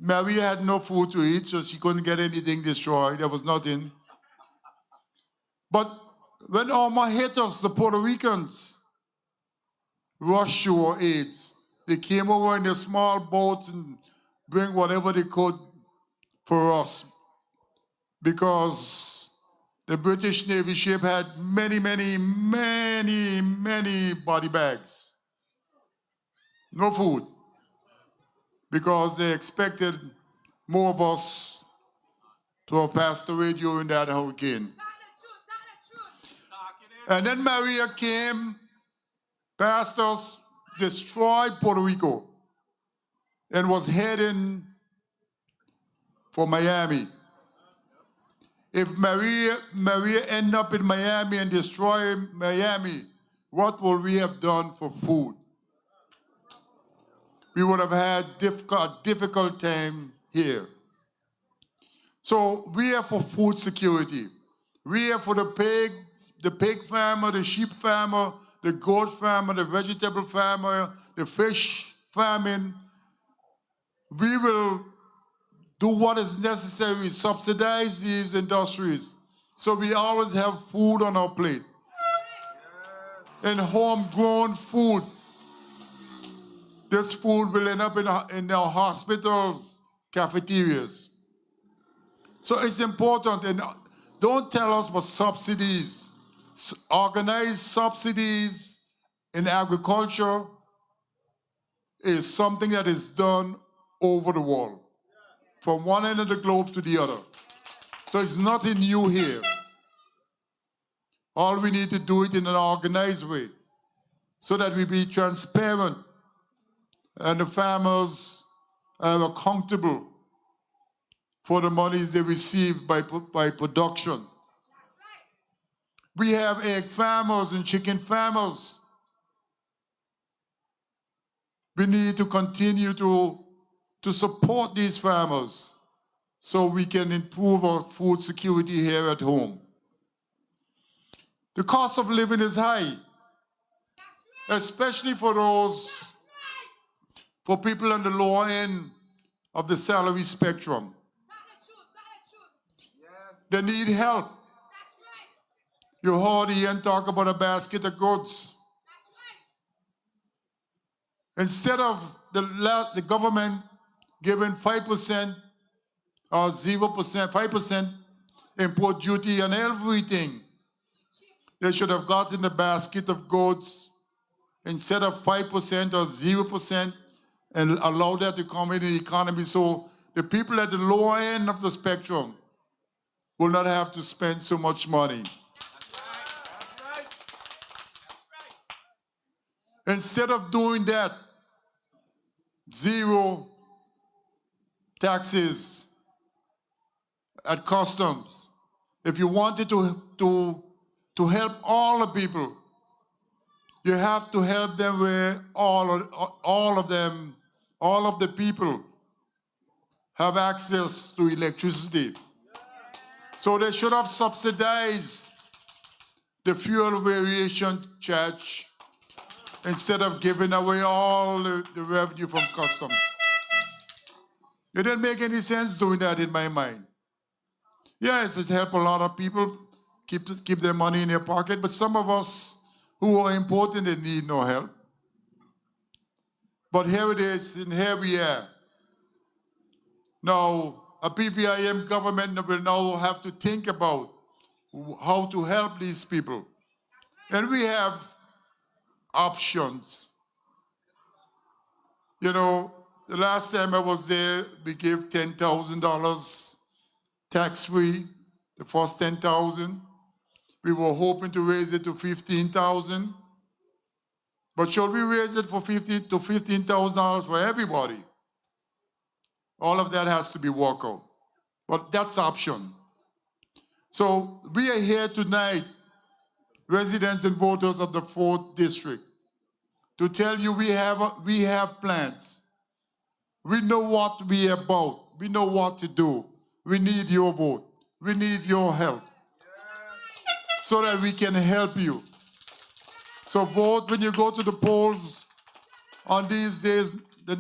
Maria had no food to eat, so she couldn't get anything destroyed. There was nothing. But when Irma hit us, the Puerto Ricans rushed to our aid. They came over in their small boats and bring whatever they could for us, because the British Navy ship had many, many, many, many body bags. No food, because they expected more of us to have passed away during that hurricane. And then Maria came, passed us, destroyed Puerto Rico, and was heading for Miami. If Maria ended up in Miami and destroyed Miami, what would we have done for food? We would have had a difficult time here. So we are for food security. We are for the pig farmer, the sheep farmer, the goat farmer, the vegetable farmer, the fish farming. We will do what is necessary, subsidize these industries, so we always have food on our plate. And homegrown food. This food will end up in our hospitals, cafeterias. So it's important, and don't tell us about subsidies. Organized subsidies in agriculture is something that is done over the world, from one end of the globe to the other. So it's nothing new here. All we need to do it in an organized way, so that we be transparent and the farmers are accountable for the monies they receive by production. We have egg farmers and chicken farmers. We need to continue to support these farmers so we can improve our food security here at home. The cost of living is high, especially for people on the lower end of the salary spectrum. They need help. You heard Ian talk about a basket of goods. Instead of the government giving 5% or 0%, 5% import duty on everything, they should have gotten the basket of goods instead of 5% or 0%, and allow that to come in the economy, so the people at the lower end of the spectrum will not have to spend so much money. Instead of doing that, zero taxes at customs. If you wanted to help all the people, you have to help them where all of the people have access to electricity. So they should have subsidized the fuel variation charge instead of giving away all the revenue from customs. It didn't make any sense doing that in my mind. Yes, it's helped a lot of people keep their money in their pocket, but some of us who are important, they need no help. But here it is, and here we are. Now, a PVIM government will now have to think about how to help these people. And we have options. You know, the last time I was there, we gave $10,000 tax-free, the first $10,000. We were hoping to raise it to 15,000. But should we raise it for $15,000 for everybody? All of that has to be worked out. But that's option. So we are here tonight, residents and voters of the 4th District, to tell you we have plans. We know what we are about. We know what to do. We need your vote. We need your help so that we can help you. So vote when you go to the polls on these days, the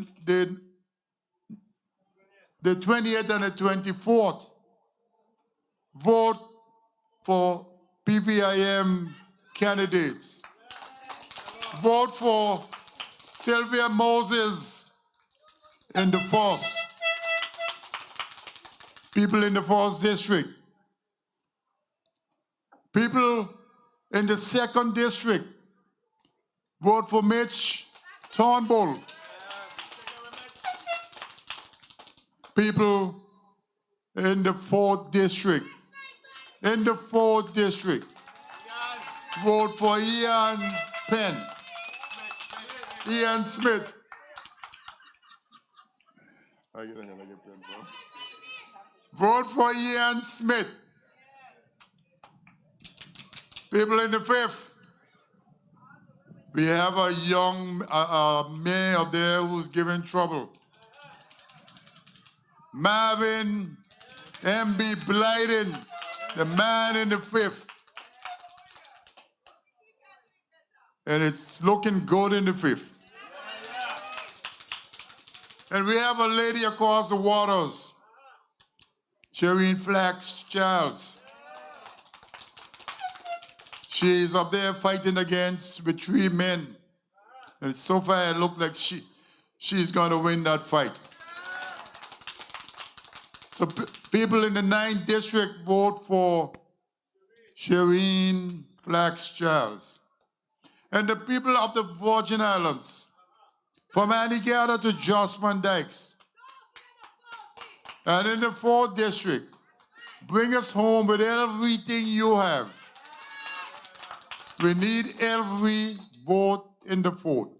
20th and the 24th. Vote for PVIM candidates. Vote for Sylvia Moses in the 1st. People in the 1st District. People in the 2nd District. Vote for Mitch Turnbull. People in the 4th District. In the 4th District, vote for Ian Penn. Ian Smith. Vote for Ian Smith. People in the 5th, we have a young mayor up there who's giving trouble. Marvin M.B. Blyden, the man in the 5th. And it's looking good in the 5th. And we have a lady across the waters, Shireen Flax Charles. She's up there fighting with 3 men. And so far it looks like she's going to win that fight. So people in the 9th District vote for Shireen Flax Charles. And the people of the Virgin Islands, from Antigua to Jossman Dykes, and in the 4th District, bring us home with everything you have. We need every vote in the 4th.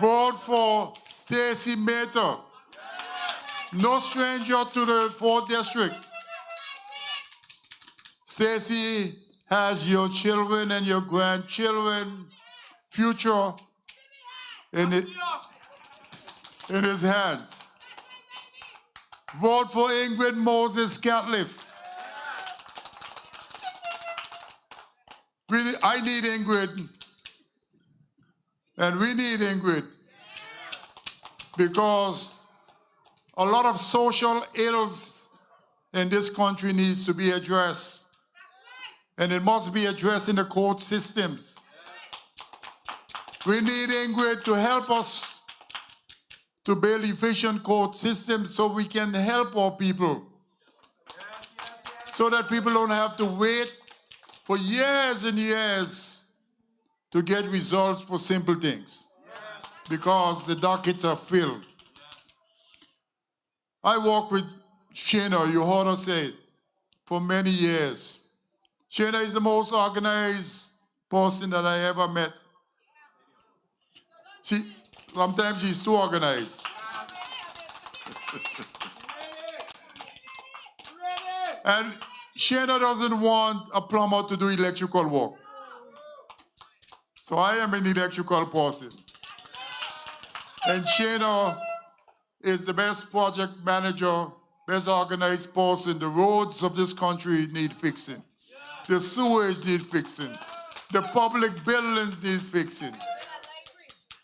Vote for Stacey Mater. No stranger to the 4th District. Stacey has your children and your grandchildren future in his hands. Vote for Ingrid Moses Catliff. I need Ingrid. And we need Ingrid because a lot of social ills in this country needs to be addressed. And it must be addressed in the court systems. We need Ingrid to help us to build efficient court systems so we can help our people. So that people don't have to wait for years and years to get results for simple things because the dockets are filled. I worked with Shana, you heard her say it, for many years. Shana is the most organized person that I ever met. Sometimes she's too organized. And Shana doesn't want a plumber to do electrical work. So I am an electrical person. And Shana is the best project manager, best organized person. The roads of this country need fixing. The sewage need fixing. The public buildings need fixing.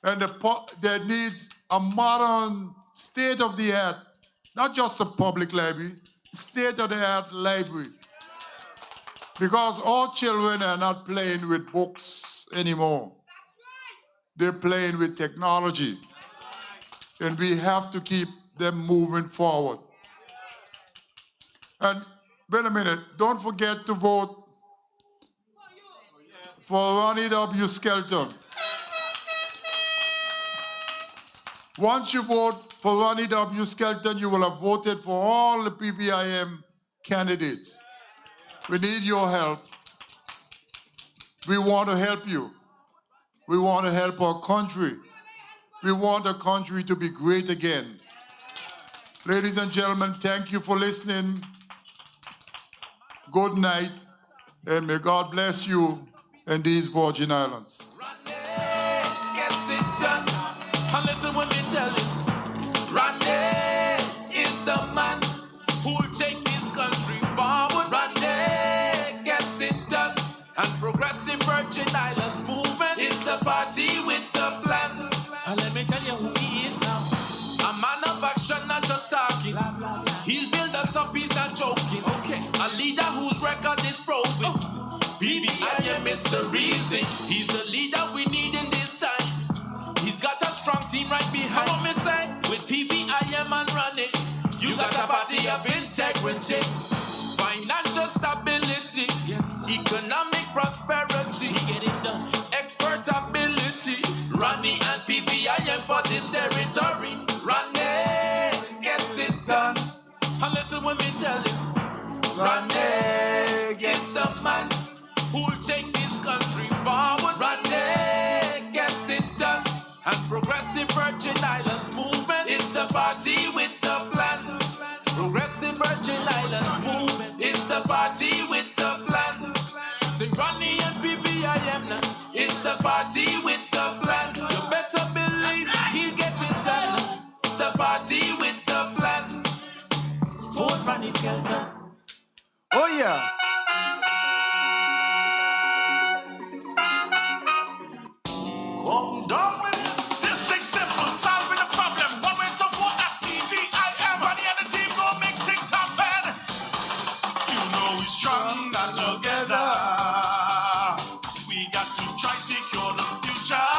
And there needs a modern, state-of-the-art, not just a public library, state-of-the-art library. Because all children are not playing with books anymore. They're playing with technology. And we have to keep them moving forward. And wait a minute, don't forget to vote for Ronnie W. Skelton. Once you vote for Ronnie W. Skelton, you will have voted for all the PVIM candidates. We need your help. We want to help you. We want to help our country. We want our country to be great again. Ladies and gentlemen, thank you for listening. Good night, and may God bless you in these Virgin Islands. Gets it done. And listen when me tell you, Randy is the man who'll take this country forward. Randy gets it done. And Progressive Virgin Islands movement is the party with the plan. And let me tell you who he is now. A man of action, not just talking. He'll build us up, he's not joking. Okay. A leader whose record is proven. PVIM is the real thing. He's the leader we need in these times. He's got a strong team right behind. What me say? With PVIM and running, you got a party of integrity, financial stability, yes, economic prosperity. He get it done. Expert ability. Ronnie and PVIM for this territory. Ronnie gets it done. And listen when me tell you, Ronnie is the man who'll take this country forward. Ronnie gets it done. And Progressive Virgin Islands movement is the party with the plan. Progressive Virgin Islands movement is the party with the plan. Say Ronnie and PVIM now is the party with the plan. You better believe he'll get it done. The party with the plan. Vote Ronnie Skelton. Oh yeah. Come down with this thing simple, solving the problem. One way to vote at PVIM. Ronnie and the team gonna make things happen. You know we're strong and together. We got to try secure the future.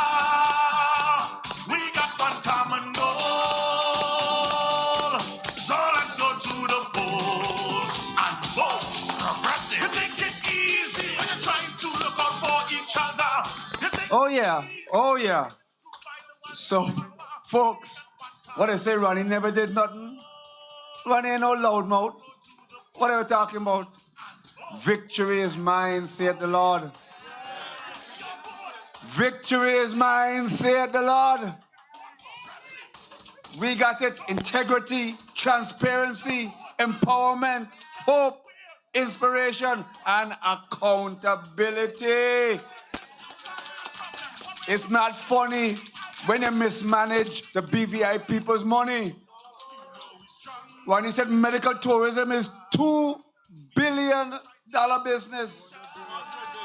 We got one common goal. So let's go to the polls and vote Progressive. You think it easy when you're trying to look out for each other. Oh yeah. Oh yeah. So, folks, what I say, Ronnie never did nothing. Ronnie ain't no loudmouth. What are we talking about? Victory is mine, saith the Lord. Victory is mine, saith the Lord. We got it. Integrity, transparency, empowerment, hope, inspiration, and accountability. It's not funny when you mismanage the BVI people's money. When he said medical tourism is $2 billion business.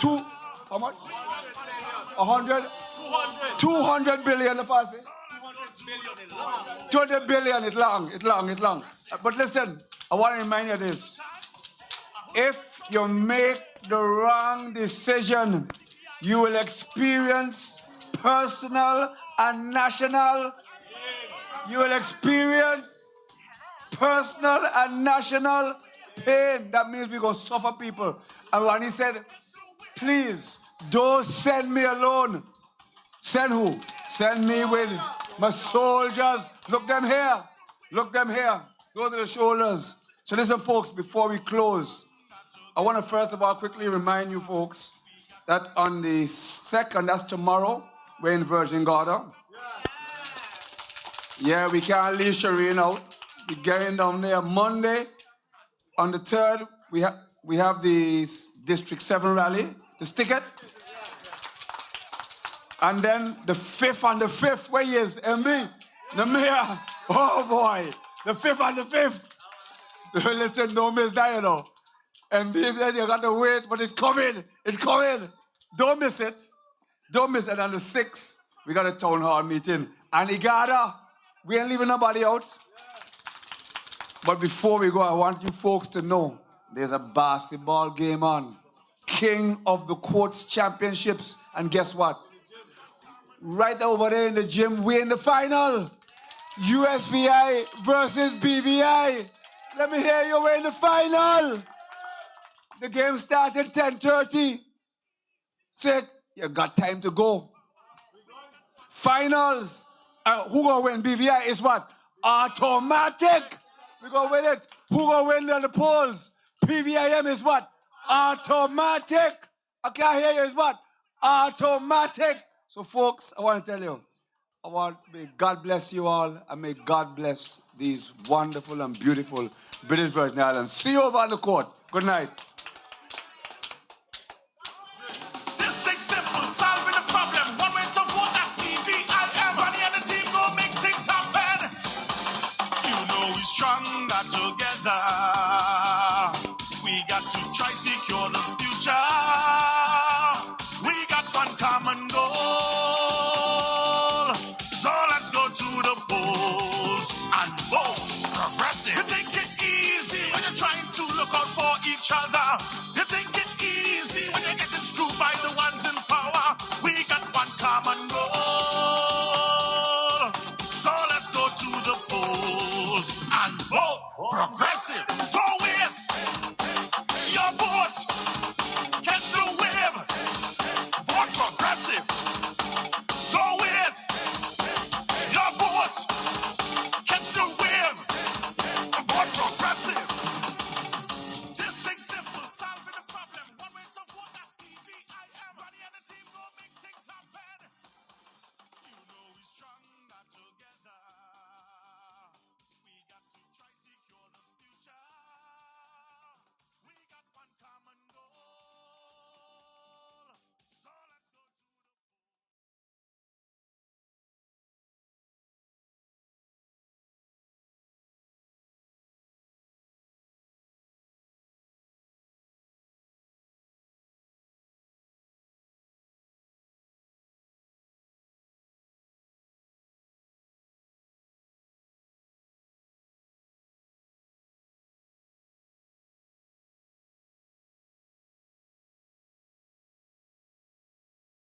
How much? 100? 200 billion, the party. 200 billion, it's long. But listen, I want to remind you this. If you make the wrong decision, you will experience personal and national. You will experience personal and national pain. That means we're going to suffer people. And when he said, please, don't send me alone. Send who? Send me with my soldiers. Look them here. Look them here. Those are the shoulders. So listen, folks, before we close, I want to first of all quickly remind you folks that on the 2nd, that's tomorrow, we're in Virgin Gorda. Yeah, we can't leave Shireen out. We're getting down there Monday. On the 3rd, we have the District 7 rally, the ticket. And then the 5th and the 5th, where is MB? The mayor. Oh boy, the 5th and the 5th. Listen, don't miss that, you know. And then you got to wait, but it's coming. It's coming. Don't miss it. Don't miss it. And on the 6th, we got a town hall meeting. And Igada, we ain't leaving nobody out. But before we go, I want you folks to know there's a basketball game on. King of the Courts Championships. And guess what? Right over there in the gym, we're in the final. USVI versus BVI. Let me hear you, we're in the final. The game started 10:30. So you got time to go. Finals. Who gonna win? BVI is what? Automatic. We go win it. Who gonna win on the polls? PVIM is what? Automatic. I can't hear you. Is what? Automatic. So, folks, I want to tell you, may God bless you all, and may God bless these wonderful and beautiful British Virgin Islands. See you over on the court. Good night.